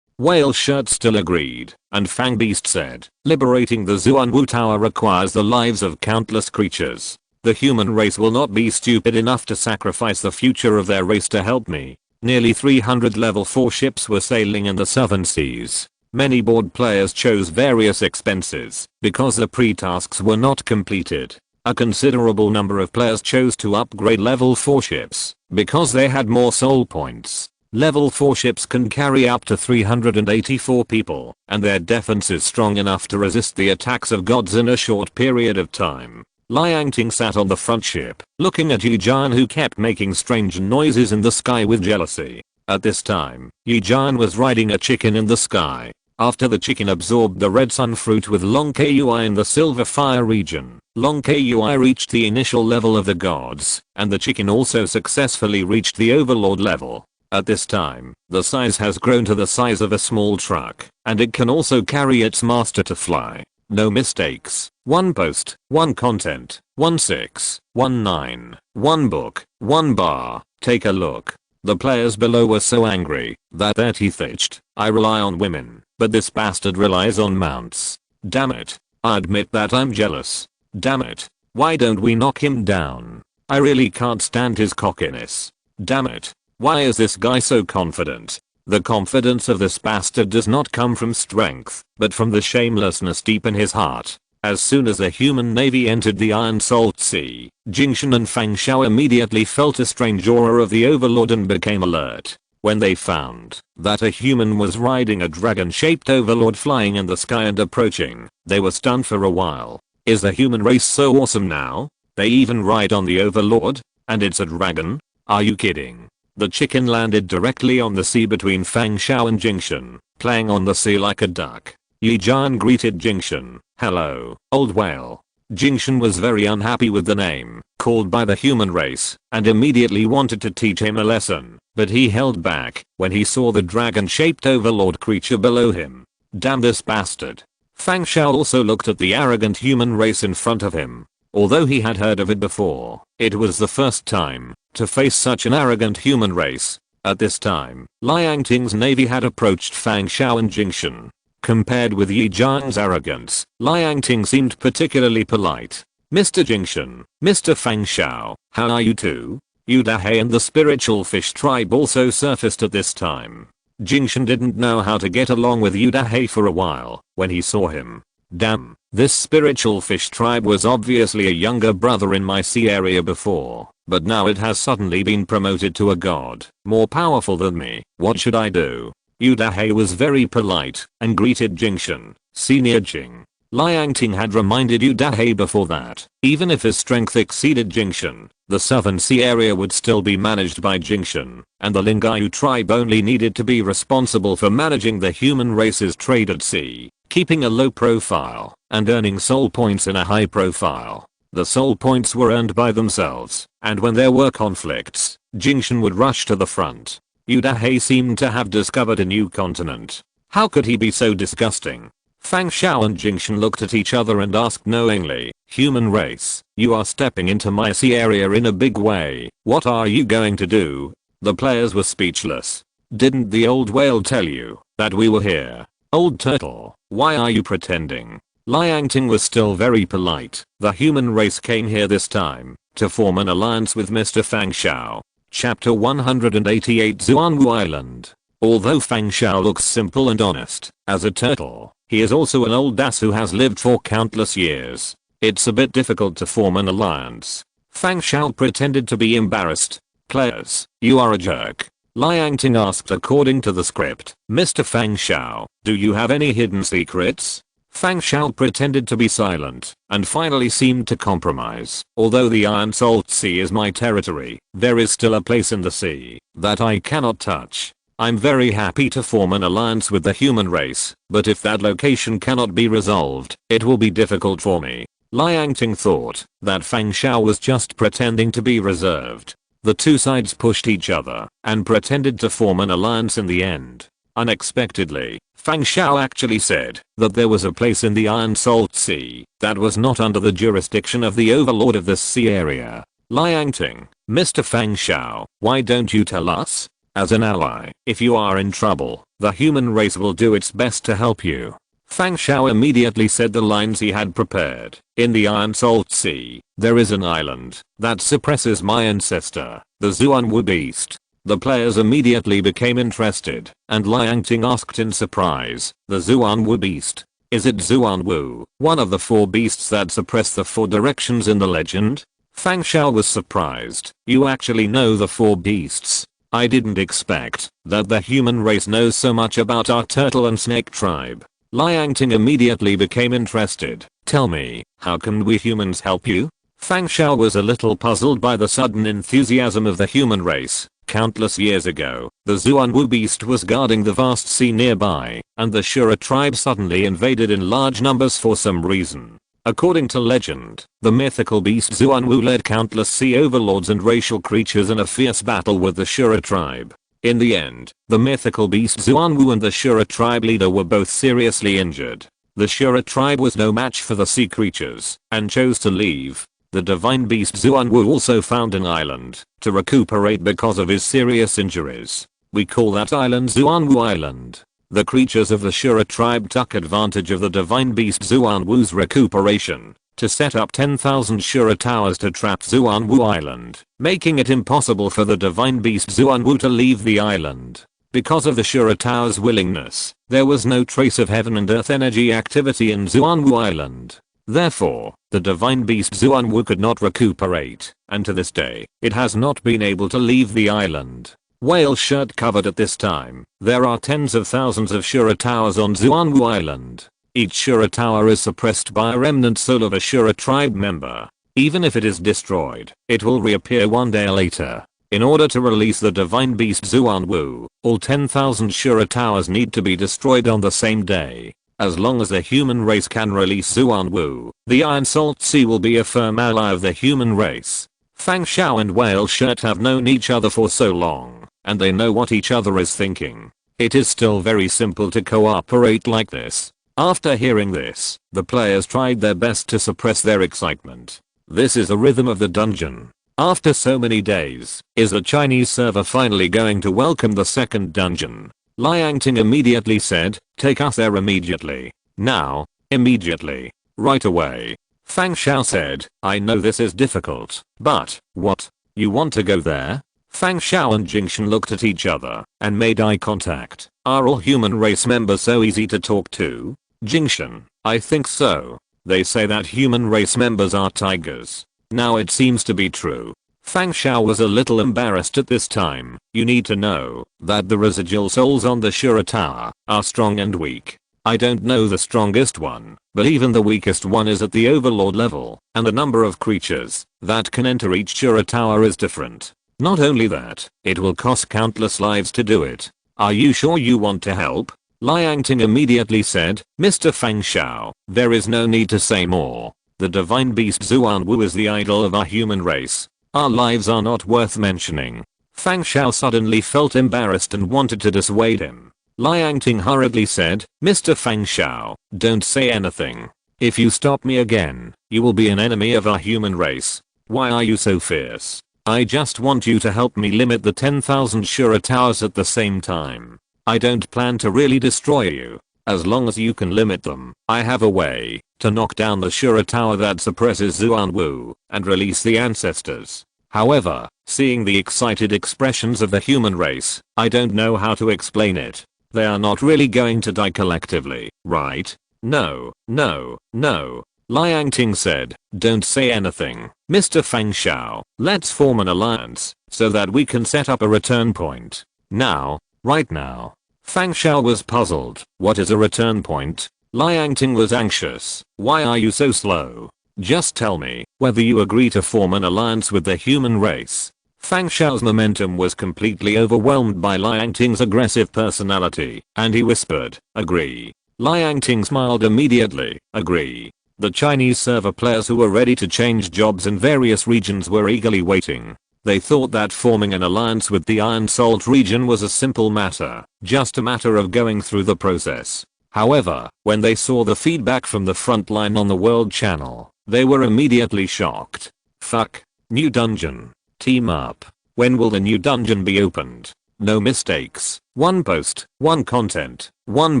Whale Shirt still agreed, and Fang Beast said, "Liberating the Zuanwu Tower requires the lives of countless creatures. The human race will not be stupid enough to sacrifice the future of their race to help me." Nearly 300 level 4 ships were sailing in the southern seas. Many board players chose various expenses because the pre-tasks were not completed. A considerable number of players chose to upgrade level 4 ships because they had more soul points. Level 4 ships can carry up to 384 people, and their defense is strong enough to resist the attacks of gods in a short period of time. Liangting sat on the front ship, looking at Yi Jian, who kept making strange noises in the sky with jealousy. At this time, Yi Jian was riding a chicken in the sky. After the chicken absorbed the red sun fruit with Long Kui in the Silver Fire region, Long Kui reached the initial level of the gods, and the chicken also successfully reached the overlord level. At this time, the size has grown to the size of a small truck, and it can also carry its master to fly. No mistakes. 1 post, 1 content, 1619, 1 book, 1 bar. Take a look. The players below were so angry that their teeth itched. "I rely on women, but this bastard relies on mounts. Damn it. I admit that I'm jealous. Damn it. Why don't we knock him down? I really can't stand his cockiness. Damn it. Why is this guy so confident?" The confidence of this bastard does not come from strength, but from the shamelessness deep in his heart. As soon as the human navy entered the Iron Salt Sea, Jingshan and Fang Xiao immediately felt a strange aura of the overlord and became alert. When they found that a human was riding a dragon-shaped overlord flying in the sky and approaching, they were stunned for a while. Is the human race so awesome now? They even ride on the overlord? And it's a dragon? Are you kidding? The chicken landed directly on the sea between Fang Xiao and Jingshan, playing on the sea like a duck. Yi Jian greeted Jingshan. "Hello, old whale." Jingshan was very unhappy with the name called by the human race and immediately wanted to teach him a lesson, but he held back when he saw the dragon-shaped overlord creature below him. Damn this bastard. Fang Xiao also looked at the arrogant human race in front of him. Although he had heard of it before, it was the first time to face such an arrogant human race. At this time, Liangting's navy had approached Fang Xiao and Jingshan. Compared with Yi Jian's arrogance, Liangting seemed particularly polite. Mr. Jingshan, Mr. Fang Xiao, how are you two? Yu Dahei and the spiritual fish tribe also surfaced at this time. Jingshan didn't know how to get along with Yu Dahei for a while when he saw him. Damn, this spiritual fish tribe was obviously a younger brother in my sea area before, but now it has suddenly been promoted to a god, more powerful than me. What should I do? Yu Dahei was very polite and greeted Jingshan, Senior Jing. Liangting had reminded Yu Dahei before that, even if his strength exceeded Jingshan, the southern sea area would still be managed by Jingshan, and the Lingayu tribe only needed to be responsible for managing the human race's trade at sea, keeping a low profile, and earning soul points in a high profile. The soul points were earned by themselves, and when there were conflicts, Jingshan would rush to the front. Yu Dahei seemed to have discovered a new continent. How could he be so disgusting? Fang Xiao and Jingshan looked at each other and asked knowingly, human race, you are stepping into my sea area in a big way. What are you going to do? The players were speechless. Didn't the old whale tell you that we were here? Old turtle, why are you pretending? Liangting was still very polite. The human race came here this time to form an alliance with Mr. Fang Xiao. Chapter 188 Xuanwu Island. Although Fang Xiao looks simple and honest as a turtle, he is also an old ass who has lived for countless years. It's a bit difficult to form an alliance. Fang Xiao pretended to be embarrassed. Players, you are a jerk. Liangting asked according to the script. Mr. Fang Xiao, do you have any hidden secrets? Fang Xiao pretended to be silent and finally seemed to compromise. Although the Iron Salt Sea is my territory, there is still a place in the sea that I cannot touch. I'm very happy to form an alliance with the human race, but if that location cannot be resolved, it will be difficult for me. Liangting thought that Fang Xiao was just pretending to be reserved. The two sides pushed each other and pretended to form an alliance in the end. Unexpectedly, Fang Xiao actually said that there was a place in the Iron Salt Sea that was not under the jurisdiction of the overlord of this sea area. Liangting, Mr. Fang Xiao, why don't you tell us? As an ally, if you are in trouble, the human race will do its best to help you. Fang Xiao immediately said the lines he had prepared. In the Iron Salt Sea, there is an island that suppresses my ancestor, the Xuanwu beast. The players immediately became interested, and Liangting asked in surprise, the Xuanwu beast? Is it Xuanwu, one of the four beasts that suppress the four directions in the legend? Fang Xiao was surprised. You actually know the four beasts? I didn't expect that the human race knows so much about our turtle and snake tribe. Liangting immediately became interested. Tell me, how can we humans help you? Fang Xiao was a little puzzled by the sudden enthusiasm of the human race. Countless years ago, the Xuanwu beast was guarding the vast sea nearby, and the Shura tribe suddenly invaded in large numbers for some reason. According to legend, the mythical beast Xuanwu led countless sea overlords and racial creatures in a fierce battle with the Shura tribe. In the end, the mythical beast Xuanwu and the Shura tribe leader were both seriously injured. The Shura tribe was no match for the sea creatures and chose to leave. The divine beast Xuanwu also found an island to recuperate because of his serious injuries. We call that island Xuanwu Island. The creatures of the Shura tribe took advantage of the divine beast Xuanwu's recuperation to set up 10,000 Shura towers to trap Xuanwu Island, making it impossible for the divine beast Xuanwu to leave the island. Because of the Shura tower's willingness, there was no trace of heaven and earth energy activity in Xuanwu Island. Therefore, the divine beast Xuanwu could not recuperate, and to this day, it has not been able to leave the island. Whale shirt covered at this time, there are tens of thousands of Shura towers on Xuanwu Island. Each Shura tower is suppressed by a remnant soul of a Shura tribe member. Even if it is destroyed, it will reappear one day later. In order to release the divine beast Xuanwu, all 10,000 Shura towers need to be destroyed on the same day. As long as the human race can release Xuanwu, the Iron Salt Sea will be a firm ally of the human race. Fang Xiao and Whale Shirt have known each other for so long, and they know what each other is thinking. It is still very simple to cooperate like this. After hearing this, the players tried their best to suppress their excitement. This is the rhythm of the dungeon. After so many days, is the Chinese server finally going to welcome the second dungeon? Liangting immediately said, take us there immediately. Now. Immediately. Right away. Fang Xiao said, I know this is difficult, but, what? You want to go there? Fang Xiao and Jingshan looked at each other and made eye contact. Are all human race members so easy to talk to? Jingshan, I think so. They say that human race members are tigers. Now it seems to be true. Fang Xiao was a little embarrassed at this time. You need to know that the residual souls on the Shura Tower are strong and weak. I don't know the strongest one, but even the weakest one is at the overlord level, and the number of creatures that can enter each Shura Tower is different. Not only that, it will cost countless lives to do it. Are you sure you want to help? Liang Ting immediately said, Mr. Fang Xiao, there is no need to say more. The divine beast Zuan is the idol of our human race. Our lives are not worth mentioning. Fang Xiao suddenly felt embarrassed and wanted to dissuade him. Liang Ting hurriedly said, Mr. Fang Xiao, don't say anything. If you stop me again, you will be an enemy of our human race. Why are you so fierce? I just want you to help me limit the 10,000 Shura towers at the same time. I don't plan to really destroy you. As long as you can limit them, I have a way to knock down the Shura tower that suppresses Zuan Wu and release the ancestors. However, seeing the excited expressions of the human race, I don't know how to explain it. They are not really going to die collectively, right? No, no, no. Liang Ting said, don't say anything, Mr. Fang Xiao. Let's form an alliance so that we can set up a return point. Now, right now. Fang Xiao was puzzled. What is a return point? Liang Ting was anxious. Why are you so slow? Just tell me whether you agree to form an alliance with the human race. Fang Xiao's momentum was completely overwhelmed by Liang Ting's aggressive personality, and he whispered, agree. Liang Ting smiled immediately, agree. The Chinese server players who were ready to change jobs in various regions were eagerly waiting. They thought that forming an alliance with the Iron Salt region was a simple matter, just a matter of going through the process. However, when they saw the feedback from the front line on the World Channel, they were immediately shocked. Fuck. New dungeon. Team up. When will the new dungeon be opened? No mistakes. One post, one content, one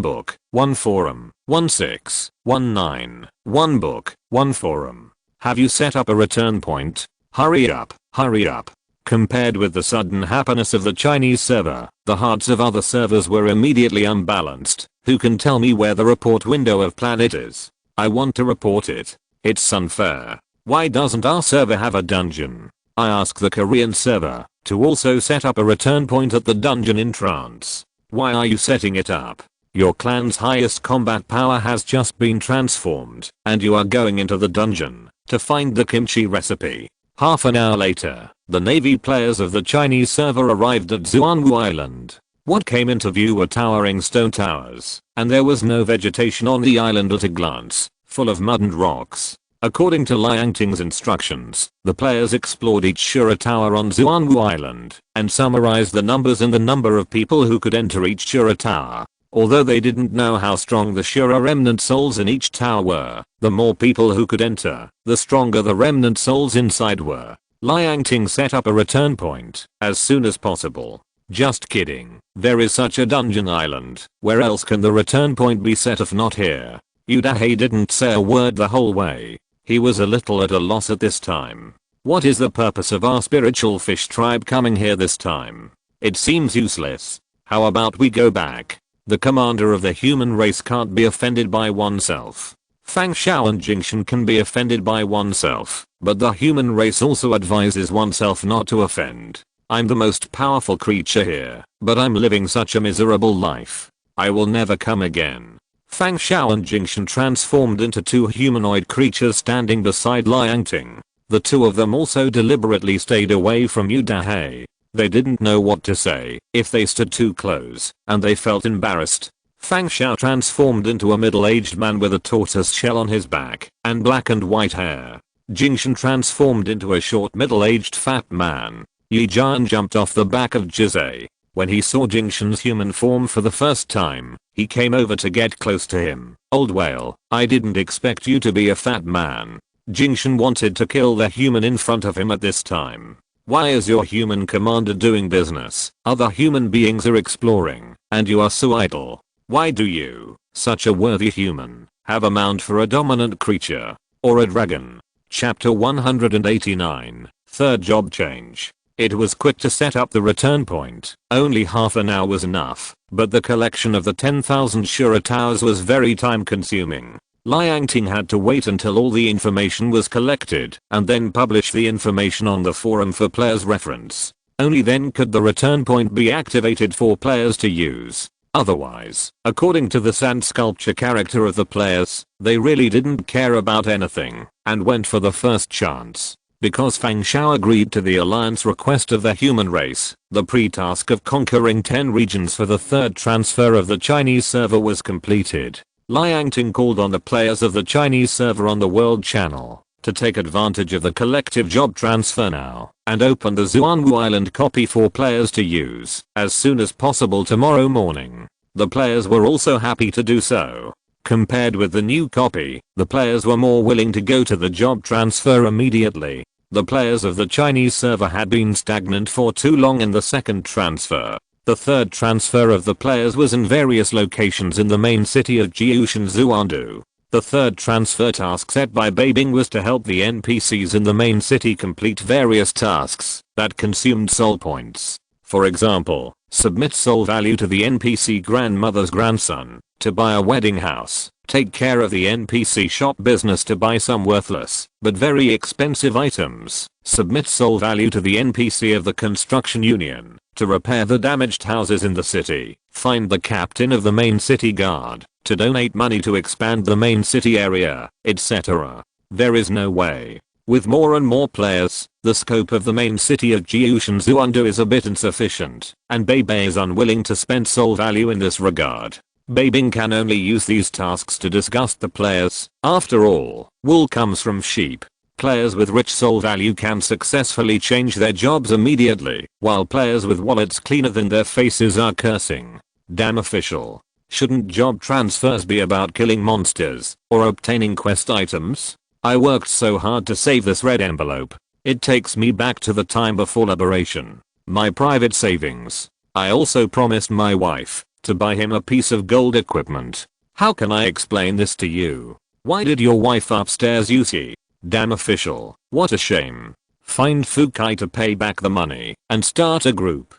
book, one forum, 1619, one book, one forum. Have you set up a return point? Hurry up, hurry up. Compared with the sudden happiness of the Chinese server, the hearts of other servers were immediately unbalanced. Who can tell me where the report window of Planet is? I want to report it. It's unfair. Why doesn't our server have a dungeon? I ask the Korean server to also set up a return point at the dungeon in trance. Why are you setting it up? Your clan's highest combat power has just been transformed, and you are going into the dungeon to find the kimchi recipe. Half an hour later, the Navy players of the Chinese server arrived at Zuanwu Island. What came into view were towering stone towers, and there was no vegetation on the island at a glance, full of mud and rocks. According to Liang Ting's instructions, the players explored each Shura tower on Zuanwu Island and summarized the numbers and the number of people who could enter each Shura tower. Although they didn't know how strong the Shura remnant souls in each tower were, the more people who could enter, the stronger the remnant souls inside were. Liang Ting set up a return point as soon as possible. Just kidding. There is such a dungeon island. Where else can the return point be set if not here? Yu Dahei didn't say a word the whole way. He was a little at a loss at this time. What is the purpose of our spiritual fish tribe coming here this time? It seems useless. How about we go back? The commander of the human race can't be offended by oneself. Fang Xiao and Jingshan can be offended by oneself, but the human race also advises oneself not to offend. I'm the most powerful creature here, but I'm living such a miserable life. I will never come again. Fang Xiao and Jingshan transformed into two humanoid creatures standing beside Liang Ting. The two of them also deliberately stayed away from Yu Dahei. They didn't know what to say if they stood too close, and they felt embarrassed. Fang Xiao transformed into a middle-aged man with a tortoise shell on his back and black and white hair. Jingshan transformed into a short middle-aged fat man. Yi Jian jumped off the back of Jizai. When he saw Jingshan's human form for the first time, he came over to get close to him. Old whale, I didn't expect you to be a fat man. Jingshan wanted to kill the human in front of him at this time. Why is your human commander doing business? Other human beings are exploring, and you are so idle. Why do you, such a worthy human, have a mount for a dominant creature? or a dragon. Chapter 189, Third Job Change. It was quick to set up the return point. Only half an hour was enough, but the collection of the 10,000 Shura towers was very time consuming. Liang Ting had to wait until all the information was collected and then publish the information on the forum for players' reference. Only then could the return point be activated for players to use. Otherwise, according to the sand sculpture character of the players, they really didn't care about anything and went for the first chance. Because Fang Xiao agreed to the alliance request of the human race, the pre-task of conquering 10 regions for the third transfer of the Chinese server was completed. Liang Ting called on the players of the Chinese server on the world channel to take advantage of the collective job transfer now and open the Xuanwu Island copy for players to use as soon as possible tomorrow morning. The players were also happy to do so. Compared with the new copy, the players were more willing to go to the job transfer immediately. The players of the Chinese server had been stagnant for too long in the second transfer. The third transfer of the players was in various locations in the main city of Jiushan Xuandu. The third transfer task set by Bai Bing was to help the NPCs in the main city complete various tasks that consumed soul points. For example, submit soul value to the NPC grandmother's grandson to buy a wedding house, take care of the NPC shop business to buy some worthless but very expensive items, submit soul value to the NPC of the construction union to repair the damaged houses in the city, find the captain of the main city guard to donate money to expand the main city area, etc. There is no way. With more and more players, the scope of the main city of Jiushan Xuandu is a bit insufficient, and Bai Bing is unwilling to spend soul value in this regard. Bai Bing can only use these tasks to disgust the players. After all, wool comes from sheep. Players with rich soul value can successfully change their jobs immediately, while players with wallets cleaner than their faces are cursing. Damn official. Shouldn't job transfers be about killing monsters or obtaining quest items? I worked so hard to save this red envelope. It takes me back to the time before liberation. My private savings. I also promised my wife to buy him a piece of gold equipment. How can I explain this to you? Why did your wife upstairs Yusi? Damn official. What a shame. Find Fukai to pay back the money and start a group.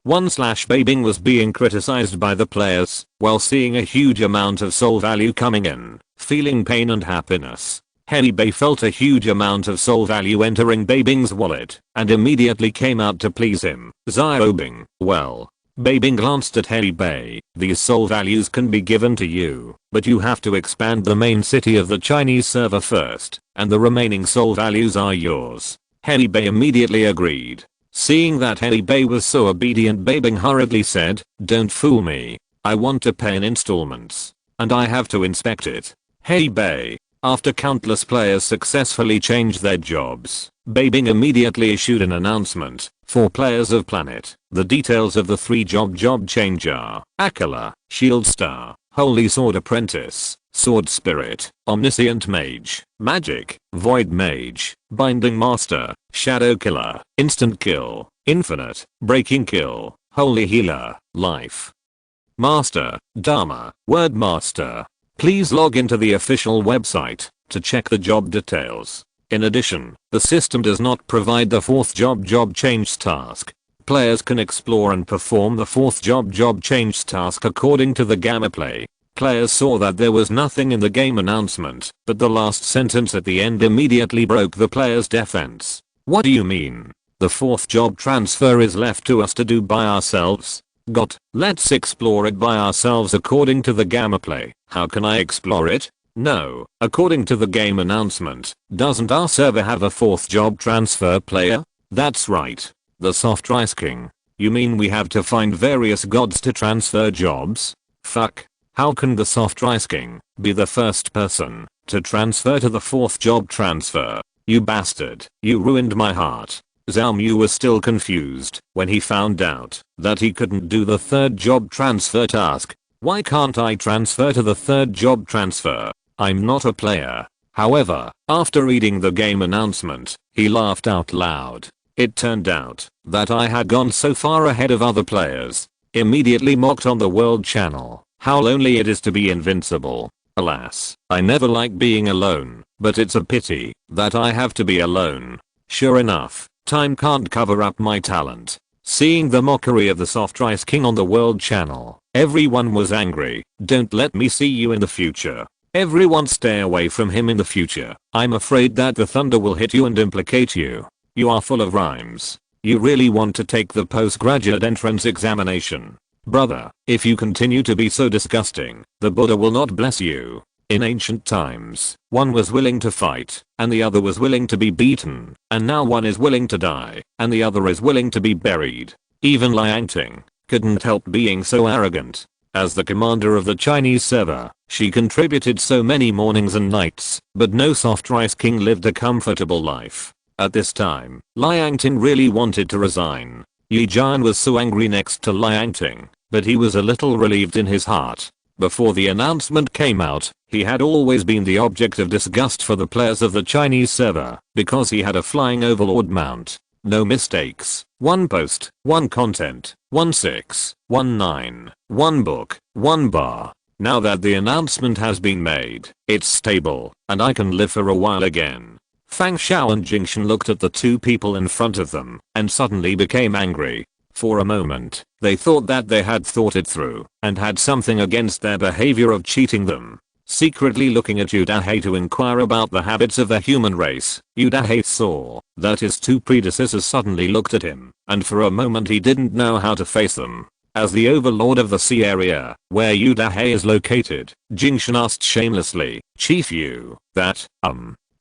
1/Bai Bing was being criticized by the players while seeing a huge amount of soul value coming in, feeling pain and happiness. Henny Bai felt a huge amount of soul value entering Bai Bing's wallet and immediately came out to please him. Xiao Bing, well. Bai Bing glanced at Henny Bai. These soul values can be given to you, but you have to expand the main city of the Chinese server first, and the remaining soul values are yours. Henny Bai immediately agreed. Seeing that Henny Bai was so obedient, Bai Bing hurriedly said, "Don't fool me. I want to pay in installments, and I have to inspect it." Henny Bai. After countless players successfully changed their jobs, Bai Bing immediately issued an announcement for players of Planet. The details of the 3-job change are Akala, Shield Star, Holy Sword Apprentice, Sword Spirit, Omniscient Mage, Magic, Void Mage, Binding Master, Shadow Killer, Instant Kill, Infinite, Breaking Kill, Holy Healer, Life Master, Dharma, Word Master. Please log into the official website to check the job details. In addition, the system does not provide the 4th job change task. Players can explore and perform the 4th job change task according to the gameplay. Players saw that there was nothing in the game announcement, but the last sentence at the end immediately broke the player's defense. What do you mean? The 4th job transfer is left to us to do by ourselves? Let's explore it by ourselves according to the gameplay. How can I explore it? No, according to the game announcement, doesn't our server have a 4th job transfer player? That's right. The Soft Rice King. You mean we have to find various gods to transfer jobs? Fuck. How can the Soft Rice King be the first person to transfer to the 4th job transfer? You bastard. You ruined my heart. Zhao Mu was still confused when he found out that he couldn't do the 3rd job transfer task. Why can't I transfer to the 3rd job transfer? I'm not a player. However, after reading the game announcement, he laughed out loud. It turned out that I had gone so far ahead of other players. Immediately mocked on the world channel how lonely it is to be invincible. Alas, I never like being alone, but it's a pity that I have to be alone. Sure enough, time can't cover up my talent. Seeing the mockery of the soft rice king on the world channel, everyone was angry. Don't let me see you in the future. Everyone stay away from him in the future. I'm afraid that the thunder will hit you and implicate you. You are full of rhymes. You really want to take the postgraduate entrance examination. Brother, if you continue to be so disgusting, the Buddha will not bless you. In ancient times, one was willing to fight, and the other was willing to be beaten, and now one is willing to die, and the other is willing to be buried. Even Liang Ting couldn't help being so arrogant. As the commander of the Chinese server, she contributed so many mornings and nights, but no soft rice king lived a comfortable life. At this time, Liang Ting really wanted to resign. Yi Jian was so angry next to Liang Ting, but he was a little relieved in his heart. Before the announcement came out, he had always been the object of disgust for the players of the Chinese server, because he had a flying overlord mount. No mistakes, one post, one content, 1619, one book, one bar. Now that the announcement has been made, it's stable, and I can live for a while again. Fang Xiao and Jingshan looked at the two people in front of them, and suddenly became angry. For a moment, they thought that they had thought it through, and had something against their behavior of cheating them. Secretly looking at Yu Dahei to inquire about the habits of the human race, Yu Dahei saw that his two predecessors suddenly looked at him, and for a moment he didn't know how to face them. As the overlord of the sea area, where Yu Dahei is located, Jingshan asked shamelessly, Chief Yu,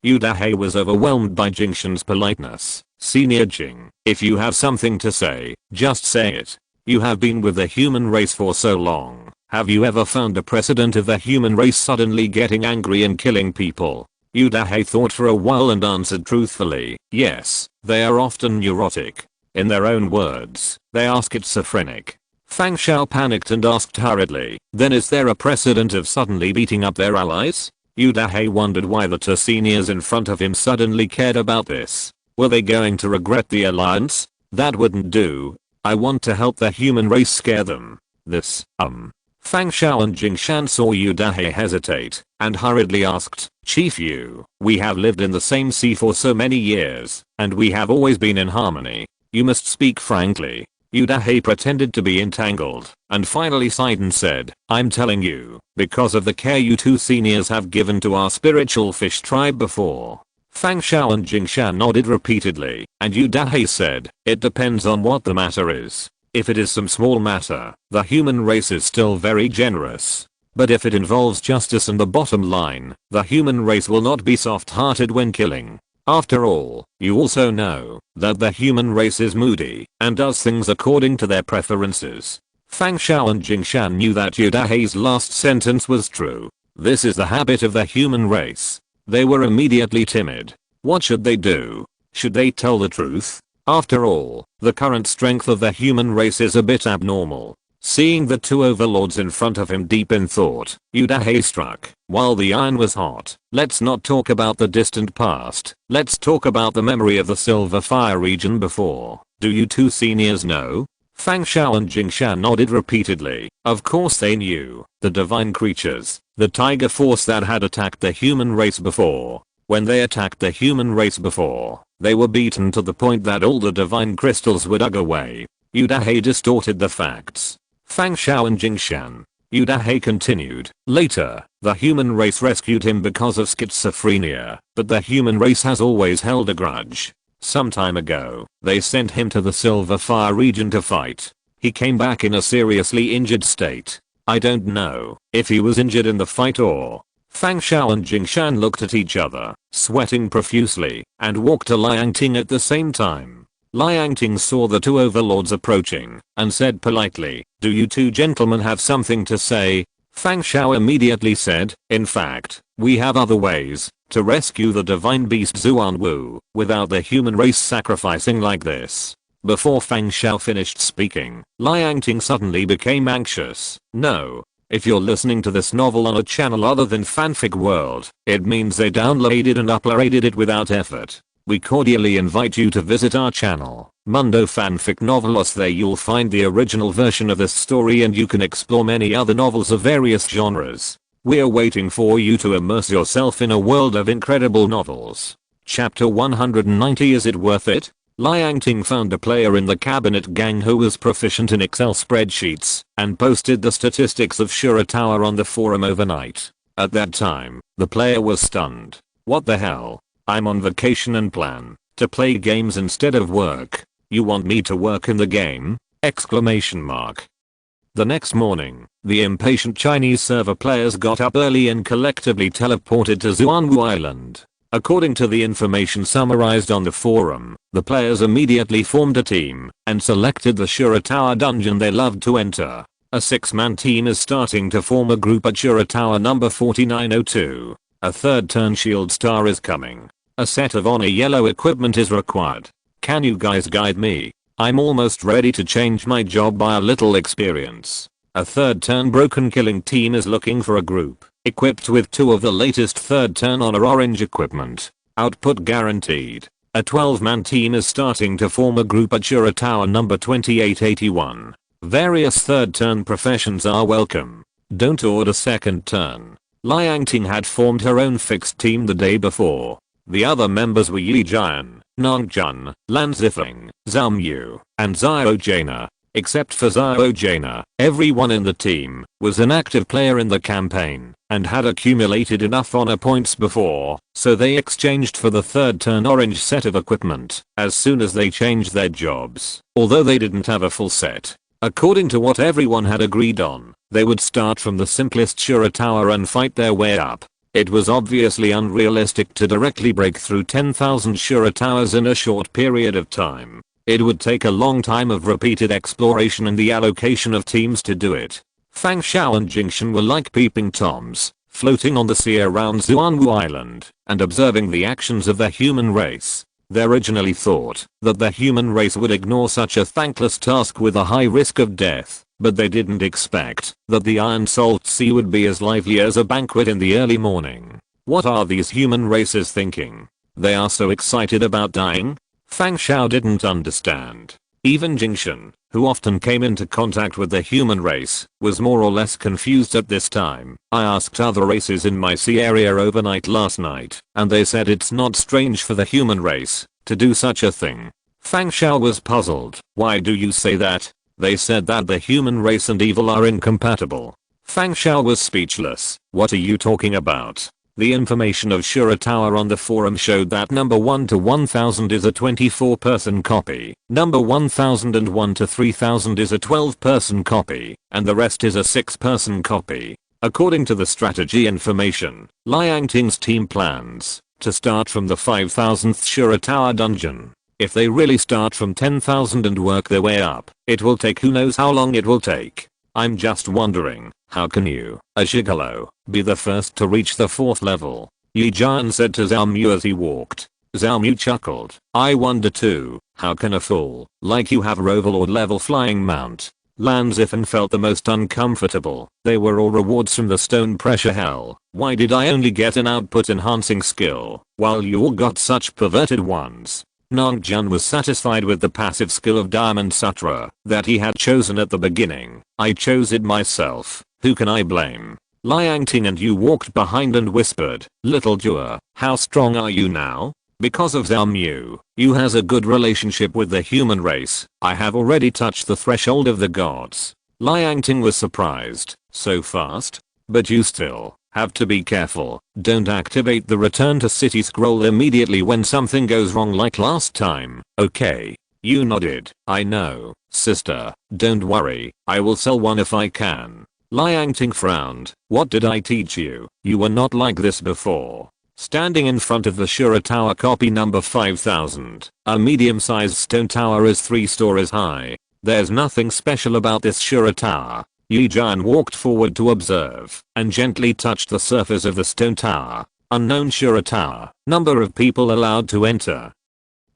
Yu Dahei was overwhelmed by Jingshan's politeness. Senior Jing, if you have something to say, just say it. You have been with the human race for so long. Have you ever found a precedent of the human race suddenly getting angry and killing people? Yu Dahei thought for a while and answered truthfully, yes, they are often neurotic. In their own words, they are schizophrenic. Fang Xiao panicked and asked hurriedly, then is there a precedent of suddenly beating up their allies? Yu Dahei wondered why the two seniors in front of him suddenly cared about this. Were they going to regret the alliance? That wouldn't do. I want to help the human race scare them. Fang Xiao and Jingshan saw Yu Dahei hesitate, and hurriedly asked, Chief Yu, we have lived in the same sea for so many years, and we have always been in harmony. You must speak frankly. Yu Dahei pretended to be entangled, and finally sighed and said, I'm telling you, because of the care you two seniors have given to our spiritual fish tribe before. Fang Xiao and Jingshan nodded repeatedly, and Yu Dahei said, it depends on what the matter is. If it is some small matter, the human race is still very generous. But if it involves justice and the bottom line, the human race will not be soft-hearted when killing. After all, you also know that the human race is moody and does things according to their preferences. Fang Xiao and Jingshan knew that Yu Dahei's last sentence was true. This is the habit of the human race. They were immediately timid. What should they do? Should they tell the truth? After all, the current strength of the human race is a bit abnormal. Seeing the two overlords in front of him deep in thought, Yu Dahei struck, while the iron was hot. Let's not talk about the distant past. Let's talk about the memory of the Silver Fire region before. Do you two seniors know? Fang Xiao and Jingshan nodded repeatedly. Of course they knew. The divine creatures, the tiger force that had attacked the human race before. When they attacked the human race before, they were beaten to the point that all the divine crystals were dug away. Yu Dahei distorted the facts. Fang Xiao and Jingshan. Yu Dahei continued. Later, the human race rescued him because of schizophrenia, but the human race has always held a grudge. Some time ago, they sent him to the Silver Fire region to fight. He came back in a seriously injured state. I don't know if he was injured in the fight or... Fang Xiao and Jingshan looked at each other, sweating profusely, and walked to Liang Ting at the same time. Liang Ting saw the two overlords approaching, and said politely, do you two gentlemen have something to say? Fang Xiao immediately said, in fact, we have other ways to rescue the divine beast Zuan Wu without the human race sacrificing like this. Before Fang Xiao finished speaking, Liang Ting suddenly became anxious. No. If you're listening to this novel on a channel other than Fanfic World, it means they downloaded and uploaded it without effort. We cordially invite you to visit our channel, Mundo Fanfic Novelos. There you'll find the original version of this story and you can explore many other novels of various genres. We're waiting for you to immerse yourself in a world of incredible novels. Chapter 190. Is it worth it? Liang Ting found a player in the cabinet gang who was proficient in Excel spreadsheets and posted the statistics of Shura Tower on the forum overnight. At that time, the player was stunned. What the hell? I'm on vacation and plan to play games instead of work. You want me to work in the game? Exclamation mark. The next morning, the impatient Chinese server players got up early and collectively teleported to Xuanwu Island. According to the information summarized on the forum, the players immediately formed a team and selected the Shura Tower dungeon they loved to enter. A 6-man team is starting to form a group at Shura Tower number 4902. A third turn shield star is coming. A set of honor yellow equipment is required. Can you guys guide me? I'm almost ready to change my job by a little experience. A third turn broken killing team is looking for a group equipped with 2 of the latest third turn honor orange equipment. Output guaranteed. A 12-man team is starting to form a group at Shura Tower number 2881. Various third turn professions are welcome. Don't order second turn. Liang Ting had formed her own fixed team the day before. The other members were Yi Jian, Nong Jun, Lan Zifeng, Zhao Mu, and Xiao Jana. Except for Xiao Jana, everyone in the team was an active player in the campaign and had accumulated enough honor points before, so they exchanged for the third turn orange set of equipment as soon as they changed their jobs, although they didn't have a full set. According to what everyone had agreed on, they would start from the simplest Shura Tower and fight their way up. It was obviously unrealistic to directly break through 10,000 Shura Towers in a short period of time. It would take a long time of repeated exploration and the allocation of teams to do it. Fang Xiao and Jingshan were like peeping toms, floating on the sea around Xuanwu Island and observing the actions of the human race. They originally thought that the human race would ignore such a thankless task with a high risk of death, but they didn't expect that the Iron Salt Sea would be as lively as a banquet in the early morning. What are these human races thinking? They are so excited about dying? Fang Xiao didn't understand. Even Jingshan, who often came into contact with the human race, was more or less confused at this time. I asked other races in my sea area overnight last night, and they said it's not strange for the human race to do such a thing. Fang Xiao was puzzled. Why do you say that? They said that the human race and evil are incompatible. Fang Xiao was speechless. What are you talking about? The information of Shura Tower on the forum showed that number 1 to 1000 is a 24-person copy, number 1001 to 3000 is a 12-person copy, and the rest is a 6-person copy. According to the strategy information, Liang Ting's team plans to start from the 5000th Shura Tower dungeon. If they really start from 10,000 and work their way up, it will take who knows how long it will take. I'm just wondering, how can you, a gigolo, be the first to reach the 4th level? Yi Jian said to Zhao Mu as he walked. Zhao Mu chuckled. I wonder too, how can a fool like you have a overlord level flying mount? Lan Zifeng felt the most uncomfortable. They were all rewards from the stone pressure hell. Why did I only get an output enhancing skill, while you all got such perverted ones? Nong Jun was satisfied with the passive skill of Diamond Sutra that he had chosen at the beginning. I chose it myself, who can I blame? Liang Ting and you walked behind and whispered, Little Jua, how strong are you now? Because of Zhao Mu, you has a good relationship with the human race. I have already touched the threshold of the gods. Liang Ting was surprised. So fast? But you still have to be careful. Don't activate the return to city scroll immediately when something goes wrong like last time, okay? You nodded. I know, sister. Don't worry, I will sell one if I can. Liang Ting frowned. What did I teach you? You were not like this before. Standing in front of the Shura Tower copy number 5000, a medium-sized stone tower is 3 stories high. There's nothing special about this Shura Tower. Yi Jian walked forward to observe and gently touched the surface of the stone tower. Unknown Shura Tower. Number of people allowed to enter.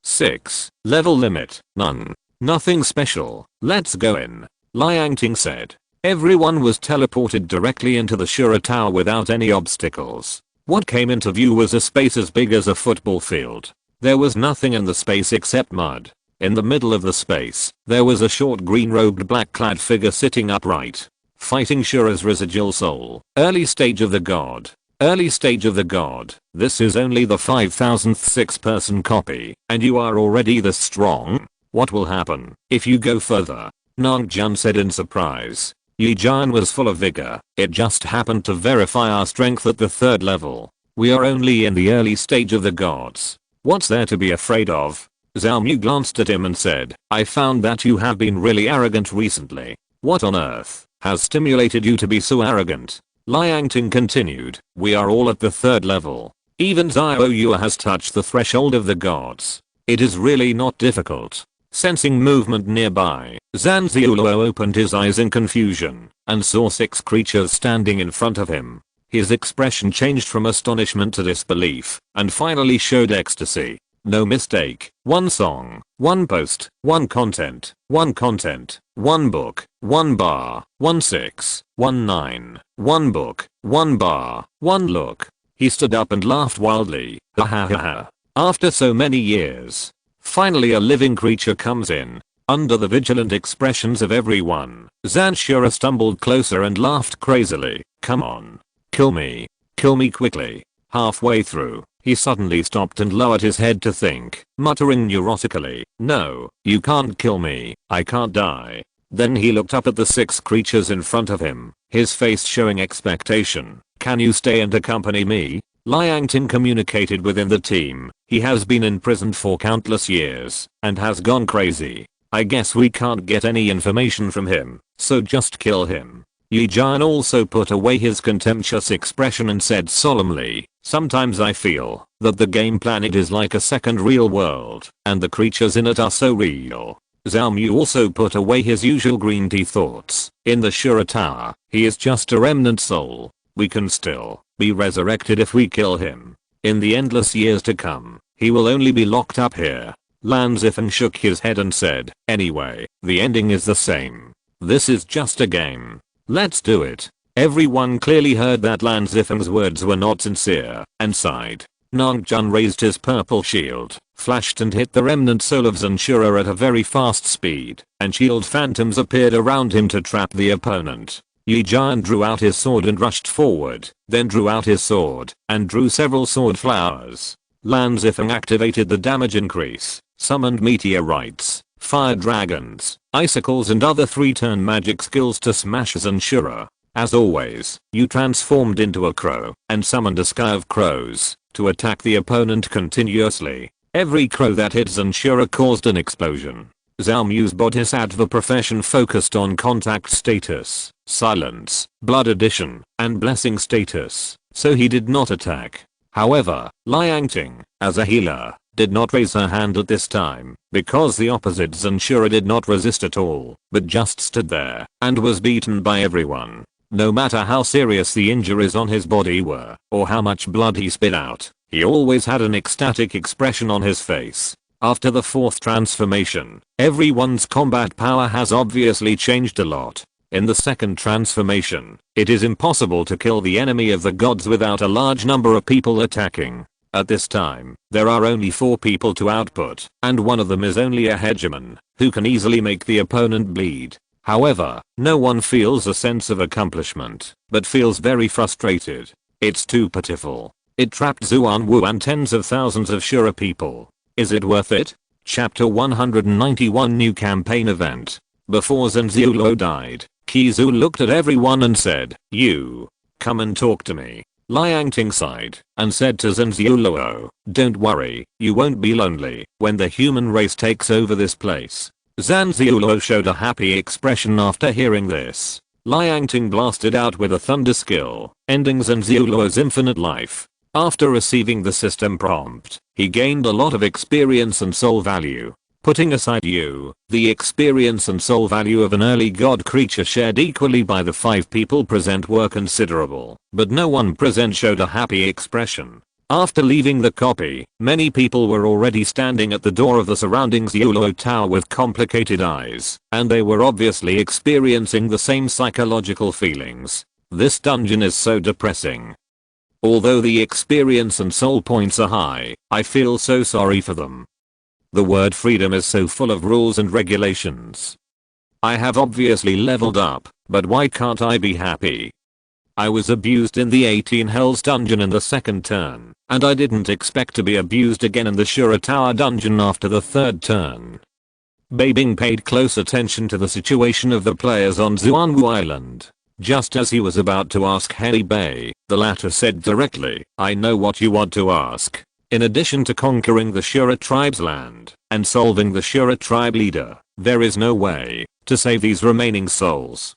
6. Level limit. None. Nothing special. Let's go in. Liang Ting said. Everyone was teleported directly into the Shura Tower without any obstacles. What came into view was a space as big as a football field. There was nothing in the space except mud. In the middle of the space, there was a short green-robed black-clad figure sitting upright. Fighting Shura's residual soul. Early stage of the god. Early stage of the god. This is only the 5000th 6-person copy, and you are already this strong? What will happen if you go further? Nangjun said in surprise. Yi Jian was full of vigor. It just happened to verify our strength at the 3rd level. We are only in the early stage of the gods. What's there to be afraid of? Zhao Mu glanced at him and said, I found that you have been really arrogant recently. What on earth has stimulated you to be so arrogant? Liang Ting continued, we are all at the 3rd level. Even Xiao Yu has touched the threshold of the gods. It is really not difficult. Sensing movement nearby, Zhan Ziuluo opened his eyes in confusion and saw 6 creatures standing in front of him. His expression changed from astonishment to disbelief and finally showed ecstasy. No mistake. 1 song, 1 post, 1 content, 1 content, 1 book, 1 bar, 1 6, 1 9, 1 book, 1 bar, 1 look. He stood up and laughed wildly. Ha ha ha ha. After so many years, finally a living creature comes in. Under the vigilant expressions of everyone, Zhan Shura stumbled closer and laughed crazily. Come on. Kill me. Kill me quickly. Halfway through, he suddenly stopped and lowered his head to think, muttering neurotically, no, you can't kill me, I can't die. Then he looked up at the 6 creatures in front of him, his face showing expectation. Can you stay and accompany me? Liang Ting communicated within the team. He has been imprisoned for countless years and has gone crazy. I guess we can't get any information from him, so just kill him. Yi Jian also put away his contemptuous expression and said solemnly, sometimes I feel that the game planet is like a second real world, and the creatures in it are so real. Zhao Mu also put away his usual green tea thoughts. In the Shura Tower, he is just a remnant soul. We can still be resurrected if we kill him. In the endless years to come, he will only be locked up here. Lan Zifeng shook his head and said, anyway, the ending is the same. This is just a game. Let's do it. Everyone clearly heard that Lan Zifeng's words were not sincere and sighed. Nangjun raised his purple shield, flashed and hit the remnant soul of Zhan Shura at a very fast speed, and shield phantoms appeared around him to trap the opponent. Yi Jian drew out his sword and rushed forward, then drew out his sword and drew several sword flowers. Lan Zifeng activated the damage increase, summoned meteorites, fire dragons, icicles and other 3-turn magic skills to smash Zhan Shura. As always, you transformed into a crow and summoned a sky of crows to attack the opponent continuously. Every crow that hit Zhan Shura caused an explosion. Zhao Mu's Bodhisattva profession focused on contact status, silence, blood addition, and blessing status, so he did not attack. However, Liang Ting, as a healer, did not raise her hand at this time, because the opposite Zhan Shura did not resist at all, but just stood there, and was beaten by everyone. No matter how serious the injuries on his body were, or how much blood he spit out, he always had an ecstatic expression on his face. After the 4th transformation, everyone's combat power has obviously changed a lot. In the 2nd transformation, it is impossible to kill the enemy of the gods without a large number of people attacking. At this time, there are only 4 people to output, and one of them is only a hegemon, who can easily make the opponent bleed. However, no one feels a sense of accomplishment, but feels very frustrated. It's too pitiful. It trapped Zuan Wu and tens of thousands of Shura people. Is it worth it? Chapter 191 New Campaign Event. Before Zhan Ziuluo died, Kizu looked at everyone and said, you, come and talk to me. Liang Ting sighed and said to Zhan Ziuluo, don't worry, you won't be lonely when the human race takes over this place. Zhan Ziuluo showed a happy expression after hearing this. Liang Ting blasted out with a thunder skill, ending Zhan Ziuluo's infinite life. After receiving the system prompt, he gained a lot of experience and soul value. Putting aside the experience and soul value of an early god creature shared equally by the 5 people present were considerable, but no one present showed a happy expression. After leaving the copy, many people were already standing at the door of the surrounding Ziuluo Tower with complicated eyes, and they were obviously experiencing the same psychological feelings. This dungeon is so depressing. Although the experience and soul points are high, I feel so sorry for them. The word freedom is so full of rules and regulations. I have obviously leveled up, but why can't I be happy? I was abused in the 18 Hells dungeon in the second turn, and I didn't expect to be abused again in the Shura Tower dungeon after the third turn. Bai Bing paid close attention to the situation of the players on Xuanwu Island. Just as he was about to ask Henny Bai, the latter said directly, I know what you want to ask. In addition to conquering the Shura tribe's land and solving the Shura tribe leader, there is no way to save these remaining souls.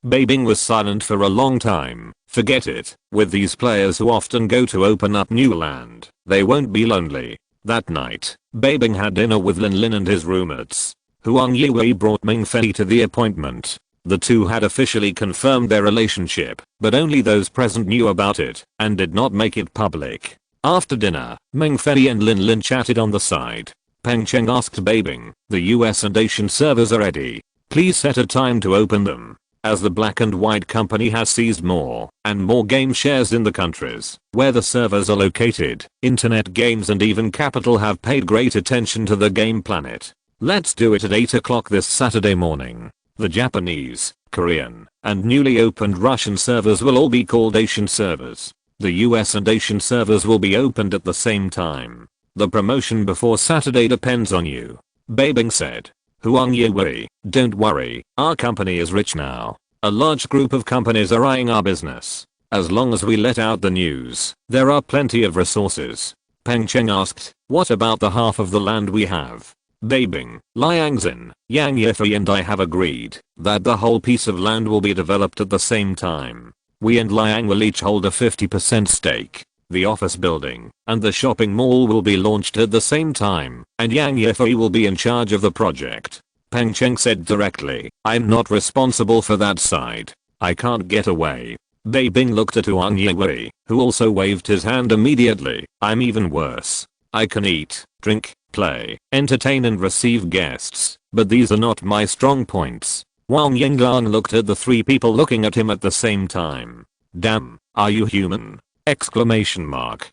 Bai Bing was silent for a long time. Forget it, with these players who often go to open up new land, they won't be lonely. That night, Bai Bing had dinner with Lin Lin and his roommates. Huang Yiwei brought Ming Fei to the appointment. The two had officially confirmed their relationship, but only those present knew about it and did not make it public. After dinner, Ming Fei and Lin Lin chatted on the side. Peng Cheng asked Bai Bing, the US and Asian servers are ready. Please set a time to open them. As the Black and White company has seized more and more game shares in the countries where the servers are located, internet games and even capital have paid great attention to the game planet. Let's do it at 8 o'clock this Saturday morning. The Japanese, Korean, and newly opened Russian servers will all be called Asian servers. The US and Asian servers will be opened at the same time. The promotion before Saturday depends on you. Bai Bing said. Huang Yiwei, don't worry, our company is rich now. A large group of companies are eyeing our business. As long as we let out the news, there are plenty of resources. Peng Cheng asked, what about the half of the land we have? Bai Bing, Liang Xin, Yang Yefei and I have agreed that the whole piece of land will be developed at the same time. We and Liang will each hold a 50% stake. The office building and the shopping mall will be launched at the same time, and Yang Yefei will be in charge of the project. Peng Cheng said directly, I'm not responsible for that side. I can't get away. Bai Bing looked at Huang Yiwei, who also waved his hand immediately. I'm even worse. I can eat, drink, play, entertain and receive guests, but these are not my strong points. Wang Yinglang looked at the three people looking at him at the same time. Damn, are you human? Exclamation mark.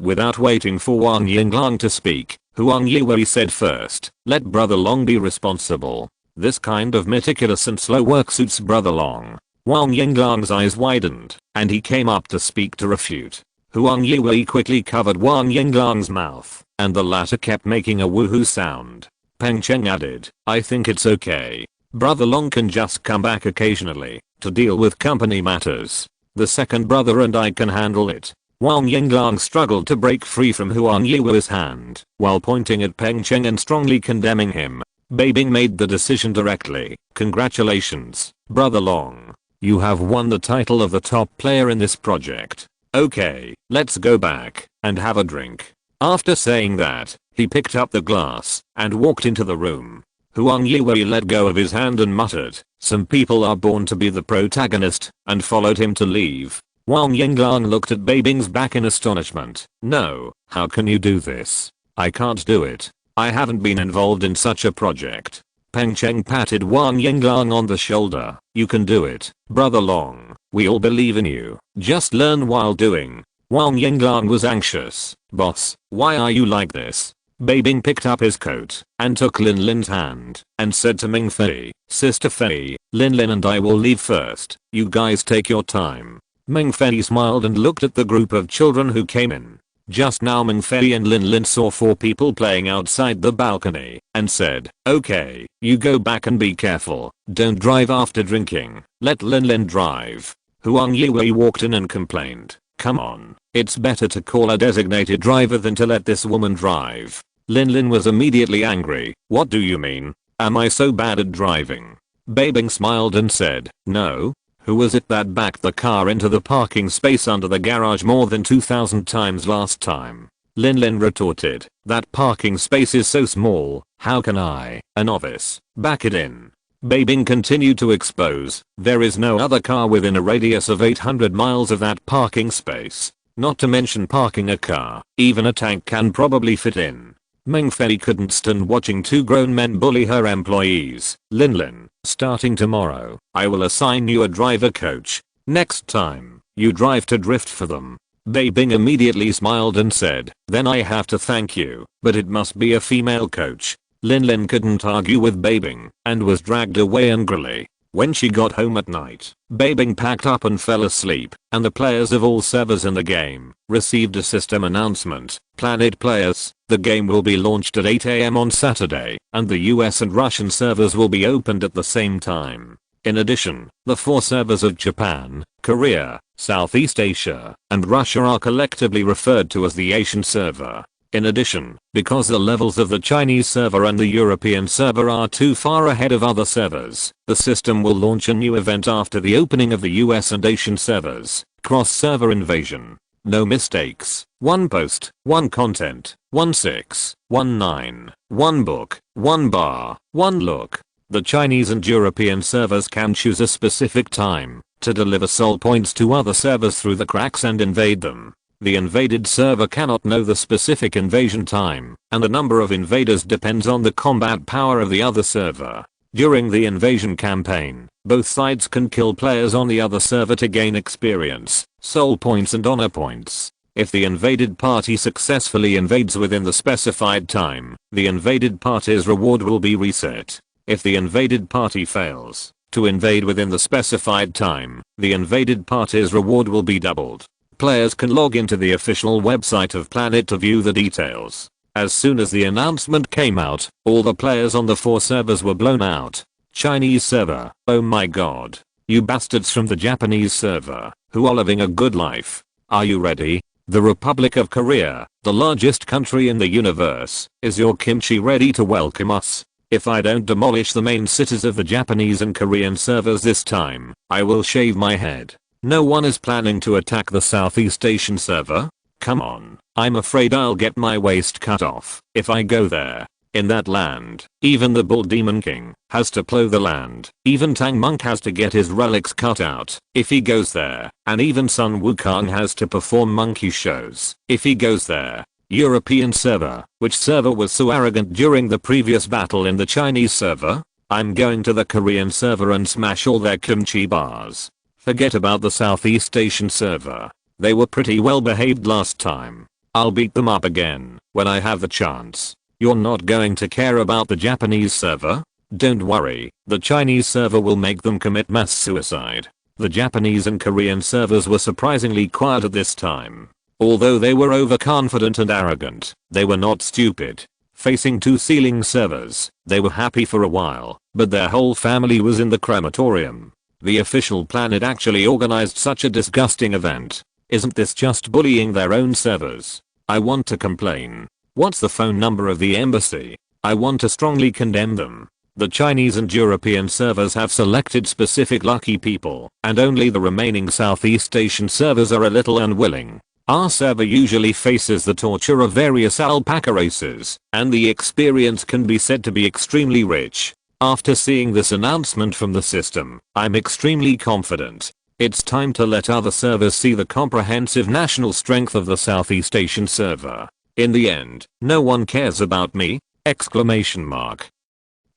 Without waiting for Wang Yinglang to speak, Huang Yiwei said first, let Brother Long be responsible. This kind of meticulous and slow work suits Brother Long. Wang Yinglang's eyes widened, and he came up to speak to refute. Huang Yiwei quickly covered Wang Yinglang's mouth, and the latter kept making a woohoo sound. Peng Cheng added, I think it's okay. Brother Long can just come back occasionally to deal with company matters. The second brother and I can handle it. Wang Yinglang struggled to break free from Huang Yiwei's hand while pointing at Peng Cheng and strongly condemning him. Bai Bing made the decision directly. Congratulations, Brother Long. You have won the title of the top player in this project. Okay, let's go back and have a drink. After saying that, he picked up the glass and walked into the room. Huang Yiwei let go of his hand and muttered, some people are born to be the protagonist, and followed him to leave. Wang Yinglang looked at Bai Bing's back in astonishment. No, how can you do this? I can't do it. I haven't been involved in such a project. Peng Cheng patted Wang Yinglang on the shoulder. You can do it, Brother Long. We all believe in you. Just learn while doing. Wang Yinglang was anxious. Boss, why are you like this? Bai Bing picked up his coat and took Lin Lin's hand and said to Ming Fei, Sister Fei, Lin Lin and I will leave first. You guys take your time. Ming Fei smiled and looked at the group of children who came in. Just now Ming Fei and Lin Lin saw 4 people playing outside the balcony and said, okay, you go back and be careful. Don't drive after drinking. Let Lin Lin drive. Huang Yiwei walked in and complained, come on, it's better to call a designated driver than to let this woman drive. Lin Lin was immediately angry. What do you mean? Am I so bad at driving? Bai Bing smiled and said, no. Who was it that backed the car into the parking space under the garage more than 2,000 times last time? Lin Lin retorted, that parking space is so small, how can I, a novice, back it in? Bai Bing continued to expose, there is no other car within a radius of 800 miles of that parking space. Not to mention parking a car, even a tank can probably fit in. Ming Fei couldn't stand watching 2 grown men bully her employees. Lin Lin, starting tomorrow, I will assign you a driver coach. Next time, you drive to drift for them. Bai Bing immediately smiled and said, then I have to thank you, but it must be a female coach. Lin Lin couldn't argue with Bai Bing and was dragged away angrily. When she got home at night, Bai Bing packed up and fell asleep, and the players of all servers in the game received a system announcement. Planet players, the game will be launched at 8 AM on Saturday, and the US and Russian servers will be opened at the same time. In addition, the 4 servers of Japan, Korea, Southeast Asia, and Russia are collectively referred to as the Asian server. In addition, because the levels of the Chinese server and the European server are too far ahead of other servers, the system will launch a new event after the opening of the US and Asian servers, cross-server invasion. No mistakes. 1 post, 1 content, 1619, 1 book, 1 bar, 1 look. The Chinese and European servers can choose a specific time to deliver soul points to other servers through the cracks and invade them. The invaded server cannot know the specific invasion time, and the number of invaders depends on the combat power of the other server. During the invasion campaign, both sides can kill players on the other server to gain experience, soul points and honor points. If the invaded party successfully invades within the specified time, the invaded party's reward will be reset. If the invaded party fails to invade within the specified time, the invaded party's reward will be doubled. Players can log into the official website of Planet to view the details. As soon as the announcement came out, all the players on the 4 servers were blown out. Chinese server, oh my god. You bastards from the Japanese server, who are living a good life. Are you ready? The Republic of Korea, the largest country in the universe, is your kimchi ready to welcome us? If I don't demolish the main cities of the Japanese and Korean servers this time, I will shave my head. No one is planning to attack the Southeast Asian server? Come on, I'm afraid I'll get my waist cut off if I go there. In that land, even the Bull Demon King has to plow the land, even Tang Monk has to get his relics cut out if he goes there, and even Sun Wukong has to perform monkey shows if he goes there. European server, which server was so arrogant during the previous battle in the Chinese server? I'm going to the Korean server and smash all their kimchi bars. Forget about the Southeast Asian server. They were pretty well behaved last time. I'll beat them up again when I have the chance. You're not going to care about the Japanese server? Don't worry, the Chinese server will make them commit mass suicide. The Japanese and Korean servers were surprisingly quiet at this time. Although they were overconfident and arrogant, they were not stupid. Facing 2 ceiling servers, they were happy for a while, but their whole family was in the crematorium. The official Planet actually organized such a disgusting event. Isn't this just bullying their own servers? I want to complain. What's the phone number of the embassy? I want to strongly condemn them. The Chinese and European servers have selected specific lucky people, and only the remaining Southeast Asian servers are a little unwilling. Our server usually faces the torture of various alpaca races, and the experience can be said to be extremely rich. After seeing this announcement from the system, I'm extremely confident. It's time to let other servers see the comprehensive national strength of the Southeast Asian server. In the end, no one cares about me! Exclamation mark.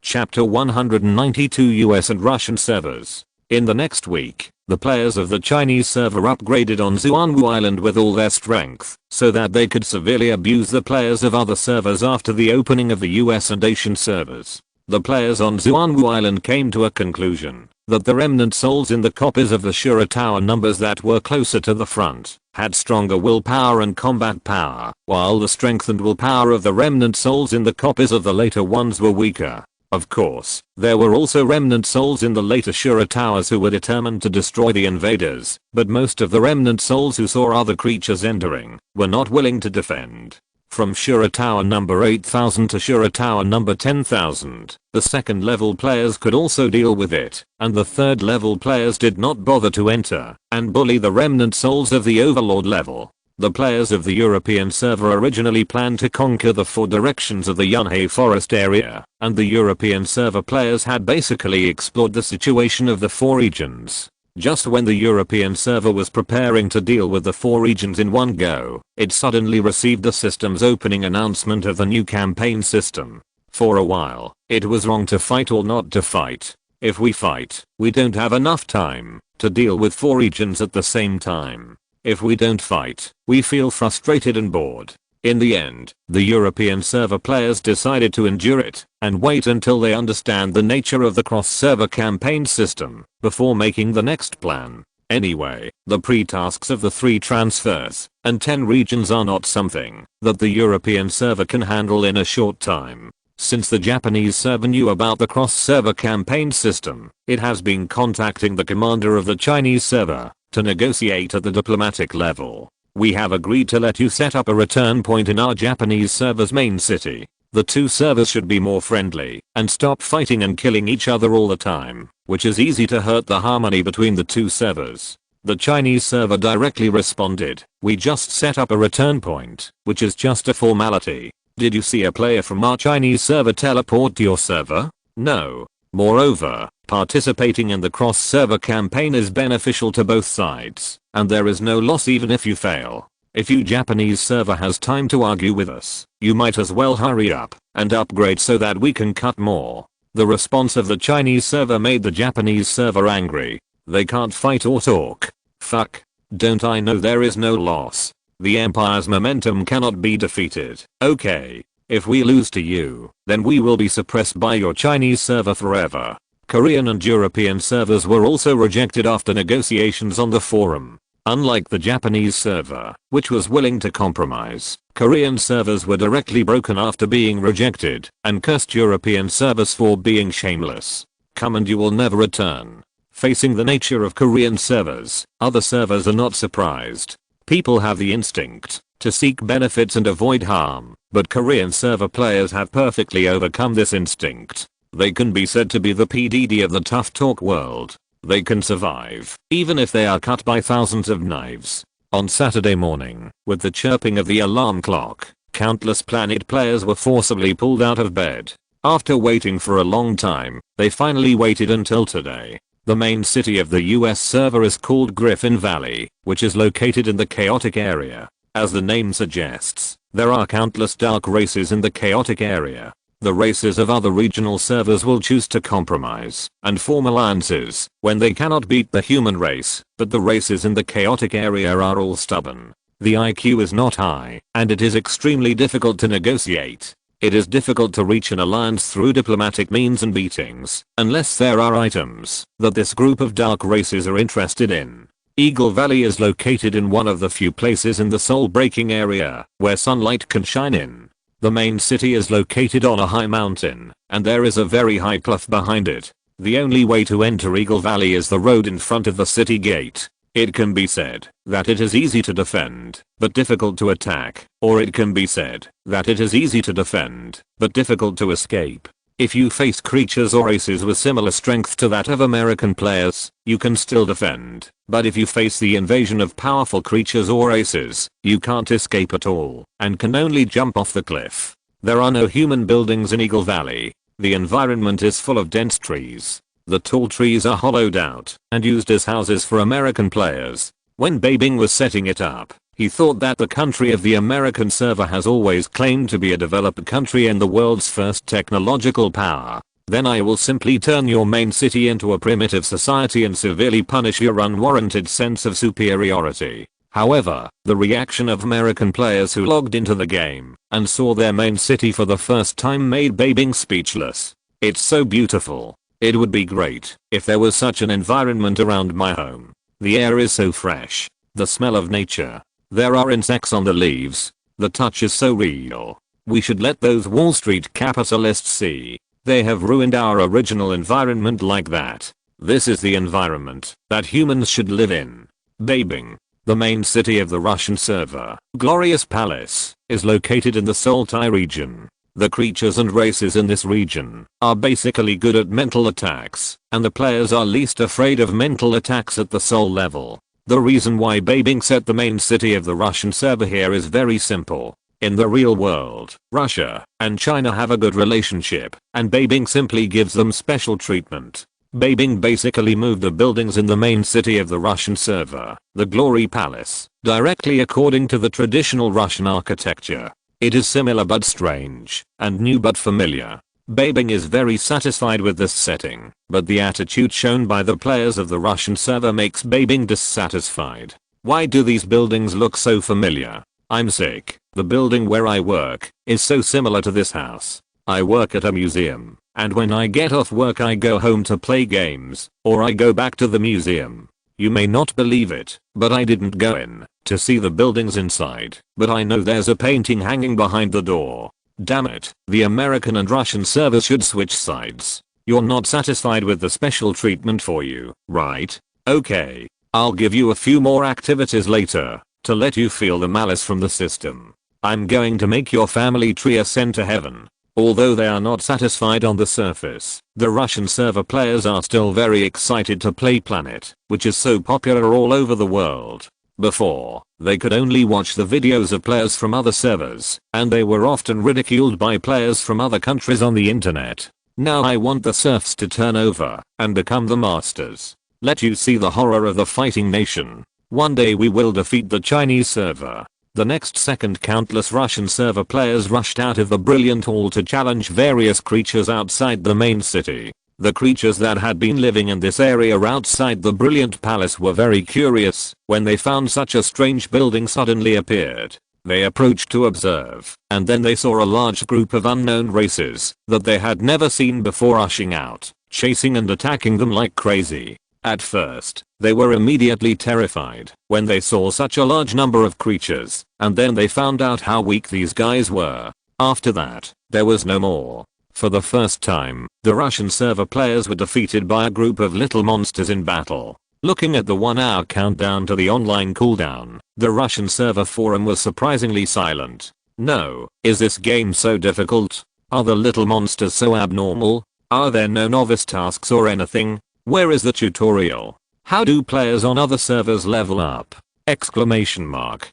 Chapter 192 US and Russian servers. In the next week, the players of the Chinese server upgraded on Xuanwu Island with all their strength, so that they could severely abuse the players of other servers after the opening of the US and Asian servers. The players on Xuanwu Island came to a conclusion that the remnant souls in the copies of the Shura Tower numbers that were closer to the front had stronger willpower and combat power, while the strength and willpower of the remnant souls in the copies of the later ones were weaker. Of course, there were also remnant souls in the later Shura Towers who were determined to destroy the invaders, but most of the remnant souls who saw other creatures entering were not willing to defend. From Shura Tower number 8000 to Shura Tower number 10,000, the second level players could also deal with it, and the third level players did not bother to enter and bully the remnant souls of the overlord level. The players of the European server originally planned to conquer the 4 directions of the Yunhei forest area, and the European server players had basically explored the situation of the 4 regions. Just when the European server was preparing to deal with the 4 regions in one go, it suddenly received the system's opening announcement of the new campaign system. For a while, it was wrong to fight or not to fight. If we fight, we don't have enough time to deal with 4 regions at the same time. If we don't fight, we feel frustrated and bored. In the end, the European server players decided to endure it and wait until they understand the nature of the cross-server campaign system before making the next plan. Anyway, the pre-tasks of the 3 transfers and 10 regions are not something that the European server can handle in a short time. Since the Japanese server knew about the cross-server campaign system, it has been contacting the commander of the Chinese server to negotiate at the diplomatic level. We have agreed to let you set up a return point in our Japanese server's main city. The 2 servers should be more friendly and stop fighting and killing each other all the time, which is easy to hurt the harmony between the 2 servers. The Chinese server directly responded, "We just set up a return point, which is just a formality. Did you see a player from our Chinese server teleport to your server? No. Moreover, participating in the cross-server campaign is beneficial to both sides, and there is no loss even if you fail. If you Japanese server has time to argue with us, you might as well hurry up and upgrade so that we can cut more." The response of the Chinese server made the Japanese server angry. They can't fight or talk. Fuck. Don't I know there is no loss? The empire's momentum cannot be defeated. Okay. If we lose to you, then we will be suppressed by your Chinese server forever. Korean and European servers were also rejected after negotiations on the forum. Unlike the Japanese server, which was willing to compromise, Korean servers were directly broken after being rejected and cursed European servers for being shameless. Come and you will never return. Facing the nature of Korean servers, other servers are not surprised. People have the instinct to seek benefits and avoid harm, but Korean server players have perfectly overcome this instinct. They can be said to be the PDD of the tough talk world. They can survive, even if they are cut by thousands of knives. On Saturday morning, with the chirping of the alarm clock, countless Planet players were forcibly pulled out of bed. After waiting for a long time, they finally waited until today. The main city of the US server is called Griffin Valley, which is located in the chaotic area. As the name suggests, there are countless dark races in the chaotic area. The races of other regional servers will choose to compromise and form alliances when they cannot beat the human race, but the races in the chaotic area are all stubborn. The IQ is not high, and it is extremely difficult to negotiate. It is difficult to reach an alliance through diplomatic means and beatings, unless there are items that this group of dark races are interested in. Eagle Valley is located in one of the few places in the soul-breaking area where sunlight can shine in. The main city is located on a high mountain, and there is a very high cliff behind it. The only way to enter Eagle Valley is the road in front of the city gate. It can be said that it is easy to defend, but difficult to attack, or it can be said that it is easy to defend, but difficult to escape. If you face creatures or races with similar strength to that of American players, you can still defend, but if you face the invasion of powerful creatures or races, you can't escape at all, and can only jump off the cliff. There are no human buildings in Eagle Valley. The environment is full of dense trees. The tall trees are hollowed out and used as houses for American players. When Bai Bing was setting it up, he thought that the country of the American server has always claimed to be a developed country and the world's first technological power. Then I will simply turn your main city into a primitive society and severely punish your unwarranted sense of superiority. However, the reaction of American players who logged into the game and saw their main city for the first time made Bai Bing speechless. It's so beautiful. It would be great if there was such an environment around my home. The air is so fresh. The smell of nature. There are insects on the leaves. The touch is so real. We should let those Wall Street capitalists see. They have ruined our original environment like that. This is the environment that humans should live in. Bai Bing, the main city of the Russian server, Glorious Palace, is located in the Sultai region. The creatures and races in this region are basically good at mental attacks, and the players are least afraid of mental attacks at the soul level. The reason why Bai Bing set the main city of the Russian server here is very simple. In the real world, Russia and China have a good relationship, and Bai Bing simply gives them special treatment. Bai Bing basically moved the buildings in the main city of the Russian server, the Glory Palace, directly according to the traditional Russian architecture. It is similar but strange, and new but familiar. Bai Bing is very satisfied with this setting, but the attitude shown by the players of the Russian server makes Bai Bing dissatisfied. Why do these buildings look so familiar? I'm sick. The building where I work is so similar to this house. I work at a museum, and when I get off work I go home to play games, or I go back to the museum. You may not believe it, but I didn't go in to see the buildings inside, but I know there's a painting hanging behind the door. Damn it, the American and Russian servers should switch sides. You're not satisfied with the special treatment for you, right? Okay. I'll give you a few more activities later to let you feel the malice from the system. I'm going to make your family tree ascend to heaven. Although they are not satisfied on the surface, the Russian server players are still very excited to play Planet, which is so popular all over the world. Before, they could only watch the videos of players from other servers, and they were often ridiculed by players from other countries on the internet. Now I want the serfs to turn over and become the masters. Let you see the horror of the fighting nation. One day we will defeat the Chinese server. The next second countless Russian server players rushed out of the brilliant hall to challenge various creatures outside the main city. The creatures that had been living in this area outside the brilliant palace were very curious when they found such a strange building suddenly appeared. They approached to observe, and then they saw a large group of unknown races that they had never seen before rushing out, chasing and attacking them like crazy. At first, they were immediately terrified when they saw such a large number of creatures, and then they found out how weak these guys were. After that, there was no more. For the first time, the Russian server players were defeated by a group of little monsters in battle. Looking at the 1-hour countdown to the online cooldown, the Russian server forum was surprisingly silent. No, is this game so difficult? Are the little monsters so abnormal? Are there no novice tasks or anything? Where is the tutorial? How do players on other servers level up? Exclamation mark.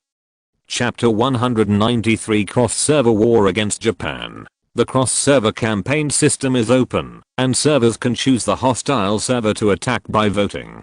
Chapter 193 Cross-Server War against Japan. The cross-server campaign system is open, and servers can choose the hostile server to attack by voting.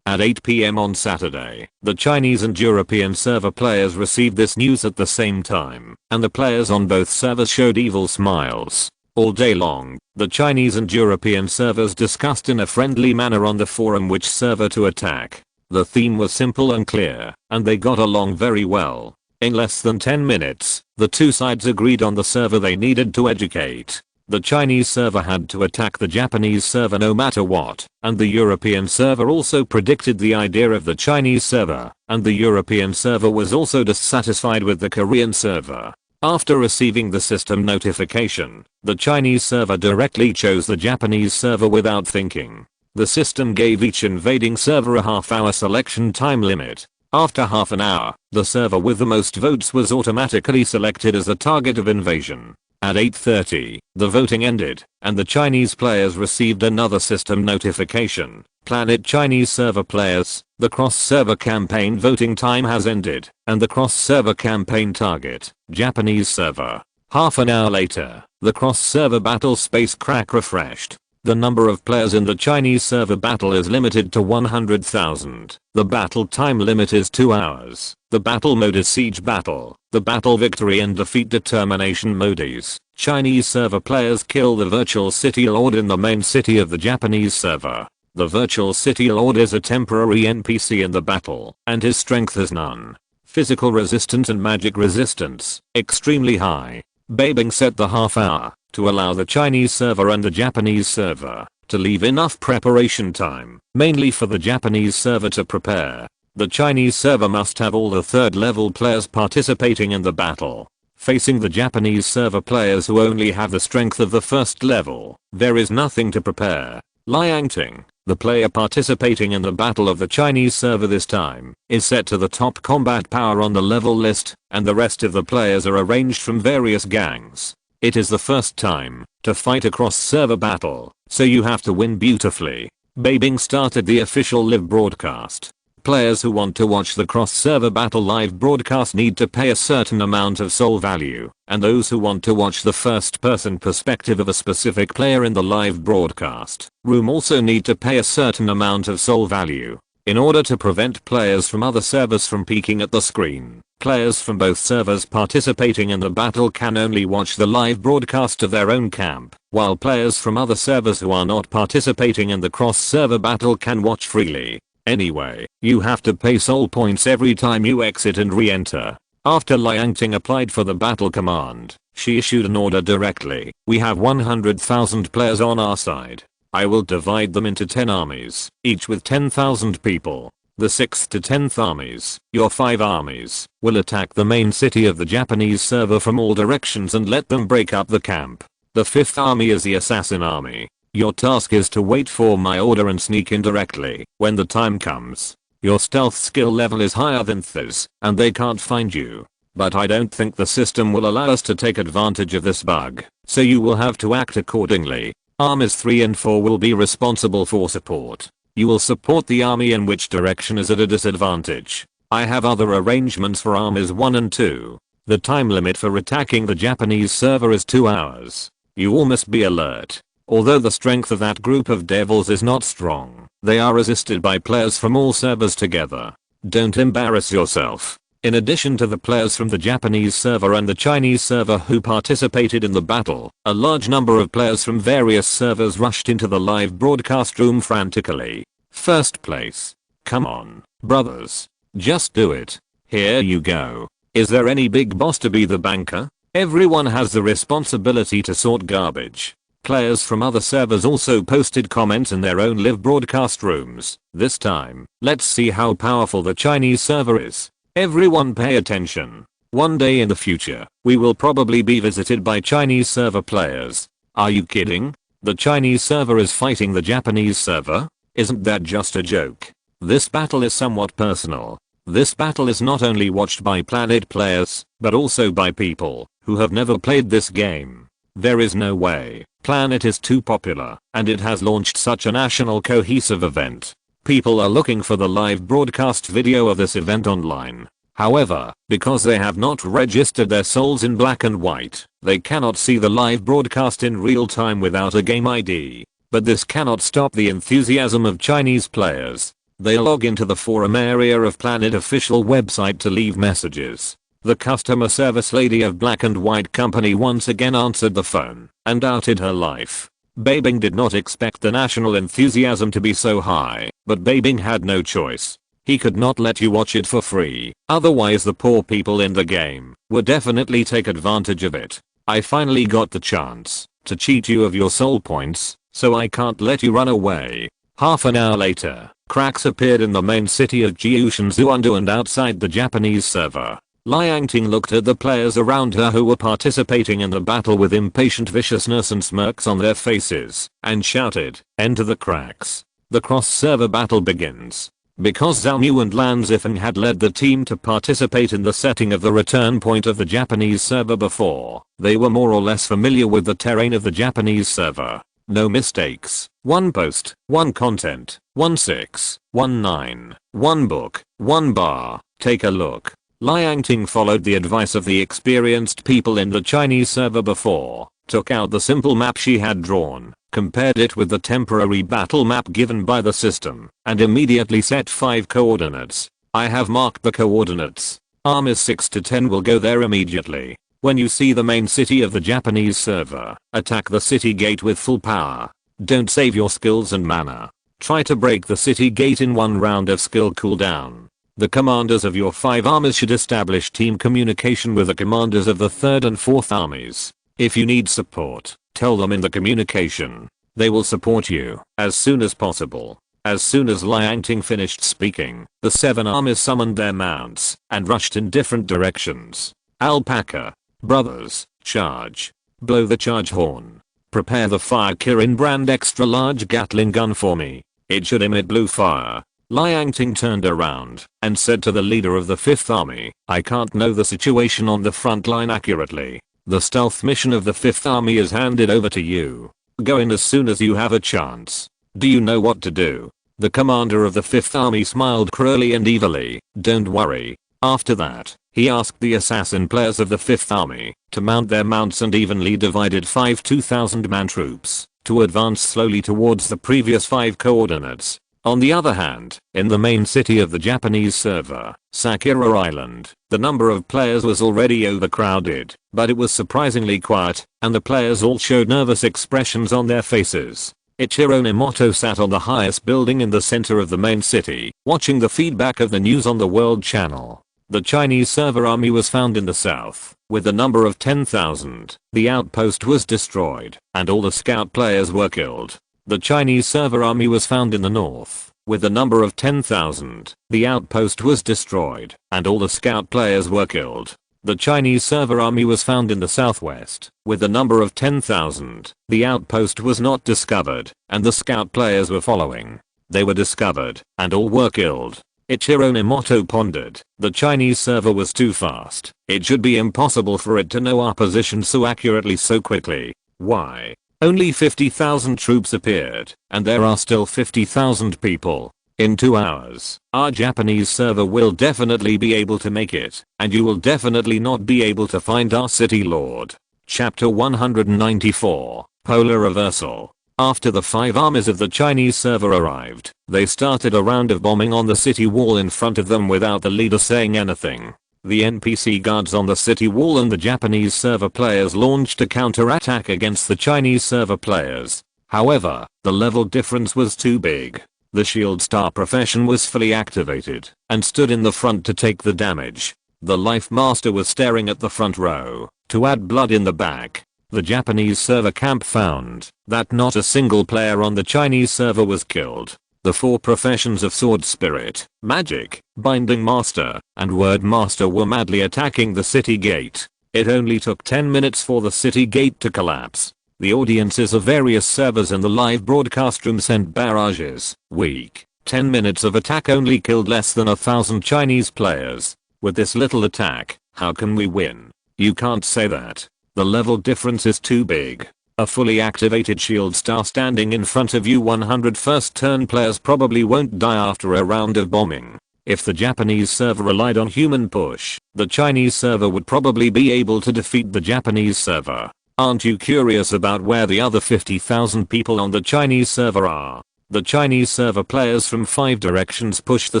At 8 PM on Saturday, the Chinese and European server players received this news at the same time, and the players on both servers showed evil smiles. All day long, the Chinese and European servers discussed in a friendly manner on the forum which server to attack. The theme was simple and clear, and they got along very well. In less than 10 minutes, the two sides agreed on the server they needed to educate. The Chinese server had to attack the Japanese server no matter what, and the European server also predicted the idea of the Chinese server, and the European server was also dissatisfied with the Korean server. After receiving the system notification, the Chinese server directly chose the Japanese server without thinking. The system gave each invading server a half-hour selection time limit. After half an hour, the server with the most votes was automatically selected as the target of invasion. At 8:30, the voting ended, and the Chinese players received another system notification. Planet Chinese server players, the cross-server campaign voting time has ended, and the cross-server campaign target, Japanese server. Half an hour later, the cross-server battle space crack refreshed. The number of players in the Chinese server battle is limited to 100,000. The battle time limit is 2 hours. The battle mode is siege battle. The battle victory and defeat determination mode is Chinese server players kill the virtual city lord in the main city of the Japanese server. The virtual city lord is a temporary NPC in the battle, and his strength is none. Physical resistance and magic resistance, extremely high. Bai Bing set the half hour to allow the Chinese server and the Japanese server to leave enough preparation time, mainly for the Japanese server to prepare. The Chinese server must have all the third level players participating in the battle. Facing the Japanese server players who only have the strength of the first level, there is nothing to prepare. Liang Ting, the player participating in the battle of the Chinese server this time, is set to the top combat power on the level list, and the rest of the players are arranged from various gangs. It is the first time to fight a cross-server battle, so you have to win beautifully. Bai Bing started the official live broadcast. Players who want to watch the cross-server battle live broadcast need to pay a certain amount of soul value, and those who want to watch the first-person perspective of a specific player in the live broadcast room also need to pay a certain amount of soul value. In order to prevent players from other servers from peeking at the screen, players from both servers participating in the battle can only watch the live broadcast of their own camp, while players from other servers who are not participating in the cross-server battle can watch freely. Anyway, you have to pay soul points every time you exit and re-enter. After Liang Ting applied for the battle command, she issued an order directly. We have 100,000 players on our side. I will divide them into 10 armies, each with 10,000 people. The 6th to 10th armies, your 5 armies, will attack the main city of the Japanese server from all directions and let them break up the camp. The 5th army is the assassin army. Your task is to wait for my order and sneak in directly when the time comes. Your stealth skill level is higher than theirs, and they can't find you. But I don't think the system will allow us to take advantage of this bug, so you will have to act accordingly. Armies 3 and 4 will be responsible for support. You will support the army in which direction is at a disadvantage. I have other arrangements for armies 1 and 2. The time limit for attacking the Japanese server is 2 hours. You all must be alert. Although the strength of that group of devils is not strong, they are resisted by players from all servers together. Don't embarrass yourself. In addition to the players from the Japanese server and the Chinese server who participated in the battle, a large number of players from various servers rushed into the live broadcast room frantically. First place. Come on, brothers. Just do it. Here you go. Is there any big boss to be the banker? Everyone has the responsibility to sort garbage. Players from other servers also posted comments in their own live broadcast rooms. This time, let's see how powerful the Chinese server is. Everyone pay attention. One day in the future, we will probably be visited by Chinese server players. Are you kidding? The Chinese server is fighting the Japanese server? Isn't that just a joke? This battle is somewhat personal. This battle is not only watched by Planet players, but also by people who have never played this game. There is no way. Planet is too popular, and it has launched such a national cohesive event. People are looking for the live broadcast video of this event online. However, because they have not registered their souls in black and white, they cannot see the live broadcast in real time without a game ID. But this cannot stop the enthusiasm of Chinese players. They log into the forum area of Planet official website to leave messages. The customer service lady of Black and White Company once again answered the phone and doubted her life. Bai Bing did not expect the national enthusiasm to be so high, but Bai Bing had no choice. He could not let you watch it for free, otherwise the poor people in the game would definitely take advantage of it. I finally got the chance to cheat you of your soul points, so I can't let you run away. Half an hour later, cracks appeared in the main city of Jiushanzuandu and outside the Japanese server. Liang Ting looked at the players around her who were participating in the battle with impatient viciousness and smirks on their faces, and shouted, "Enter the cracks." The cross-server battle begins. Because Zhao Mu and Lan Zifeng had led the team to participate in the setting of the return point of the Japanese server before, they were more or less familiar with the terrain of the Japanese server. No mistakes. 1 post, 1 content, 1619, 1 book, 1 bar. Take a look. Liang Ting followed the advice of the experienced people in the Chinese server before, took out the simple map she had drawn, compared it with the temporary battle map given by the system, and immediately set 5 coordinates. I have marked the coordinates. Armies 6 to 10 will go there immediately. When you see the main city of the Japanese server, attack the city gate with full power. Don't save your skills and mana. Try to break the city gate in 1 round of skill cooldown. The commanders of your 5 armies should establish team communication with the commanders of the 3rd and 4th armies. If you need support, tell them in the communication. They will support you as soon as possible. As soon as Liang Ting finished speaking, the 7 armies summoned their mounts and rushed in different directions. Alpaca. Brothers, charge. Blow the charge horn. Prepare the Fire Kirin brand extra large Gatling gun for me. It should emit blue fire. Liang Ting turned around and said to the leader of the 5th army, "I can't know the situation on the front line accurately. The stealth mission of the 5th army is handed over to you. Go in as soon as you have a chance. Do you know what to do?" The commander of the 5th army smiled cruelly and evilly. "Don't worry." After that, he asked the assassin players of the 5th army to mount their mounts and evenly divided 5 2,000-man troops to advance slowly towards the previous 5 coordinates. On the other hand, in the main city of the Japanese server, Sakura Island, the number of players was already overcrowded, but it was surprisingly quiet, and the players all showed nervous expressions on their faces. Ichiro Nemoto sat on the highest building in the center of the main city, watching the feedback of the news on the world channel. The Chinese server army was found in the south, with a number of 10,000. The outpost was destroyed, and all the scout players were killed. The Chinese server army was found in the north, with a number of 10,000. The outpost was destroyed, and all the scout players were killed. The Chinese server army was found in the southwest, with a number of 10,000. The outpost was not discovered, and the scout players were following. They were discovered, and all were killed. Ichiro Nemoto pondered. The Chinese server was too fast. It should be impossible for it to know our position so accurately so quickly. Why? Only 50,000 troops appeared, and there are still 50,000 people. In 2 hours, our Japanese server will definitely be able to make it, and you will definitely not be able to find our city lord. Chapter 194, Polar Reversal. After the 5 armies of the Chinese server arrived, they started a round of bombing on the city wall in front of them without the leader saying anything. The NPC guards on the city wall and the Japanese server players launched a counterattack against the Chinese server players. However, the level difference was too big. The shield star profession was fully activated and stood in the front to take the damage. The life master was staring at the front row to add blood in the back. The Japanese server camp found that not a single player on the Chinese server was killed. The 4 professions of sword spirit, magic, binding master, and word master were madly attacking the city gate. It only took 10 minutes for the city gate to collapse. The audiences of various servers in the live broadcast room sent barrages. Weak. 10 minutes of attack only killed less than 1,000 Chinese players. With this little attack, how can we win? You can't say that. The level difference is too big. A fully activated shield star standing in front of you 100 first turn players probably won't die after a round of bombing. If the Japanese server relied on human push, the Chinese server would probably be able to defeat the Japanese server. Aren't you curious about where the other 50,000 people on the Chinese server are? The Chinese server players from 5 directions pushed the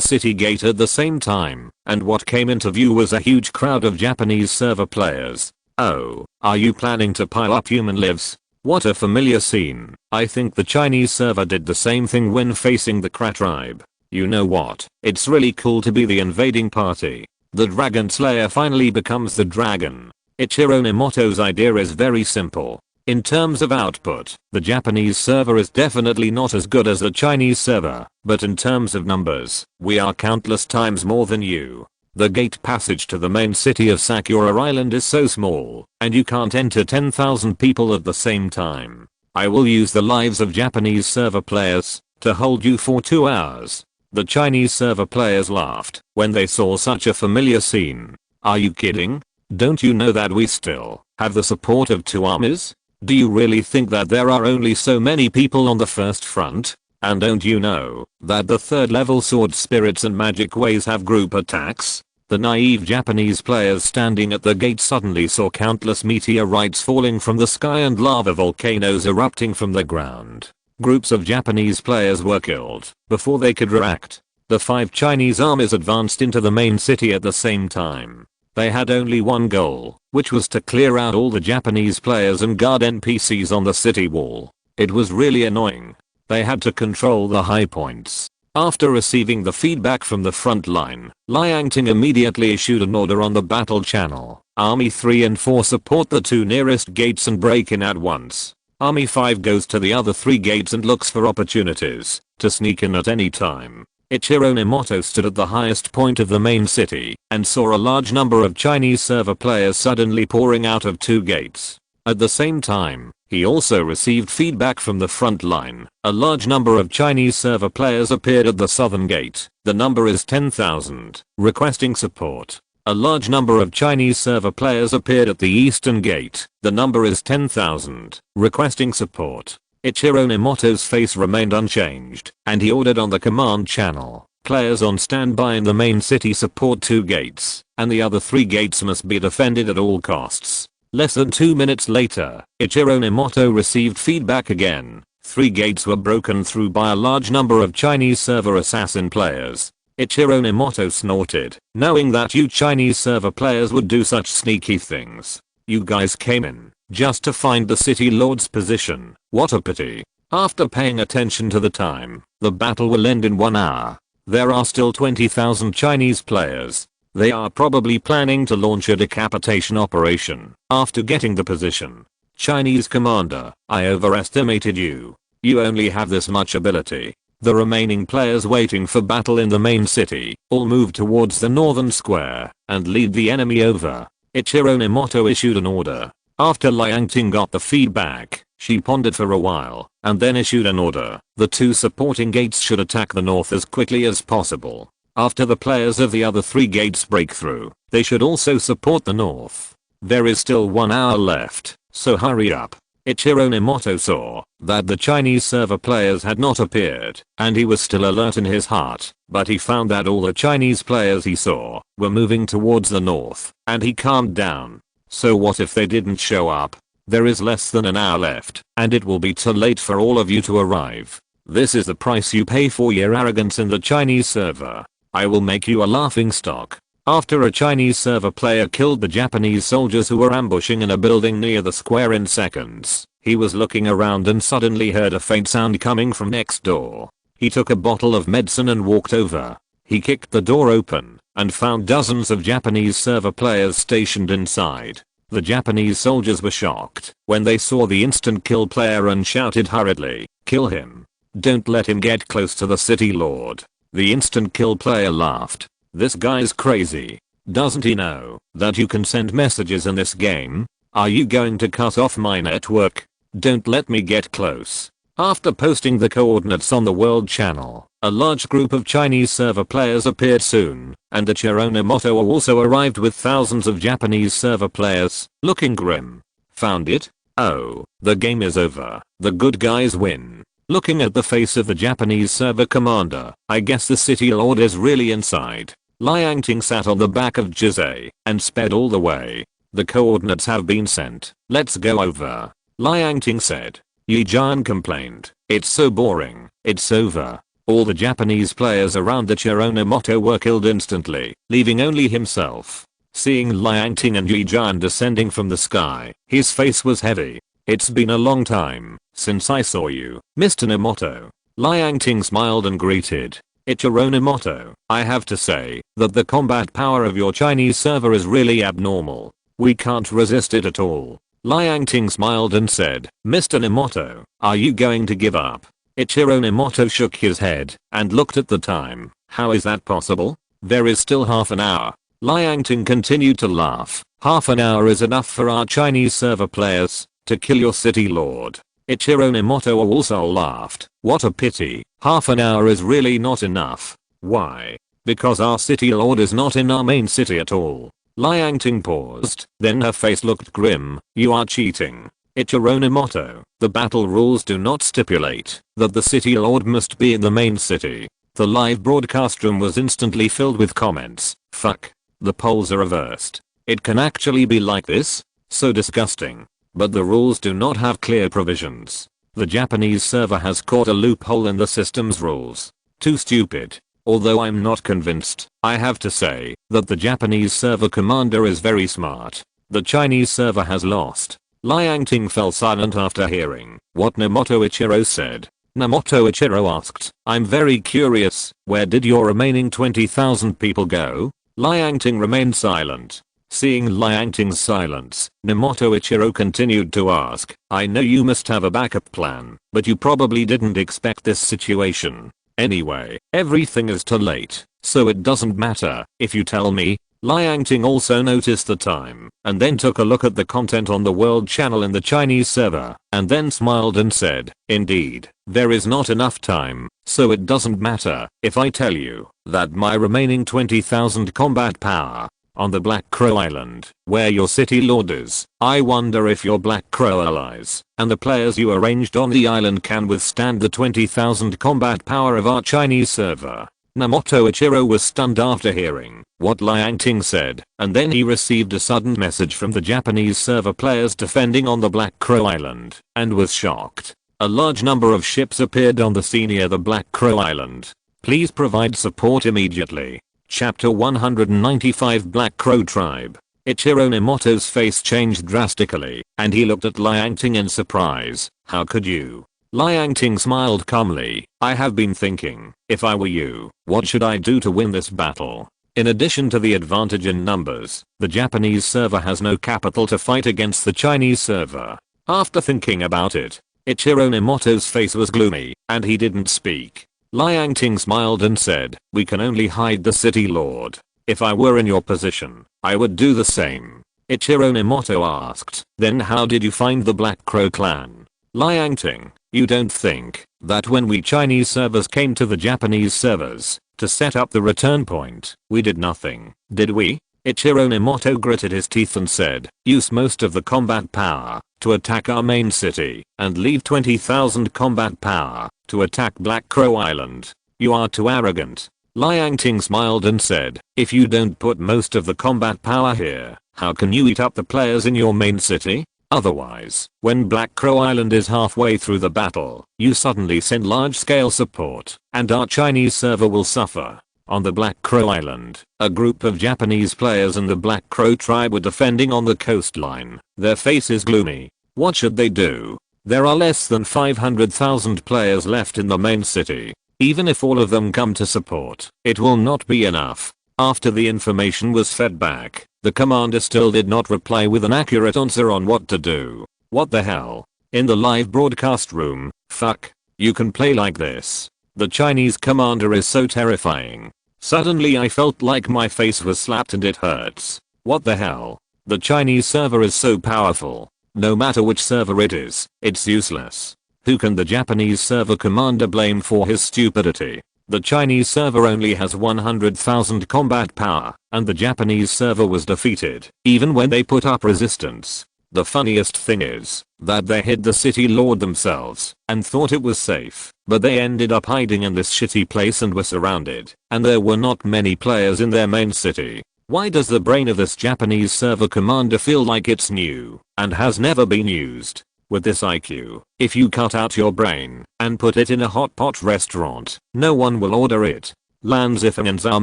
city gate at the same time, and what came into view was a huge crowd of Japanese server players. Oh, are you planning to pile up human lives? What a familiar scene. I think the Chinese server did the same thing when facing the Kra tribe. You know what? It's really cool to be the invading party. The Dragon Slayer finally becomes the dragon. Ichiro Nemoto's idea is very simple. In terms of output, the Japanese server is definitely not as good as the Chinese server, but in terms of numbers, we are countless times more than you. The gate passage to the main city of Sakura Island is so small, and you can't enter 10,000 people at the same time. I will use the lives of Japanese server players to hold you for 2 hours. The Chinese server players laughed when they saw such a familiar scene. Are you kidding? Don't you know that we still have the support of 2 armies? Do you really think that there are only so many people on the first front? And don't you know that the 3rd level sword spirits and magic ways have group attacks? The naive Japanese players standing at the gate suddenly saw countless meteorites falling from the sky and lava volcanoes erupting from the ground. Groups of Japanese players were killed before they could react. The 5 Chinese armies advanced into the main city at the same time. They had only one goal, which was to clear out all the Japanese players and guard NPCs on the city wall. It was really annoying. They had to control the high points. After receiving the feedback from the front line, Liangting immediately issued an order on the battle channel. Army 3 and 4 support the 2 nearest gates and break in at once. Army 5 goes to the other 3 gates and looks for opportunities to sneak in at any time. Ichiro Nemoto stood at the highest point of the main city and saw a large number of Chinese server players suddenly pouring out of 2 gates. At the same time, he also received feedback from the front line. A large number of Chinese server players appeared at the southern gate. The number is 10,000, requesting support. A large number of Chinese server players appeared at the eastern gate. The number is 10,000, requesting support. Ichiro Nemoto's face remained unchanged, and he ordered on the command channel, players on standby in the main city support 2 gates, and the other 3 gates must be defended at all costs. Less than 2 minutes later, Ichiro Nemoto received feedback again. 3 gates were broken through by a large number of Chinese server assassin players. Ichiro Nemoto snorted, knowing that you Chinese server players would do such sneaky things. You guys came in just to find the city lord's position. What a pity. After paying attention to the time, the battle will end in 1 hour. There are still 20,000 Chinese players. They are probably planning to launch a decapitation operation after getting the position. Chinese commander, I overestimated you. You only have this much ability. The remaining players waiting for battle in the main city all move towards the northern square and lead the enemy over. Ichiro Minamoto issued an order. After Liang Ting got the feedback, she pondered for a while and then issued an order. The two supporting gates should attack the north as quickly as possible. After the players of the other 3 gates break through, they should also support the north. There is still 1 hour left, so hurry up. Ichiro Minamoto saw that the Chinese server players had not appeared, and he was still alert in his heart, but he found that all the Chinese players he saw were moving towards the north, and he calmed down. So what if they didn't show up? There is less than an hour left, and it will be too late for all of you to arrive. This is the price you pay for your arrogance in the Chinese server. I will make you a laughingstock. After a Chinese server player killed the Japanese soldiers who were ambushing in a building near the square in seconds, he was looking around and suddenly heard a faint sound coming from next door. He took a bottle of medicine and walked over. He kicked the door open and found dozens of Japanese server players stationed inside. The Japanese soldiers were shocked when they saw the instant kill player and shouted hurriedly, "Kill him. Don't let him get close to the city lord." The instant kill player laughed. "This guy's crazy. Doesn't he know that you can send messages in this game? Are you going to cut off my network? Don't let me get close." After posting the coordinates on the world channel, a large group of Chinese server players appeared soon, and Ichiro Minamoto also arrived with thousands of Japanese server players, looking grim. "Found it? Oh, the game is over. The good guys win." Looking at the face of the Japanese server commander, I guess the city lord is really inside. Liang Ting sat on the back of Jizai and sped all the way. "The coordinates have been sent. Let's go over," Liang Ting said. Yi Jian complained, "It's so boring. It's over." All the Japanese players around Ichiro Minamoto were killed instantly, leaving only himself. Seeing Liang Ting and Yi Jian descending from the sky, his face was heavy. "It's been a long time since I saw you, Mr. Minamoto." Liang Ting smiled and greeted. "Ichiro Minamoto, I have to say that the combat power of your Chinese server is really abnormal. We can't resist it at all." Liang Ting smiled and said, "Mr. Minamoto, are you going to give up?" Ichiro Minamoto shook his head and looked at the time. "How is that possible? There is still half an hour." Liang Ting continued to laugh. "Half an hour is enough for our Chinese server players to kill your city lord." Ichiro Minamoto also laughed. "What a pity. Half an hour is really not enough." "Why?" "Because our city lord is not in our main city at all." Liang Ting paused, then her face looked grim. "You are cheating. Ichiro Minamoto, the battle rules do not stipulate that the city lord must be in the main city." The live broadcast room was instantly filled with comments. "Fuck. The polls are reversed. It can actually be like this? So disgusting. But the rules do not have clear provisions. The Japanese server has caught a loophole in the system's rules. Too stupid." Although I'm not convinced, I have to say that the Japanese server commander is very smart. The Chinese server has lost. Liang Ting fell silent after hearing what Minamoto Ichiro said. Minamoto Ichiro asked, "I'm very curious, where did your remaining 20,000 people go?" Liang Ting remained silent. Seeing Liang Ting's silence, Minamoto Ichiro continued to ask, "I know you must have a backup plan, but you probably didn't expect this situation. Anyway, everything is too late, so it doesn't matter if you tell me." Liang Ting also noticed the time and then took a look at the content on the world channel in the Chinese server and then smiled and said, "Indeed, there is not enough time, so it doesn't matter if I tell you that my remaining 20,000 combat power on the Black Crow Island, where your city lord is. I wonder if your Black Crow allies and the players you arranged on the island can withstand the 20,000 combat power of our Chinese server." Minamoto Ichiro was stunned after hearing what Liang Ting said, and then he received a sudden message from the Japanese server players defending on the Black Crow Island, and was shocked. A large number of ships appeared on the sea near the Black Crow Island. "Please provide support immediately." Chapter 195 Black Crow Tribe. Ichiro Minamoto's face changed drastically, and he looked at Liang Ting in surprise. "How could you?" Liang Ting smiled calmly. "I have been thinking, if I were you, what should I do to win this battle? In addition to the advantage in numbers, the Japanese server has no capital to fight against the Chinese server. After thinking about it, Ichiro Nemoto's face was gloomy, and he didn't speak. Liang Ting smiled and said, "We can only hide the city lord. If I were in your position, I would do the same." Ichiro Nemoto asked, "Then how did you find the Black Crow clan?" Liang Ting, "You don't think that when we Chinese servers came to the Japanese servers to set up the return point, we did nothing, did we?" Ichiro Nemoto gritted his teeth and said, "Use most of the combat power to attack our main city and leave 20,000 combat power to attack Black Crow Island. You are too arrogant." Liang Ting smiled and said, "If you don't put most of the combat power here, how can you eat up the players in your main city? Otherwise, when Black Crow Island is halfway through the battle, you suddenly send large-scale support, and our Chinese server will suffer." On the Black Crow Island, a group of Japanese players and the Black Crow tribe were defending on the coastline. Their faces gloomy. What should they do? There are less than 500,000 players left in the main city. Even if all of them come to support, it will not be enough. After the information was fed back, the commander still did not reply with an accurate answer on what to do. What the hell? In the live broadcast room, fuck. You can play like this. The Chinese commander is so terrifying. Suddenly I felt like my face was slapped and it hurts. What the hell? The Chinese server is so powerful. No matter which server it is, it's useless. Who can the Japanese server commander blame for his stupidity? The Chinese server only has 100,000 combat power, and the Japanese server was defeated, even when they put up resistance. The funniest thing is that they hid the city lord themselves and thought it was safe, but they ended up hiding in this shitty place and were surrounded, and there were not many players in their main city. Why does the brain of this Japanese server commander feel like it's new and has never been used? With this IQ, if you cut out your brain and put it in a hot pot restaurant, no one will order it. Lan Zifeng and Zhao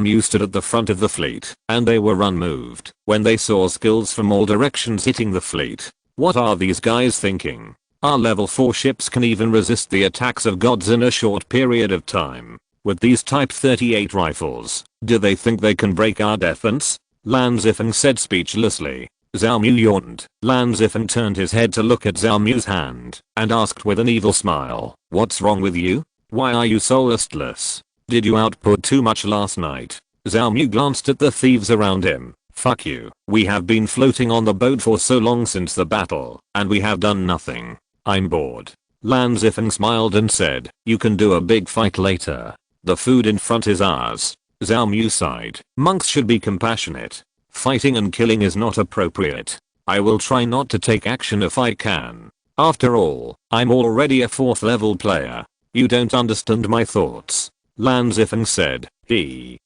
Mu stood at the front of the fleet, and they were unmoved when they saw skills from all directions hitting the fleet. What are these guys thinking? Our level 4 ships can even resist the attacks of gods in a short period of time. With these Type 38 rifles, do they think they can break our defense? Lan Zifeng said speechlessly. Zhao Mu yawned. Lan Zifeng turned his head to look at Zhao Mu's hand and asked with an evil smile, "What's wrong with you? Why are you so listless? Did you output too much last night?" Zhao Mu glanced at the thieves around him. "Fuck you. We have been floating on the boat for so long since the battle, and we have done nothing. I'm bored." Lan Zifeng smiled and said, "You can do a big fight later. The food in front is ours." Zhao Mu sighed. "Monks should be compassionate. Fighting and killing is not appropriate. I will try not to take action if I can. After all, I'm already a 4th level player. You don't understand my thoughts." Lan Zifeng said,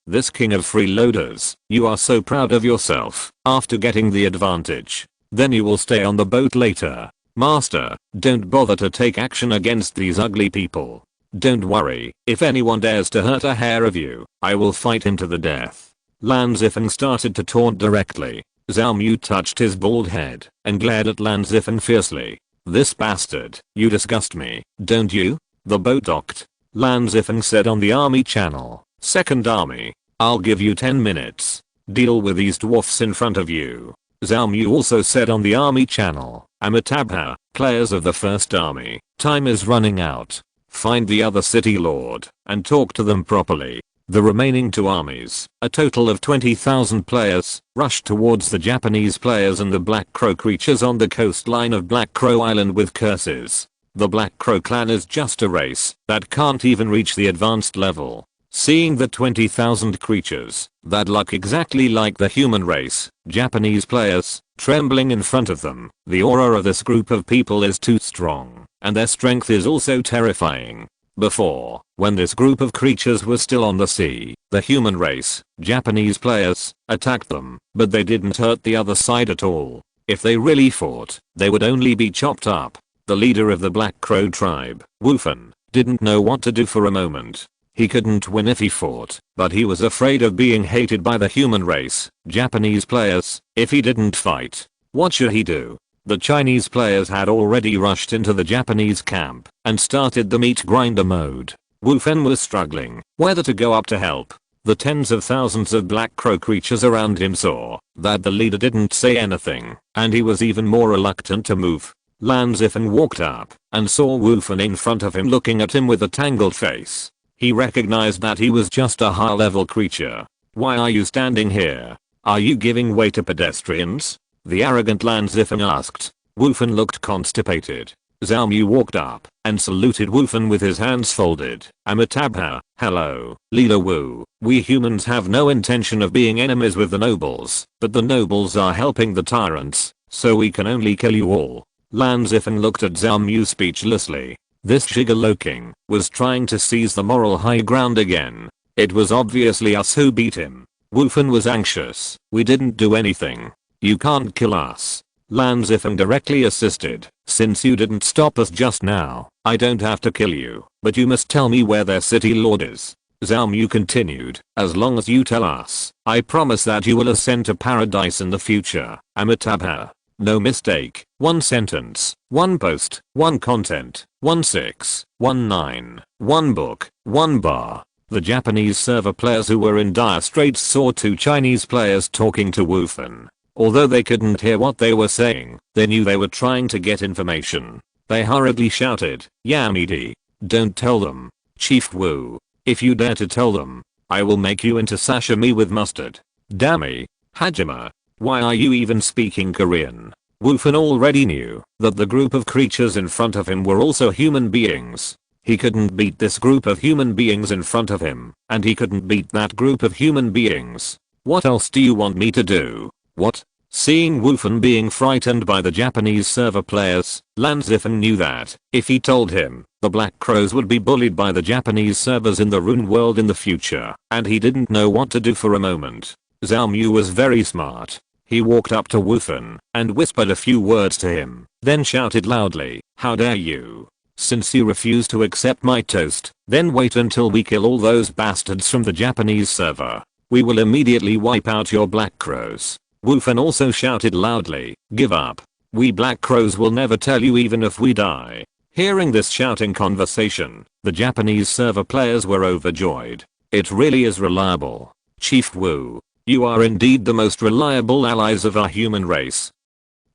"This king of freeloaders, you are so proud of yourself after getting the advantage. Then you will stay on the boat later. Master, don't bother to take action against these ugly people. Don't worry, if anyone dares to hurt a hair of you, I will fight him to the death." Lan Zifeng started to taunt directly. Zhao Mu touched his bald head and glared at Lan Zifeng fiercely. "This bastard, you disgust me, don't you?" The boat docked. Lan Zifeng said on the army channel, "Second army, I'll give you 10 minutes. Deal with these dwarfs in front of you." Zhao Mu also said on the army channel, "Amitabha, players of the first army, time is running out. Find the other city lord and talk to them properly." The remaining 2 armies, a total of 20,000 players, rushed towards the Japanese players and the Black Crow creatures on the coastline of Black Crow Island with curses. The Black Crow clan is just a race that can't even reach the advanced level. Seeing the 20,000 creatures that look exactly like the human race, Japanese players, trembling in front of them, the aura of this group of people is too strong, and their strength is also terrifying. Before, when this group of creatures was still on the sea, the human race, Japanese players, attacked them, but they didn't hurt the other side at all. If they really fought, they would only be chopped up. The leader of the Black Crow tribe, Wufan, didn't know what to do for a moment. He couldn't win if he fought, but he was afraid of being hated by the human race, Japanese players, if he didn't fight. What should he do? The Chinese players had already rushed into the Japanese camp and started the meat grinder mode. Wu Fen was struggling whether to go up to help. The tens of thousands of black crow creatures around him saw that the leader didn't say anything, and he was even more reluctant to move. Lan Zifeng walked up and saw Wu Fan in front of him looking at him with a tangled face. He recognized that he was just a high-level creature. "Why are you standing here? Are you giving way to pedestrians?" the arrogant Lan Zifeng asked. Wu Fan looked constipated. Zhao Mu walked up and saluted Wu Fan with his hands folded. "Amitabha, hello, Leader Wu. We humans have no intention of being enemies with the nobles, but the nobles are helping the tyrants, so we can only kill you all." Lan Zifeng looked at Zhao Mu speechlessly. This Gigolo King was trying to seize the moral high ground again. It was obviously us who beat him. Wu Fan was anxious. "We didn't do anything. You can't kill us." Lan Zifeng directly assisted. "Since you didn't stop us just now, I don't have to kill you, but you must tell me where their city lord is." Zhao Mu continued, "As long as you tell us, I promise that you will ascend to paradise in the future. Amitabha. No mistake. One sentence, one post, one content, 1619, one book, one bar." The Japanese server players who were in dire straits saw two Chinese players talking to Wu Fan. Although they couldn't hear what they were saying, they knew they were trying to get information. They hurriedly shouted, "Yamidi, don't tell them. Chief Wu, if you dare to tell them, I will make you into sashimi with mustard." "Dammi, Hajime, why are you even speaking Korean?" Wu Fan already knew that the group of creatures in front of him were also human beings. He couldn't beat this group of human beings in front of him, and he couldn't beat that group of human beings. "What else do you want me to do?" "What?" Seeing Wu Fan being frightened by the Japanese server players, Lan Zifeng knew that if he told him, the Black Crows would be bullied by the Japanese servers in the Rune world in the future, and he didn't know what to do for a moment. Zhao Mu was very smart. He walked up to Wu Fan and whispered a few words to him, then shouted loudly, "How dare you! Since you refuse to accept my toast, then wait until we kill all those bastards from the Japanese server. We will immediately wipe out your Black Crows." Wu Fan also shouted loudly, "Give up. We Black Crows will never tell you even if we die." Hearing this shouting conversation, the Japanese server players were overjoyed. "It really is reliable. Chief Wu, you are indeed the most reliable allies of our human race.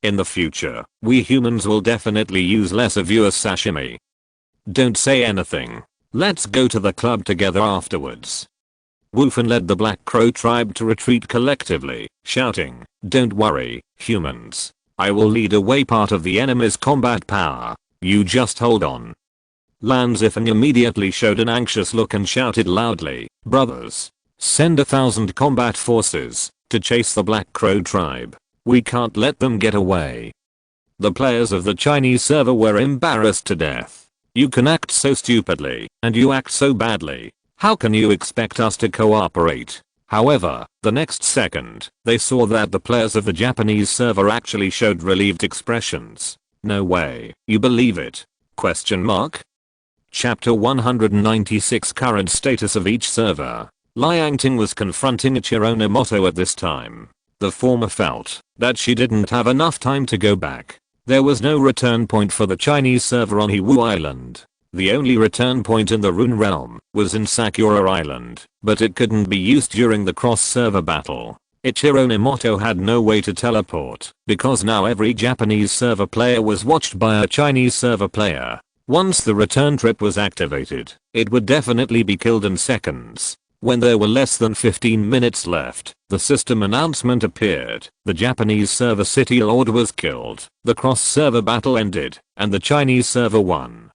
In the future, we humans will definitely use less of you as sashimi. Don't say anything. Let's go to the club together afterwards." Wu Fan led the Black Crow tribe to retreat collectively, shouting, "Don't worry, humans. I will lead away part of the enemy's combat power. You just hold on." Lan Zifeng immediately showed an anxious look and shouted loudly, "Brothers, send 1,000 combat forces to chase the Black Crow tribe. We can't let them get away." The players of the Chinese server were embarrassed to death. "You can act so stupidly, and you act so badly. How can you expect us to cooperate?" However, the next second, they saw that the players of the Japanese server actually showed relieved expressions. "No way, you believe it? Question mark? Chapter 196 Current status of each server. Liang Ting was confronting Ichiro Nomoto at this time. The former felt that she didn't have enough time to go back. There was no return point for the Chinese server on Hiwu Island. The only return point in the Rune realm was in Sakura Island, but it couldn't be used during the cross-server battle. Ichiro Nomoto had no way to teleport, because now every Japanese server player was watched by a Chinese server player. Once the return trip was activated, it would definitely be killed in seconds. When there were less than 15 minutes left, the system announcement appeared. The Japanese server city lord was killed, the cross-server battle ended, and the Chinese server won.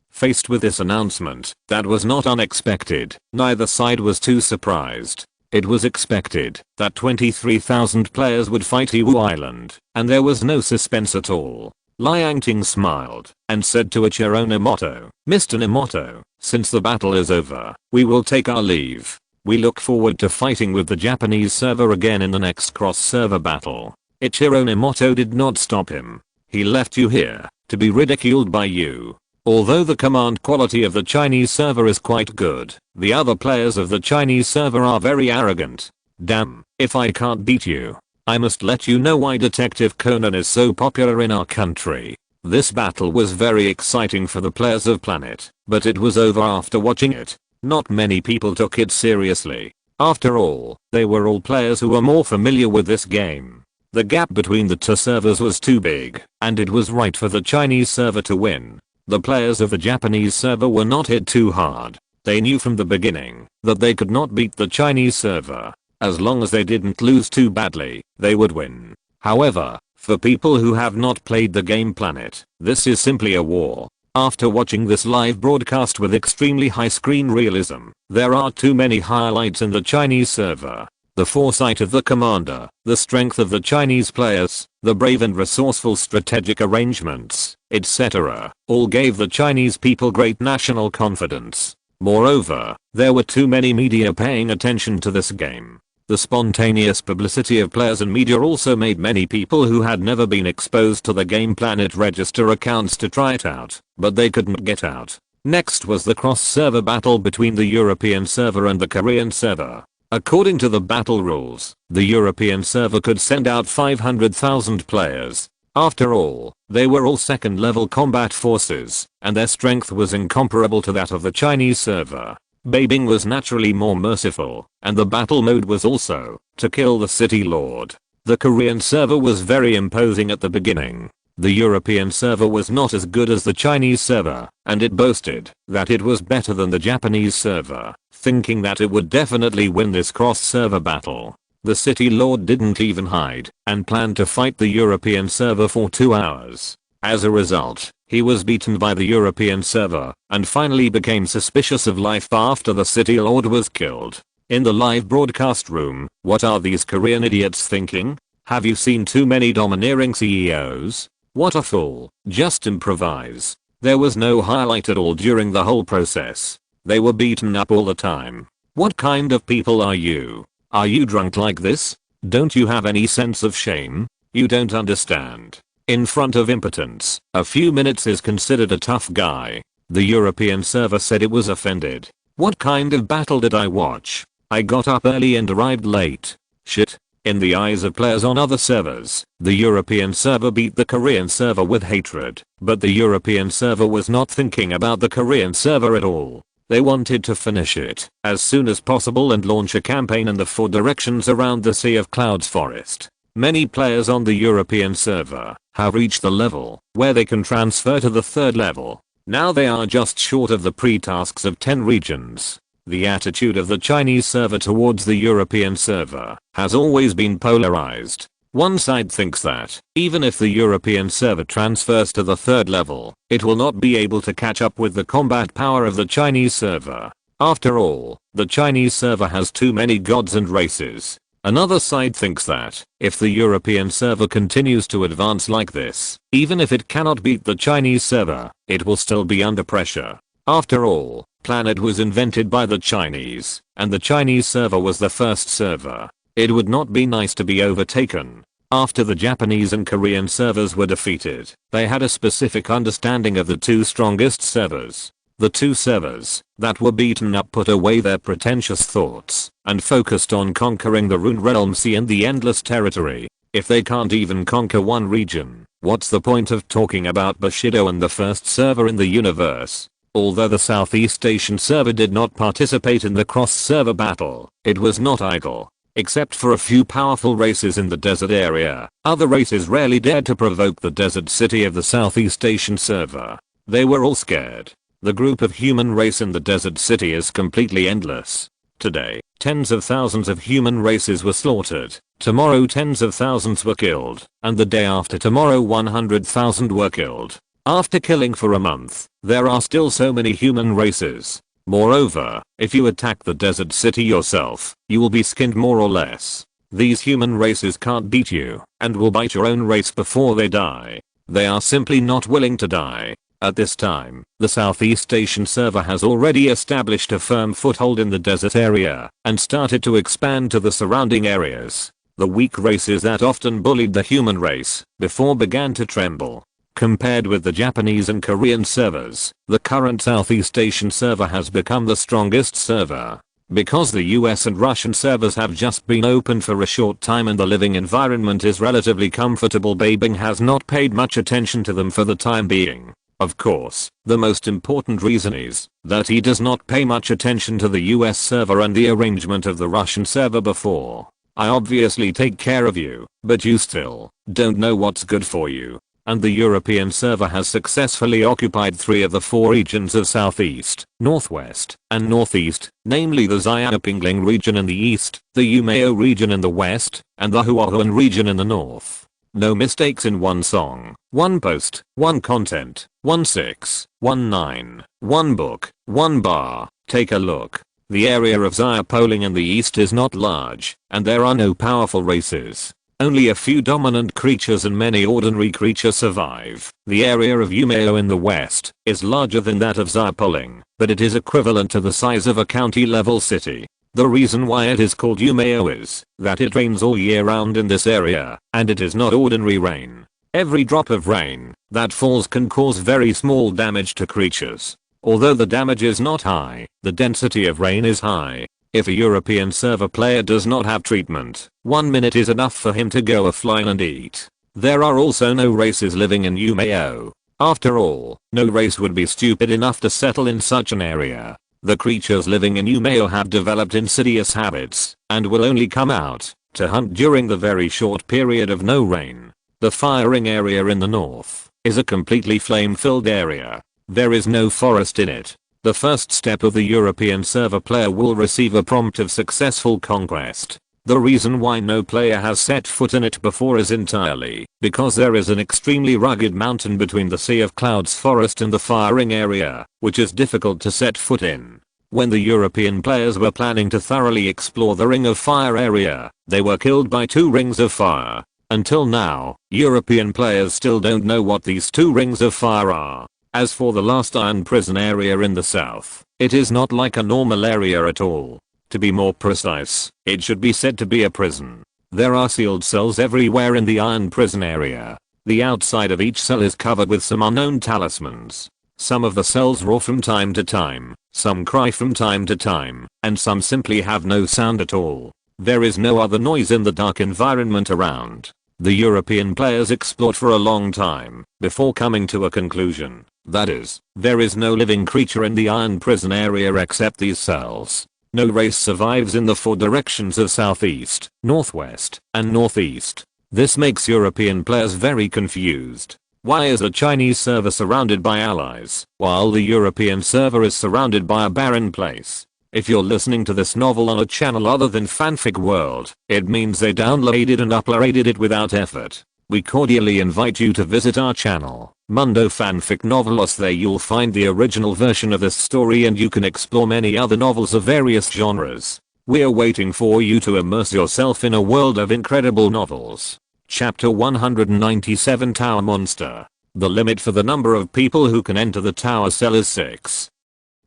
Faced with this announcement, that was not unexpected, neither side was too surprised. It was expected that 23,000 players would fight Hiwu Island, and there was no suspense at all. Liang Ting smiled and said to Ichiro Nomoto, "Mr. Nomoto, since the battle is over, we will take our leave. We look forward to fighting with the Japanese server again in the next cross-server battle." Ichiro Nomoto did not stop him. "He left you here to be ridiculed by you. Although the command quality of the Chinese server is quite good, the other players of the Chinese server are very arrogant. Damn, if I can't beat you, I must let you know why Detective Conan is so popular in our country." This battle was very exciting for the players of Planet, but it was over after watching it. Not many people took it seriously. After all, they were all players who were more familiar with this game. The gap between the two servers was too big, and it was right for the Chinese server to win. The players of the Japanese server were not hit too hard. They knew from the beginning that they could not beat the Chinese server. As long as they didn't lose too badly, they would win. However, for people who have not played the game Planet, this is simply a war. After watching this live broadcast with extremely high screen realism, there are too many highlights in the Chinese server. The foresight of the commander, the strength of the Chinese players, the brave and resourceful strategic arrangements, etc., all gave the Chinese people great national confidence. Moreover, there were too many media paying attention to this game. The spontaneous publicity of players and media also made many people who had never been exposed to the game Planet register accounts to try it out, but they couldn't get out. Next was the cross-server battle between the European server and the Korean server. According to the battle rules, the European server could send out 500,000 players. After all, they were all second-level combat forces, and their strength was incomparable to that of the Chinese server. Bai Bing was naturally more merciful, and the battle mode was also to kill the city lord. The Korean server was very imposing at the beginning. The European server was not as good as the Chinese server, and it boasted that it was better than the Japanese server, thinking that it would definitely win this cross-server battle. The city lord didn't even hide and planned to fight the European server for 2 hours. As a result, he was beaten by the European server and finally became suspicious of life after the city lord was killed. In the live broadcast room, what are these Korean idiots thinking? Have you seen too many domineering CEOs? What a fool, just improvise. There was no highlight at all during the whole process. They were beaten up all the time. What kind of people are you? Are you drunk like this? Don't you have any sense of shame? You don't understand. In front of impotence, a few minutes is considered a tough guy. The European server said it was offended. What kind of battle did I watch? I got up early and arrived late. Shit. In the eyes of players on other servers, the European server beat the Korean server with hatred, but the European server was not thinking about the Korean server at all. They wanted to finish it as soon as possible and launch a campaign in the 4 directions around the Sea of Clouds forest. Many players on the European server have reached the level where they can transfer to the 3rd level. Now they are just short of the pre-tasks of 10 regions. The attitude of the Chinese server towards the European server has always been polarized. One side thinks that, even if the European server transfers to the 3rd level, it will not be able to catch up with the combat power of the Chinese server. After all, the Chinese server has too many gods and races. Another side thinks that, if the European server continues to advance like this, even if it cannot beat the Chinese server, it will still be under pressure. After all, Planet was invented by the Chinese, and the Chinese server was the first server. It would not be nice to be overtaken. After the Japanese and Korean servers were defeated, they had a specific understanding of the 2 strongest servers. The 2 servers that were beaten up put away their pretentious thoughts and focused on conquering the Rune Realm Sea and the Endless Territory. If they can't even conquer one region, what's the point of talking about Bushido and the first server in the universe? Although the Southeast Asian server did not participate in the cross-server battle, it was not idle. Except for a few powerful races in the desert area, other races rarely dared to provoke the desert city of the Southeast Asian server. They were all scared. The group of human race in the desert city is completely endless. Today, tens of thousands of human races were slaughtered. Tomorrow tens of thousands were killed. And the day after tomorrow 100,000 were killed. After killing for a month, there are still so many human races. Moreover, if you attack the desert city yourself, you will be skinned more or less. These human races can't beat you, and will bite your own race before they die. They are simply not willing to die. At this time, the Southeast Asian server has already established a firm foothold in the desert area and started to expand to the surrounding areas. The weak races that often bullied the human race before began to tremble. Compared with the Japanese and Korean servers, the current Southeast Asian server has become the strongest server. Because the US and Russian servers have just been opened for a short time and the living environment is relatively comfortable, Bai Bing has not paid much attention to them for the time being. Of course, the most important reason is that he does not pay much attention to the US server and the arrangement of the Russian server before. I obviously take care of you, but you still don't know what's good for you. And the European server has successfully occupied 3 of the 4 regions of Southeast, Northwest, and Northeast, namely the Xiaopingling region in the east, the Yumeo region in the west, and the Huahuan region in the north. No mistakes in one song, one post, one content, 1619, one book, one bar. Take a look. The area of Xiaopingling in the east is not large, and there are no powerful races. Only a few dominant creatures and many ordinary creatures survive. The area of Yumeo in the west is larger than that of Xiaopingling, but it is equivalent to the size of a county-level city. The reason why it is called Yumeo is that it rains all year round in this area, and it is not ordinary rain. Every drop of rain that falls can cause very small damage to creatures. Although the damage is not high, the density of rain is high. If a European server player does not have treatment, 1 minute is enough for him to go offline and eat. There are also no races living in Yumeo. After all, no race would be stupid enough to settle in such an area. The creatures living in Yumeo have developed insidious habits, and will only come out to hunt during the very short period of no rain. The firing area in the north is a completely flame-filled area. There is no forest in it. The first step of the European server player will receive a prompt of successful conquest. The reason why no player has set foot in it before is entirely because there is an extremely rugged mountain between the Sea of Clouds forest and the firing area, which is difficult to set foot in. When the European players were planning to thoroughly explore the Ring of Fire area, they were killed by 2 rings of fire. Until now, European players still don't know what these 2 rings of fire are. As for the last iron prison area in the south, it is not like a normal area at all. To be more precise, it should be said to be a prison. There are sealed cells everywhere in the iron prison area. The outside of each cell is covered with some unknown talismans. Some of the cells roar from time to time, some cry from time to time, and some simply have no sound at all. There is no other noise in the dark environment around. The European players explored for a long time before coming to a conclusion. That is, there is no living creature in the iron prison area except these cells. No race survives in the 4 directions of southeast, northwest, and northeast. This makes European players very confused. Why is a Chinese server surrounded by allies, while the European server is surrounded by a barren place? If you're listening to this novel on a channel other than Fanfic World, it means they downloaded and uploaded it without effort. We cordially invite you to visit our channel, Mundo Fanfic Novelos. There you'll find the original version of this story and you can explore many other novels of various genres. We're waiting for you to immerse yourself in a world of incredible novels. Chapter 197 Tower Monster. The limit for the number of people who can enter the tower cell is 6.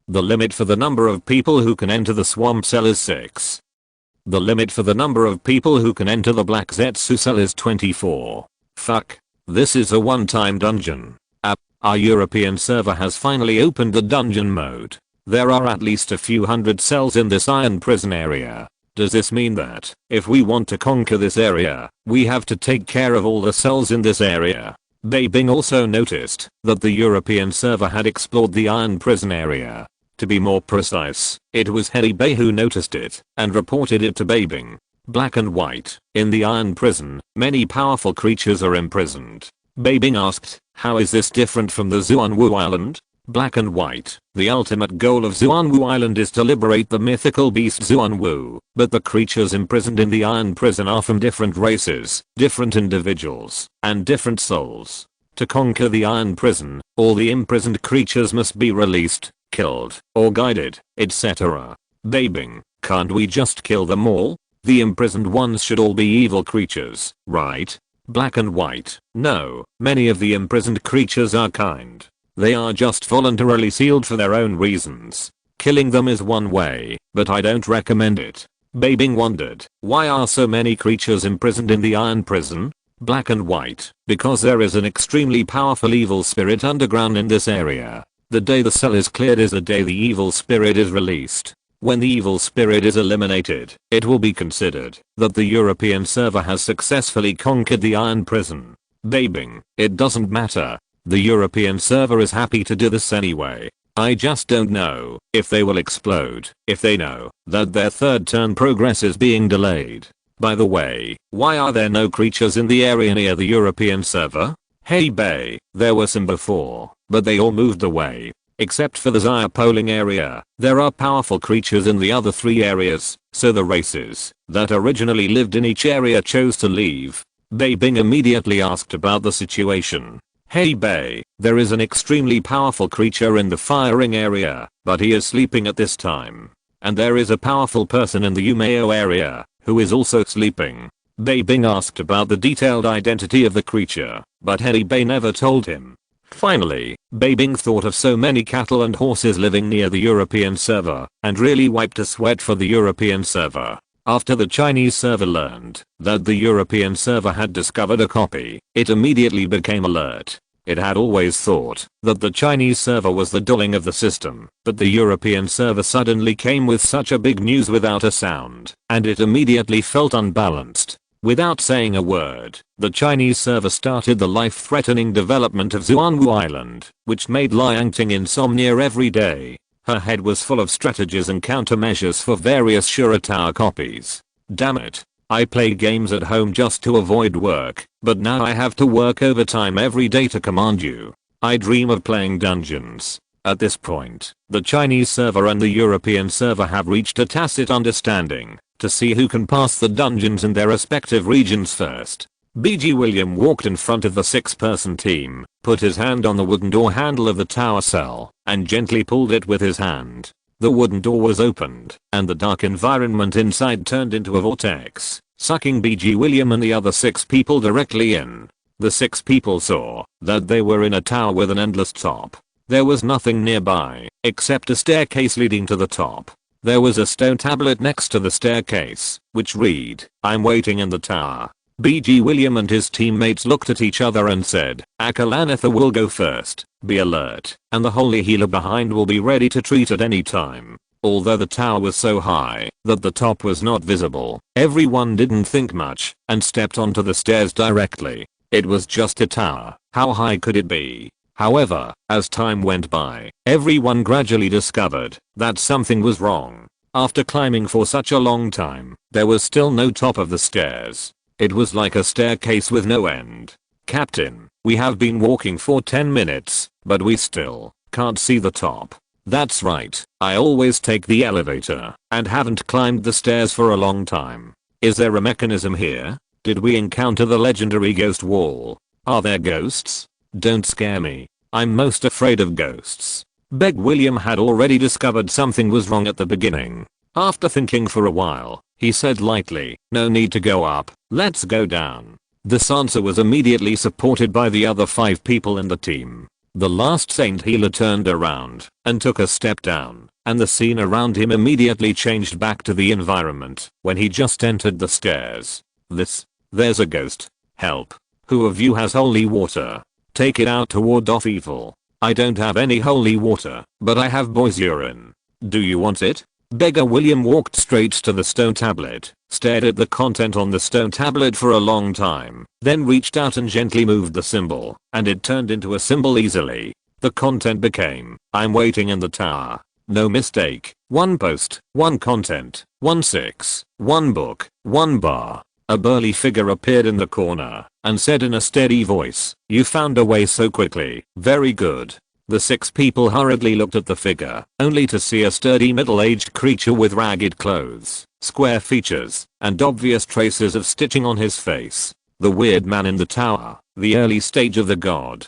The limit for the number of people who can enter the swamp cell is 6. The limit for the number of people who can enter the Black Zetsu cell is 24. Fuck. This is a one-time dungeon. Our European server has finally opened the dungeon mode. There are at least a few hundred cells in this iron prison area. Does this mean that, if we want to conquer this area, we have to take care of all the cells in this area? Bai Bing also noticed that the European server had explored the iron prison area. To be more precise, it was Henry Bai who noticed it and reported it to Bai Bing. Black and white. In the iron prison, many powerful creatures are imprisoned. Bai Bing asked, how is this different from the Xuanwu Island? Black and white. The ultimate goal of Xuanwu Island is to liberate the mythical beast Xuanwu, but the creatures imprisoned in the iron prison are from different races, different individuals, and different souls. To conquer the iron prison, all the imprisoned creatures must be released, killed, or guided, etc. Bai Bing, can't we just kill them all? The imprisoned ones should all be evil creatures, right? Black and white. No, many of the imprisoned creatures are kind. They are just voluntarily sealed for their own reasons. Killing them is one way, but I don't recommend it. Bai Bing wondered, why are so many creatures imprisoned in the iron prison? Black and white. Because there is an extremely powerful evil spirit underground in this area. The day the cell is cleared is the day the evil spirit is released. When the evil spirit is eliminated, it will be considered that the European server has successfully conquered the iron prison. Bai Bing, it doesn't matter. The European server is happy to do this anyway. I just don't know if they will explode if they know that their third turn progress is being delayed. By the way, why are there no creatures in the area near the European server? Hey Bay, there were some before, but they all moved away. Except for the Zaya polling area, there are powerful creatures in the other 3 areas, so the races that originally lived in each area chose to leave. Bai Bing immediately asked about the situation. Hey Bai, there is an extremely powerful creature in the firing area, but he is sleeping at this time. And there is a powerful person in the Umeo area, who is also sleeping. Bai Bing asked about the detailed identity of the creature, but Hey Bai never told him. Finally, Bai Bing thought of so many cattle and horses living near the European server, and really wiped a sweat for the European server. After the Chinese server learned that the European server had discovered a copy, it immediately became alert. It had always thought that the Chinese server was the darling of the system, but the European server suddenly came with such a big news without a sound, and it immediately felt unbalanced. Without saying a word, the Chinese server started the life-threatening development of Xuanwu Island, which made Liang Ting insomnia every day. Her head was full of strategies and countermeasures for various Shura Tower copies. Damn it. I play games at home just to avoid work, but now I have to work overtime every day to command you. I dream of playing dungeons. At this point, the Chinese server and the European server have reached a tacit understanding to see who can pass the dungeons in their respective regions first. BG William walked in front of the 6-person team, put his hand on the wooden door handle of the tower cell, and gently pulled it with his hand. The wooden door was opened, and the dark environment inside turned into a vortex, sucking BG William and the other 6 people directly in. The 6 people saw that they were in a tower with an endless top. There was nothing nearby, except a staircase leading to the top. There was a stone tablet next to the staircase, which read, "I'm waiting in the tower." BG William and his teammates looked at each other and said, "Akalanitha will go first, be alert, and the holy healer behind will be ready to treat at any time." Although the tower was so high that the top was not visible, everyone didn't think much and stepped onto the stairs directly. It was just a tower, how high could it be? However, as time went by, everyone gradually discovered that something was wrong. After climbing for such a long time, there was still no top of the stairs. It was like a staircase with no end. "Captain, we have been walking for 10 minutes, but we still can't see the top." "That's right, I always take the elevator and haven't climbed the stairs for a long time. Is there a mechanism here? Did we encounter the legendary ghost wall? Are there ghosts? Don't scare me. I'm most afraid of ghosts." Beg William had already discovered something was wrong at the beginning. After thinking for a while, he said lightly, "No need to go up, let's go down." This answer was immediately supported by the other 5 people in the team. The last Saint Healer turned around and took a step down, and the scene around him immediately changed back to the environment when he just entered the stairs. There's a ghost. Help. Who of you has holy water? Take it out to ward off evil. I don't have any holy water, but I have boy's urine. Do you want it? Beggar William walked straight to the stone tablet, stared at the content on the stone tablet for a long time, then reached out and gently moved the symbol, and it turned into a symbol easily. The content became, "I'm waiting in the tower." No mistake. 1 post, 1 content, 1/6, 1 book, 1 bar. A burly figure appeared in the corner and said in a steady voice, "You found a way so quickly, very good." The 6 people hurriedly looked at the figure, only to see a sturdy middle-aged creature with ragged clothes, square features, and obvious traces of stitching on his face. The weird man in the tower, the early stage of the god.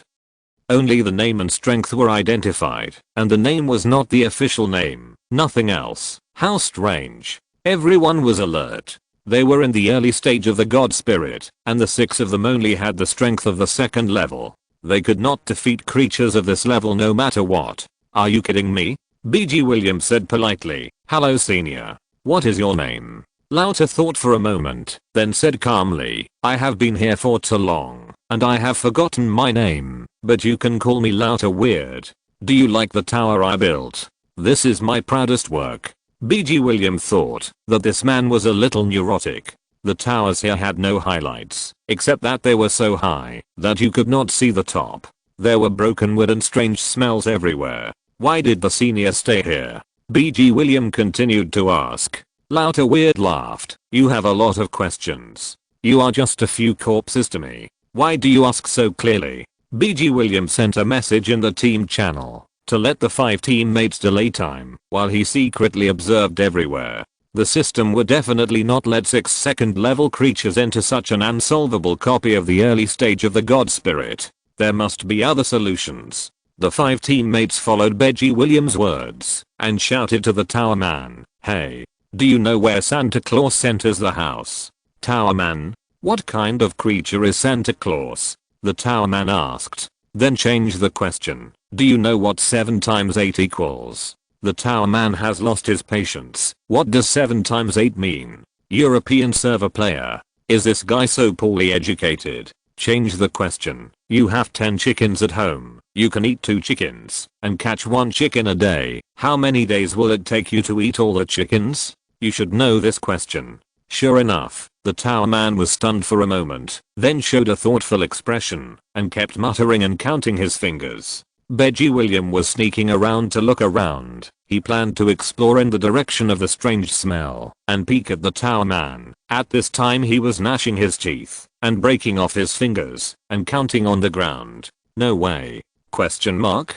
Only the name and strength were identified, and the name was not the official name, nothing else. How strange. Everyone was alert. They were in the early stage of the god spirit, and the 6 of them only had the strength of the 2nd level. They could not defeat creatures of this level no matter what. "Are you kidding me?" BG Williams said politely. "Hello senior. What is your name?" Lauter thought for a moment, then said calmly, "I have been here for too long, and I have forgotten my name, but you can call me Lauter Weird. Do you like the tower I built? This is my proudest work." BG William thought that this man was a little neurotic. The towers here had no highlights, except that they were so high that you could not see the top. There were broken wood and strange smells everywhere. Why did the senior stay here? BG William continued to ask. Louter Weird laughed. You have a lot of questions. You are just a few corpses to me. Why do you ask so clearly? BG William sent a message in the team channel to let the 5 teammates delay time while he secretly observed everywhere. The system would definitely not let 6-second level creatures enter such an unsolvable copy of the early stage of the god spirit. There must be other solutions. The 5 teammates followed BG Williams' words and shouted to the tower man, "Hey, do you know where Santa Claus enters the house?" Tower man, what kind of creature is Santa Claus? The tower man asked. Then change the question. Do you know what 7 times 8 equals? The tower man has lost his patience. What does 7 times 8 mean? European server player. Is this guy so poorly educated? Change the question. You have 10 chickens at home. You can eat 2 chickens and catch 1 chicken a day. How many days will it take you to eat all the chickens? You should know this question. Sure enough, the tower man was stunned for a moment, then showed a thoughtful expression and kept muttering and counting his fingers. BG William was sneaking around to look around. He planned to explore in the direction of the strange smell and peek at the tower man. At this time he was gnashing his teeth and breaking off his fingers and counting on the ground. No way. Question mark?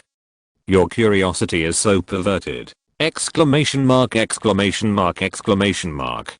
Your curiosity is so perverted. Exclamation mark, exclamation mark, exclamation mark.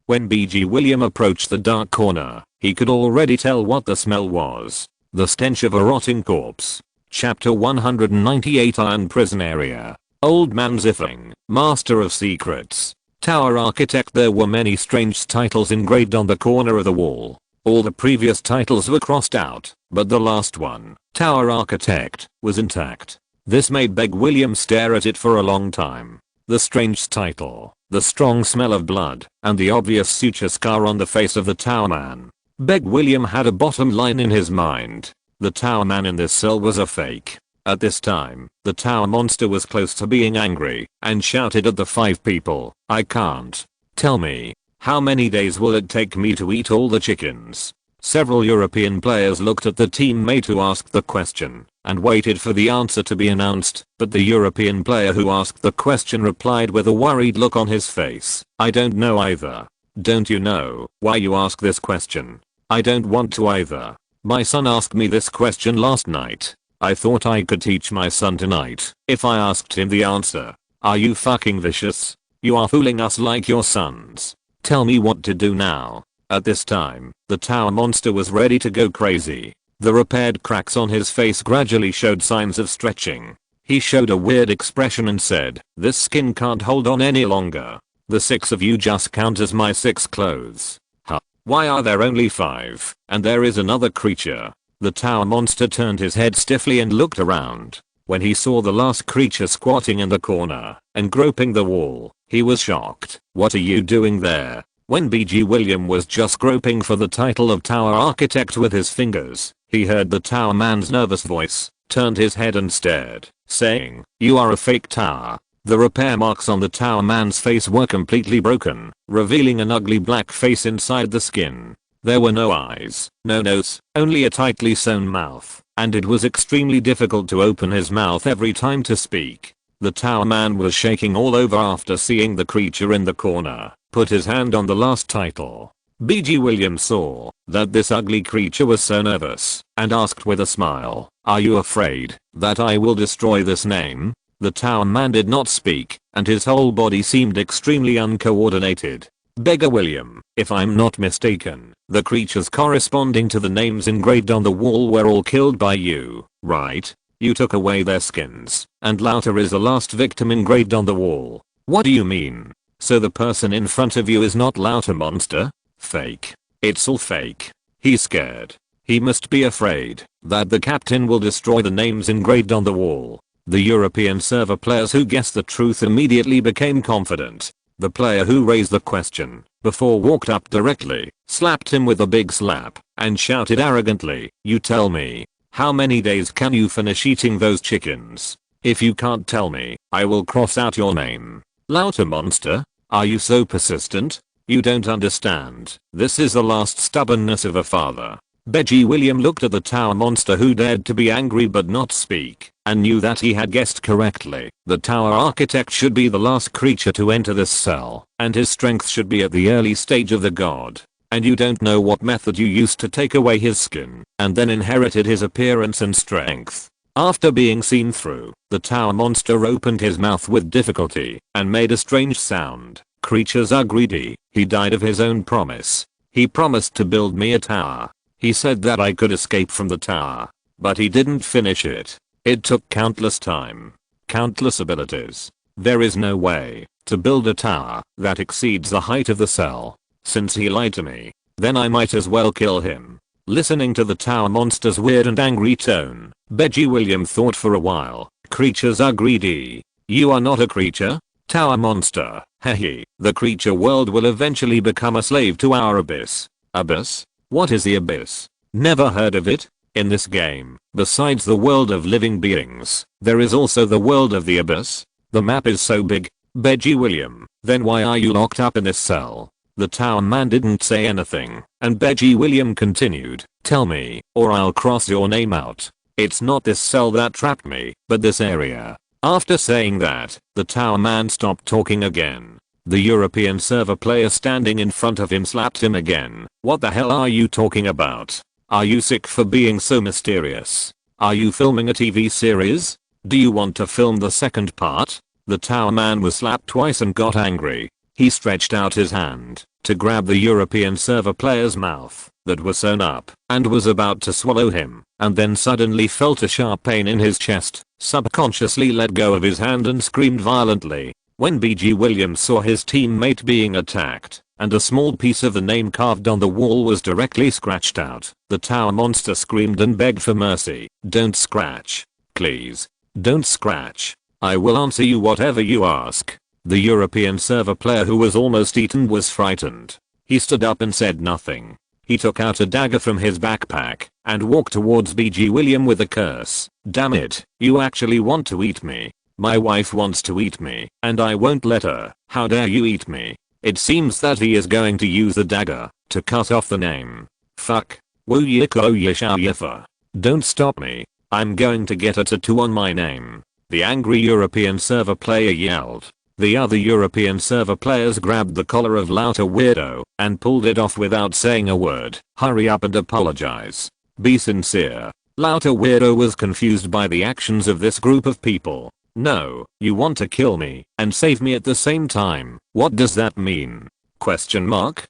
When BG William approached the dark corner, he could already tell what the smell was. The stench of a rotting corpse. Chapter 198 Iron Prison Area. Old Man Ziffling, Master of Secrets. Tower Architect. There were many strange titles engraved on the corner of the wall. All the previous titles were crossed out, but the last one, Tower Architect, was intact. This made BG William stare at it for a long time. The strange title, the strong smell of blood, and the obvious suture scar on the face of the tower man. BG William had a bottom line in his mind. The tower man in this cell was a fake. At this time, the tower monster was close to being angry and shouted at the 5 people, "I can't. Tell me, how many days will it take me to eat all the chickens?" Several European players looked at the teammate who asked the question and waited for the answer to be announced, but the European player who asked the question replied with a worried look on his face, "I don't know either." "Don't you know why you ask this question?" "I don't want to either. My son asked me this question last night. I thought I could teach my son tonight if I asked him the answer." "Are you fucking vicious? You are fooling us like your sons. Tell me what to do now." At this time, the tower monster was ready to go crazy. The repaired cracks on his face gradually showed signs of stretching. He showed a weird expression and said, "This skin can't hold on any longer. The 6 of you just count as my 6 clothes." Huh. Why are there only 5? And there is another creature. The tower monster turned his head stiffly and looked around. When he saw the last creature squatting in the corner and groping the wall, he was shocked. "What are you doing there?" When BG William was just groping for the title of Tower Architect with his fingers, he heard the tower man's nervous voice, turned his head and stared, saying, "You are a fake tower." The repair marks on the tower man's face were completely broken, revealing an ugly black face inside the skin. There were no eyes, no nose, only a tightly sewn mouth, and it was extremely difficult to open his mouth every time to speak. The tower man was shaking all over after seeing the creature in the corner, put his hand on the last title. BG Williams saw that this ugly creature was so nervous and asked with a smile, "Are you afraid that I will destroy this name?" The tower man did not speak, and his whole body seemed extremely uncoordinated. "BG William, if I'm not mistaken, the creatures corresponding to the names engraved on the wall were all killed by you, right? You took away their skins, and Louter is the last victim engraved on the wall." "What do you mean? So the person in front of you is not Louter monster?" "Fake. It's all fake. He's scared. He must be afraid that the captain will destroy the names engraved on the wall." The European server players who guessed the truth immediately became confident. The player who raised the question before walked up directly, slapped him with a big slap, and shouted arrogantly, "You tell me, how many days can you finish eating those chickens? If you can't tell me, I will cross out your name." "Louter monster? Are you so persistent? You don't understand. This is the last stubbornness of a father. Bai William looked at the tower monster, who dared to be angry but not speak, and knew that he had guessed correctly. The tower architect should be the last creature to enter this cell, and his strength should be at the early stage of the god. And you don't know what method you used to take away his skin, and then inherited his appearance and strength. After being seen through, the tower monster opened his mouth with difficulty, and made a strange sound. Creatures are greedy. He died of his own promise. He promised to build me a tower. He said that I could escape from the tower. But he didn't finish it. It took countless time. Countless abilities. There is no way to build a tower that exceeds the height of the cell. Since he lied to me, then I might as well kill him. Listening to the tower monster's weird and angry tone, Bai William thought for a while. Creatures are greedy. You are not a creature? Tower monster. Hehe. The creature world will eventually become a slave to our abyss. Abyss? What is the abyss? Never heard of it? In this game, besides the world of living beings, there is also the world of the abyss. The map is so big. Bai William, then why are you locked up in this cell? The tower man didn't say anything, and Bai William continued, tell me, or I'll cross your name out. It's not this cell that trapped me, but this area. After saying that, the tower man stopped talking again. The European server player standing in front of him slapped him again. What the hell are you talking about? Are you sick for being so mysterious? Are you filming a TV series? Do you want to film the second part? The tower man was slapped twice and got angry. He stretched out his hand to grab the European server player's mouth that was sewn up and was about to swallow him, and then suddenly felt a sharp pain in his chest, subconsciously let go of his hand and screamed violently. When Bai Williams saw his teammate being attacked, and a small piece of the name carved on the wall was directly scratched out, the tower monster screamed and begged for mercy. Don't scratch. Please. Don't scratch. I will answer you whatever you ask. The European server player, who was almost eaten, was frightened. He stood up and said nothing. He took out a dagger from his backpack and walked towards Bai William with a curse. Damn it, you actually want to eat me. My wife wants to eat me, and I won't let her. How dare you eat me? It seems that he is going to use the dagger to cut off the name. Fuck. Woo yiko yishao yifa. Don't stop me. I'm going to get a tattoo on my name. The angry European server player yelled. The other European server players grabbed the collar of Louter Weirdo and pulled it off without saying a word. Hurry up and apologize. Be sincere. Louter Weirdo was confused by the actions of this group of people. No, you want to kill me and save me at the same time. What does that mean? Question mark?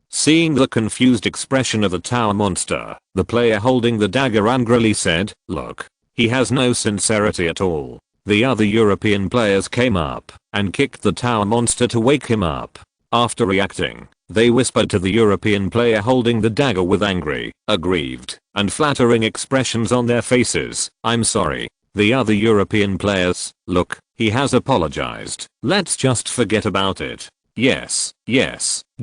Seeing the confused expression of the tower monster, the player holding the dagger angrily said, look, he has no sincerity at all. The other European players came up and kicked the tower monster to wake him up. After reacting, they whispered to the European player holding the dagger with angry, aggrieved, and flattering expressions on their faces, I'm sorry. The other European players, look, he has apologized. Let's just forget about it. Yes,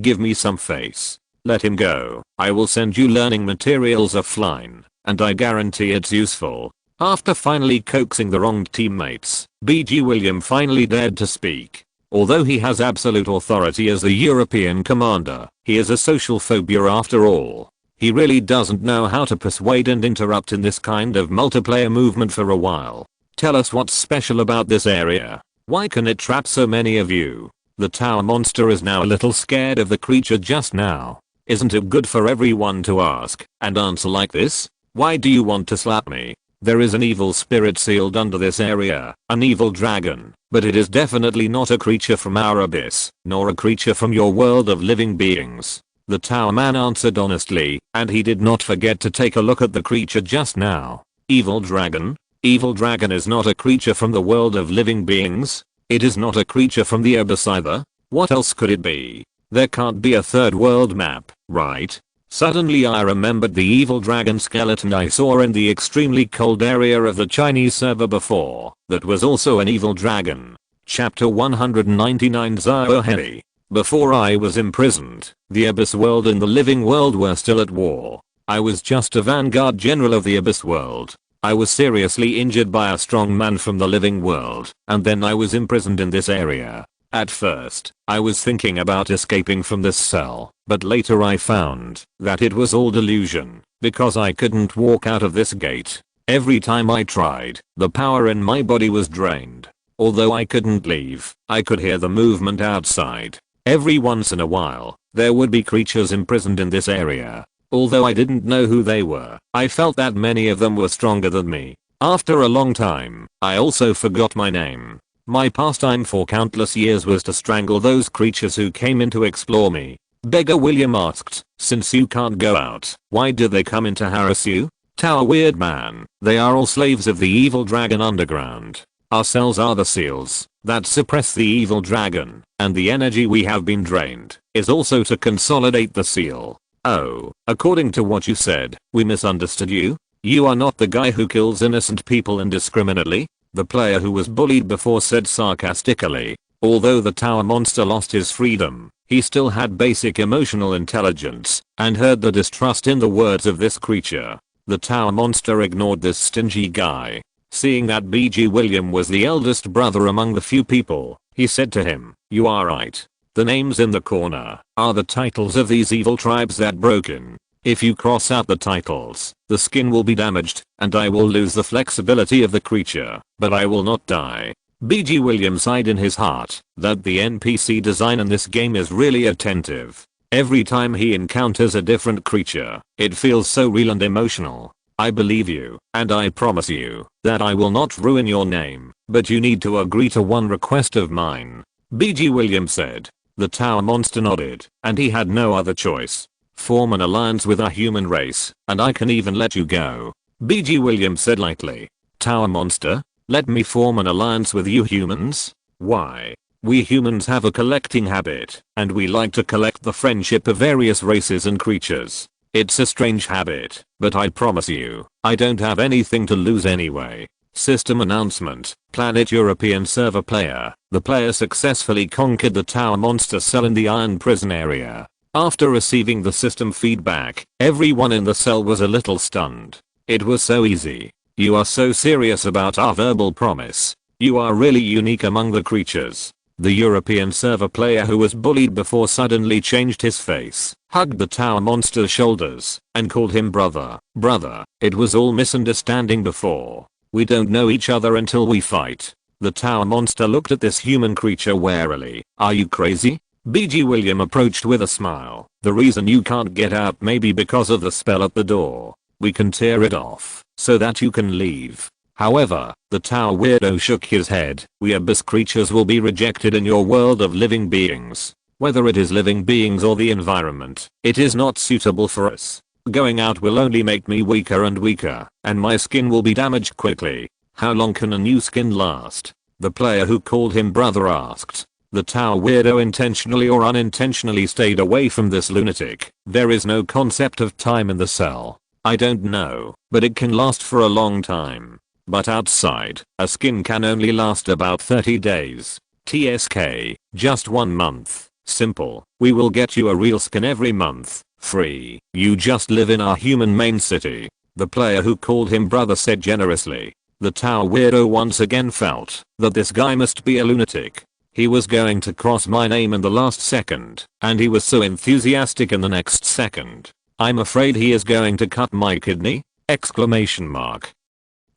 give me some face. Let him go. I will send you learning materials offline, and I guarantee it's useful. After finally coaxing the wronged teammates, Bai William finally dared to speak. Although he has absolute authority as the European commander, he is a social phobia after all. He really doesn't know how to persuade and interrupt in this kind of multiplayer movement for a while. Tell us what's special about this area. Why can it trap so many of you? The tower monster is now a little scared of the creature just now. Isn't it good for everyone to ask and answer like this? Why do you want to slap me? There is an evil spirit sealed under this area, an evil dragon, but it is definitely not a creature from our abyss, nor a creature from your world of living beings. The tower man answered honestly, and he did not forget to take a look at the creature just now. Evil dragon? Evil dragon is not a creature from the world of living beings. It is not a creature from the abyss either. What else could it be? There can't be a third world map, right? Suddenly I remembered the evil dragon skeleton I saw in the extremely cold area of the Chinese server before. That was also an evil dragon. Chapter 199 Zhao. Before I was imprisoned, the Abyss world and the living world were still at war. I was just a vanguard general of the Abyss world. I was seriously injured by a strong man from the living world, and then I was imprisoned in this area. At first, I was thinking about escaping from this cell, but later I found that it was all delusion, because I couldn't walk out of this gate. Every time I tried, the power in my body was drained. Although I couldn't leave, I could hear the movement outside. Every once in a while, there would be creatures imprisoned in this area. Although I didn't know who they were, I felt that many of them were stronger than me. After a long time, I also forgot my name. My pastime for countless years was to strangle those creatures who came in to explore me. Beggar William asked, since you can't go out, why do they come in to harass you? Tower Weird Man, they are all slaves of the evil dragon underground. Our cells are the seals that suppress the evil dragon, and the energy we have been drained is also to consolidate the seal. Oh, according to what you said, we misunderstood you? You are not the guy who kills innocent people indiscriminately? The player who was bullied before said sarcastically. Although the tower monster lost his freedom, he still had basic emotional intelligence and heard the distrust in the words of this creature. The tower monster ignored this stingy guy. Seeing that BG William was the eldest brother among the few people, he said to him, you are right. The names in the corner are the titles of these evil tribes that broke in. If you cross out the titles, the skin will be damaged, and I will lose the flexibility of the creature, but I will not die. BG William sighed in his heart that the NPC design in this game is really attentive. Every time he encounters a different creature, it feels so real and emotional. I believe you, and I promise you that I will not ruin your name, but you need to agree to one request of mine. BG William said. The tower monster nodded, and he had no other choice. Form an alliance with our human race, and I can even let you go. BG William said lightly. Tower monster? Let me form an alliance with you humans? Why? We humans have a collecting habit, and we like to collect the friendship of various races and creatures. It's a strange habit, but I promise you, I don't have anything to lose anyway. System announcement, Planet European server player. The player successfully conquered the tower monster cell in the iron prison area. After receiving the system feedback, everyone in the cell was a little stunned. It was so easy. You are so serious about our verbal promise. You are really unique among the creatures. The European server player who was bullied before suddenly changed his face, hugged the tower monster's shoulders, and called him brother. Brother, it was all misunderstanding before. We don't know each other until we fight. The tower monster looked at this human creature warily. Are you crazy? BG William approached with a smile. The reason you can't get out may be because of the spell at the door. We can tear it off, so that you can leave. However, the tower weirdo shook his head. We abyss creatures will be rejected in your world of living beings. Whether it is living beings or the environment, it is not suitable for us. Going out will only make me weaker and weaker, and my skin will be damaged quickly. How long can a new skin last? The player who called him brother asked. The tower weirdo intentionally or unintentionally stayed away from this lunatic. There is no concept of time in the cell. I don't know, but it can last for a long time. But outside, a skin can only last about 30 days. TSK, just 1 month. Simple. We will get you a real skin every month. Free. You just live in our human main city. The player who called him brother said generously. The tower weirdo once again felt that this guy must be a lunatic. He was going to cross my name in the last second, and he was so enthusiastic in the next second. I'm afraid he is going to cut my kidney? Exclamation mark.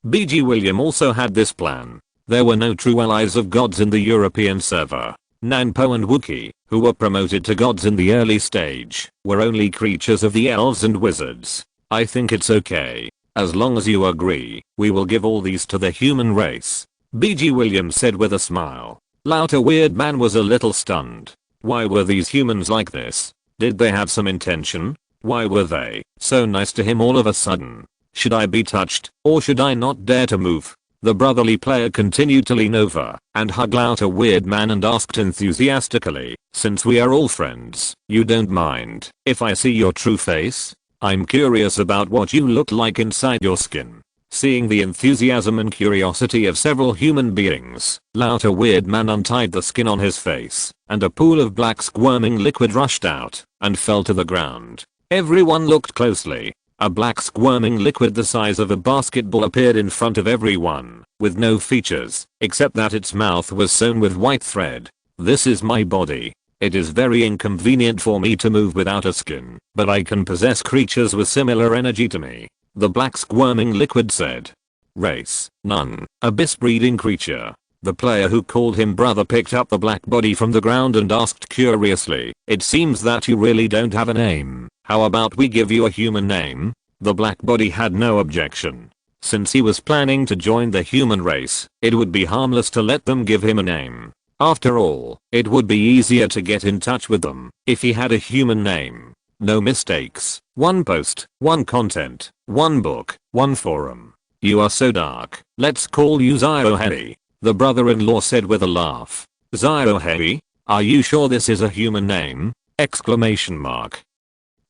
BG William also had this plan. There were no true allies of gods in the European server. Nanpo and Wookiee, who were promoted to gods in the early stage, were only creatures of the elves and wizards. I think it's okay. As long as you agree, we will give all these to the human race. BG William said with a smile. Louter Weird Man was a little stunned. Why were these humans like this? Did they have some intention? Why were they so nice to him all of a sudden? Should I be touched, or should I not dare to move? The brotherly player continued to lean over and hug Louter Weird Man and asked enthusiastically, since we are all friends, you don't mind if I see your true face? I'm curious about what you look like inside your skin. Seeing the enthusiasm and curiosity of several human beings, Louter Weird Man untied the skin on his face, and a pool of black squirming liquid rushed out and fell to the ground. Everyone looked closely. A black squirming liquid the size of a basketball appeared in front of everyone, with no features, except that its mouth was sewn with white thread. This is my body. It is very inconvenient for me to move without a skin, but I can possess creatures with similar energy to me. The black squirming liquid said. Race, none. Abyss breeding creature. The player who called him brother picked up the black body from the ground and asked curiously, "It seems that you really don't have a name. How about we give you a human name?" The black body had no objection. Since he was planning to join the human race, it would be harmless to let them give him a name. After all, it would be easier to get in touch with them if he had a human name. No mistakes. One post, one content, one book, one forum. You are so dark. Let's call you Ziohei, the brother-in-law said with a laugh. Ziohei? Are you sure this is a human name? Exclamation mark.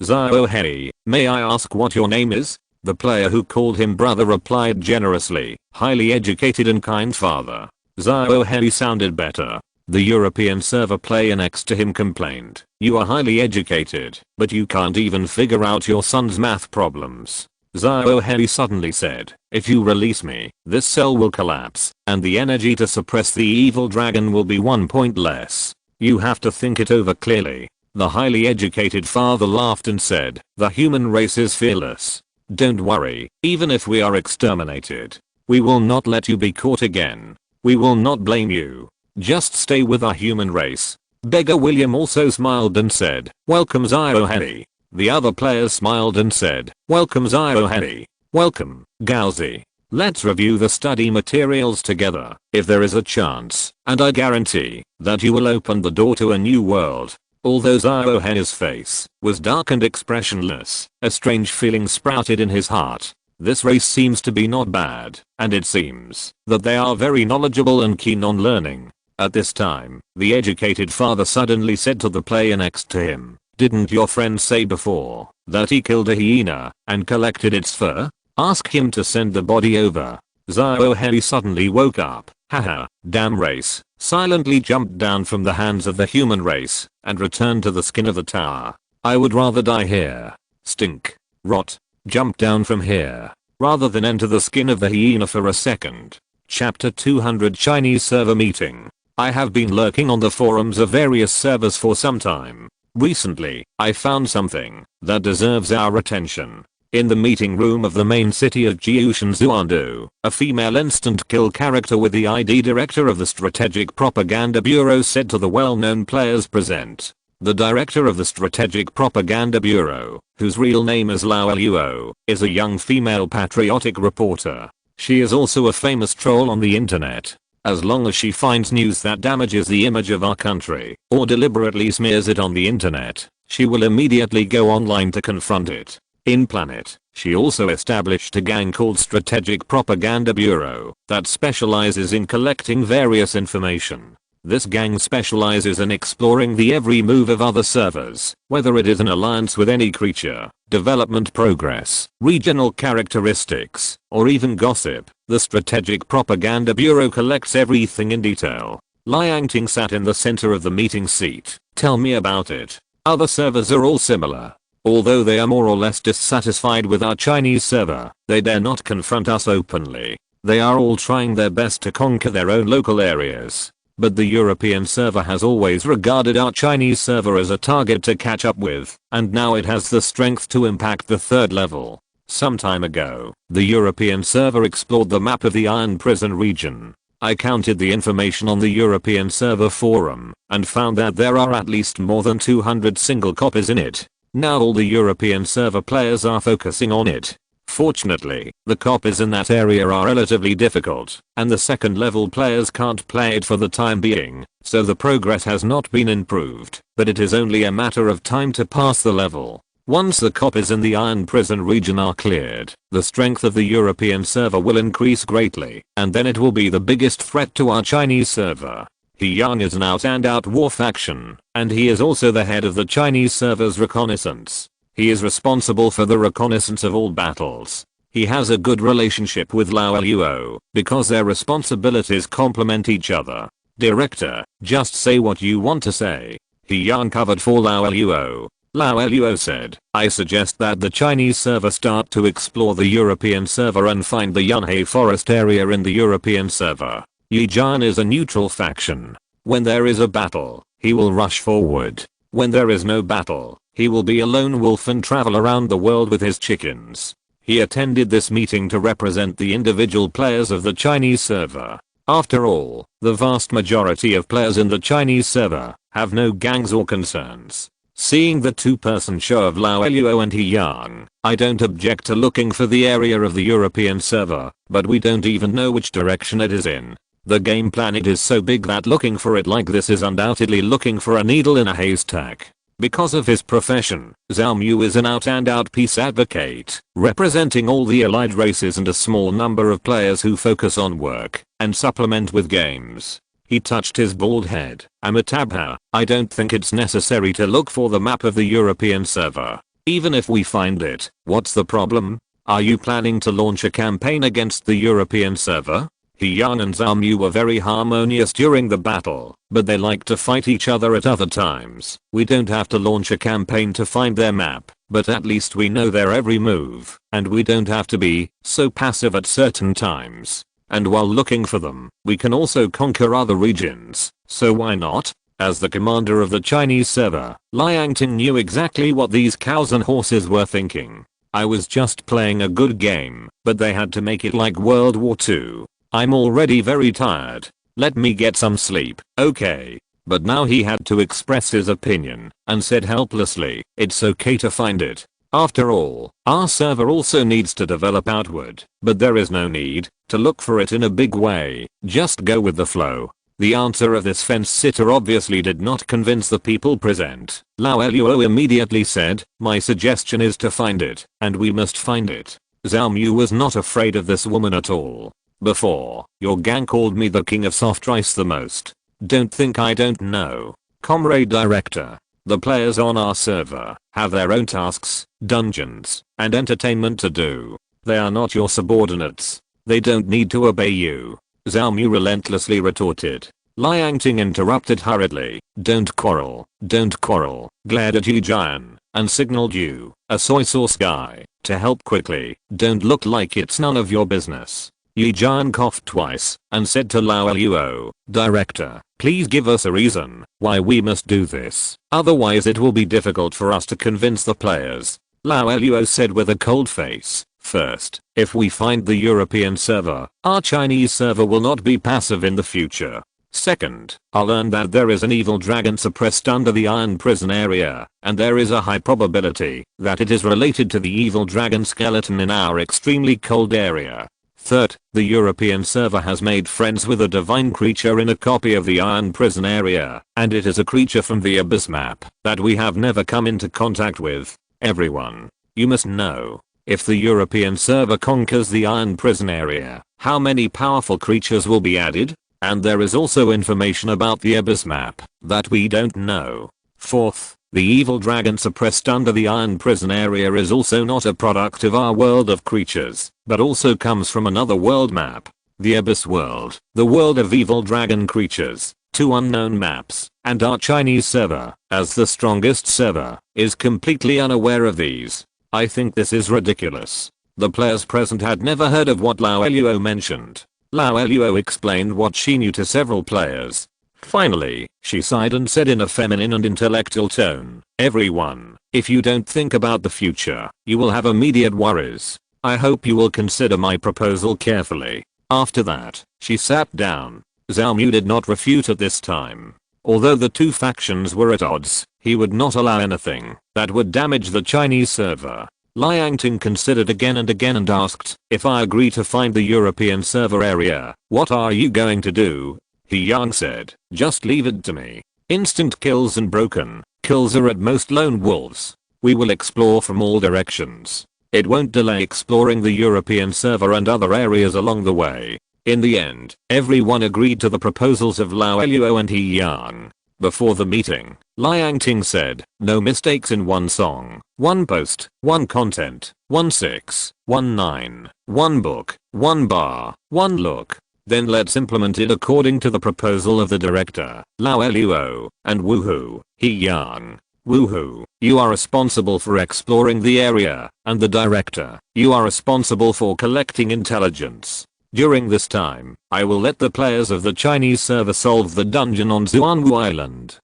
Ziohei, may I ask what your name is? The player who called him brother replied generously, highly educated and kind father. Ziohei sounded better. The European server player next to him complained, "You are highly educated, but you can't even figure out your son's math problems." Ziohei suddenly said, "If you release me, this cell will collapse, and the energy to suppress the evil dragon will be 1 point less. You have to think it over clearly." The highly educated father laughed and said, "The human race is fearless. Don't worry, even if we are exterminated, we will not let you be caught again. We will not blame you. Just stay with our human race." Beggar William also smiled and said, "Welcome Ziohei." The other players smiled and said, "Welcome Ziohei." "Welcome, Galzi. Let's review the study materials together. If there is a chance, and I guarantee, that you will open the door to a new world." Although Ziohei's face was dark and expressionless, a strange feeling sprouted in his heart. This race seems to be not bad, and it seems that they are very knowledgeable and keen on learning. At this time, the educated father suddenly said to the player next to him, "Didn't your friend say before that he killed a hyena and collected its fur? Ask him to send the body over." Ziohei suddenly woke up. Haha, damn race. Silently jumped down from the hands of the human race and returned to the skin of the tower. "I would rather die here. Stink. Rot. Jump down from here rather than enter the skin of the hyena for a second." Chapter 200 Chinese Server Meeting. I have been lurking on the forums of various servers for some time. Recently, I found something that deserves our attention. In the meeting room of the main city of Jiushan, a female instant kill character with the ID director of the Strategic Propaganda Bureau said to the well-known players present. The director of the Strategic Propaganda Bureau, whose real name is Lao Luo, is a young female patriotic reporter. She is also a famous troll on the internet. As long as she finds news that damages the image of our country, or deliberately smears it on the internet, she will immediately go online to confront it. In Planet, she also established a gang called Strategic Propaganda Bureau that specializes in collecting various information. This gang specializes in exploring the every move of other servers, whether it is an alliance with any creature, development progress, regional characteristics, or even gossip. The Strategic Propaganda Bureau collects everything in detail. Liang Ting sat in the center of the meeting seat. "Tell me about it." Other servers are all similar. Although they are more or less dissatisfied with our Chinese server, they dare not confront us openly. They are all trying their best to conquer their own local areas. But the European server has always regarded our Chinese server as a target to catch up with, and now it has the strength to impact the third level. Some time ago, the European server explored the map of the Iron Prison region. I counted the information on the European server forum, and found that there are at least more than 200 single copies in it. Now all the European server players are focusing on it. Fortunately, the copies in that area are relatively difficult, and the second level players can't play it for the time being, so the progress has not been improved, but it is only a matter of time to pass the level. Once the copies in the Iron Prison region are cleared, the strength of the European server will increase greatly, and then it will be the biggest threat to our Chinese server. He Yang is an out-and-out war faction, and he is also the head of the Chinese server's reconnaissance. He is responsible for the reconnaissance of all battles. He has a good relationship with Lao Luo, because their responsibilities complement each other. "Director, just say what you want to say." He Yang covered for Lao Luo. Lao Luo said, "I suggest that the Chinese server start to explore the European server and find the Yunhei forest area in the European server. Yi Jian is a neutral faction. When there is a battle, he will rush forward. When there is no battle, he will be a lone wolf and travel around the world with his chickens. He attended this meeting to represent the individual players of the Chinese server. After all, the vast majority of players in the Chinese server have no gangs or concerns. Seeing the two-person show of Lao Luo and He Yang, I don't object to looking for the area of the European server, but we don't even know which direction it is in. The game planet is so big that looking for it like this is undoubtedly looking for a needle in a haystack. Because of his profession, Zhao Mu is an out-and-out peace advocate, representing all the allied races and a small number of players who focus on work and supplement with games. He touched his bald head. Amitabha, I don't think it's necessary to look for the map of the European server. Even if we find it, what's the problem? Are you planning to launch a campaign against the European server? He Yang and Zhao Mu were very harmonious during the battle, but they like to fight each other at other times. We don't have to launch a campaign to find their map, but at least we know their every move, and we don't have to be so passive at certain times. And while looking for them, we can also conquer other regions, so why not? As the commander of the Chinese server, Liangting knew exactly what these cows and horses were thinking. I was just playing a good game, but they had to make it like World War II. I'm already very tired. Let me get some sleep, okay? But now he had to express his opinion, and said helplessly, it's okay to find it. After all, our server also needs to develop outward, but there is no need to look for it in a big way, just go with the flow. The answer of this fence sitter obviously did not convince the people present. Lao Luo immediately said, my suggestion is to find it, and we must find it. Zhao Mu was not afraid of this woman at all. Before, your gang called me the king of soft rice the most. Don't think I don't know. Comrade Director. The players on our server have their own tasks, dungeons, and entertainment to do. They are not your subordinates. They don't need to obey you. Zhao Mu relentlessly retorted. Liangting interrupted hurriedly. Don't quarrel. Don't quarrel. Glared at Yi Jian and signaled you, a soy sauce guy, to help quickly. Don't look like it's none of your business. Yi Jian coughed twice and said to Lao Luo, Director, please give us a reason why we must do this. Otherwise it will be difficult for us to convince the players. Lao Luo said with a cold face. First, if we find the European server, our Chinese server will not be passive in the future. Second, I'll learn that there is an evil dragon suppressed under the iron prison area, and there is a high probability that it is related to the evil dragon skeleton in our extremely cold area. Third, the European server has made friends with a divine creature in a copy of the Iron Prison area, and it is a creature from the Abyss map that we have never come into contact with. Everyone, you must know, if the European server conquers the Iron Prison area, how many powerful creatures will be added? And there is also information about the Abyss map that we don't know. Fourth, the evil dragon suppressed under the Iron Prison area is also not a product of our world of creatures, but also comes from another world map. The Abyss world, the world of evil dragon creatures, two unknown maps, and our Chinese server, as the strongest server, is completely unaware of these. I think this is ridiculous. The players present had never heard of what Lao Luo mentioned. Lao Luo explained what she knew to several players. Finally, she sighed and said in a feminine and intellectual tone, everyone, if you don't think about the future, you will have immediate worries. I hope you will consider my proposal carefully. After that, she sat down. Zhao Mu did not refute at this time. Although the two factions were at odds, he would not allow anything that would damage the Chinese server. Liangting considered again and asked, if I agree to find the European server area, what are you going to do? He Yang said, just leave it to me. Instant kills and broken kills are at most lone wolves. We will explore from all directions. It won't delay exploring the European server and other areas along the way. In the end, everyone agreed to the proposals of Lao Luo and He Yang. Before the meeting, Liangting said, no mistakes in one song, one post, one content, 1619, one book, one bar, one look. Then let's implement it according to the proposal of the director, Lao Luo, and woohoo, He Yang. Woohoo, you are responsible for exploring the area, and the director, you are responsible for collecting intelligence. During this time, I will let the players of the Chinese server solve the dungeon on Xuanwu Island.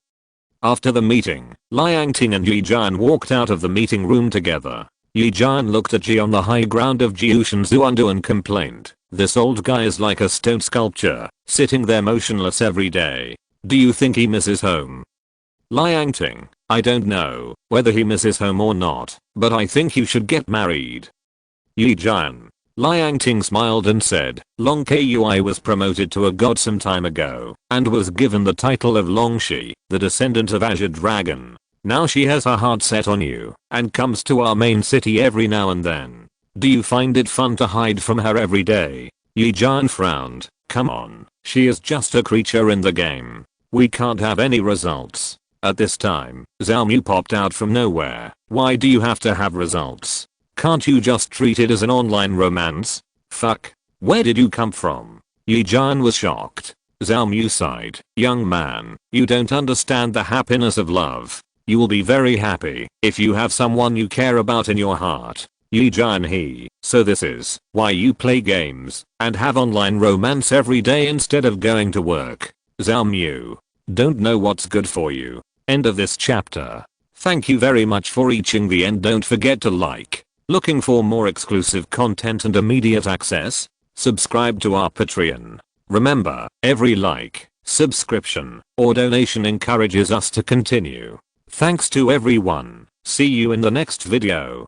After the meeting, Liangting and Yi Jian walked out of the meeting room together. Yi Jian looked at Ji on the high ground of Jiushan Xuandu and complained, "This old guy is like a stone sculpture, sitting there motionless every day. Do you think he misses home?" Liangting, "I don't know whether he misses home or not, but I think you should get married." Yi Jian. Liangting smiled and said, Long Kui was promoted to a god some time ago, and was given the title of Longshi, the descendant of Azure Dragon. Now she has her heart set on you, and comes to our main city every now and then. Do you find it fun to hide from her every day? Yi Jian frowned, "Come on, she is just a creature in the game. We can't have any results." At this time, Zhao Mu popped out from nowhere. "Why do you have to have results? Can't you just treat it as an online romance? Fuck. Where did you come from?" Yi Jian was shocked. Zhao Mu sighed, "Young man, you don't understand the happiness of love. You will be very happy if you have someone you care about in your heart." Yi Jian "So this is why you play games and have online romance every day instead of going to work." Zhao Mu, "Don't know what's good for you." End of this chapter. Thank you very much for reaching the end. Don't forget to like. Looking for more exclusive content and immediate access? Subscribe to our Patreon. Remember, every like, subscription, or donation encourages us to continue. Thanks to everyone. See you in the next video.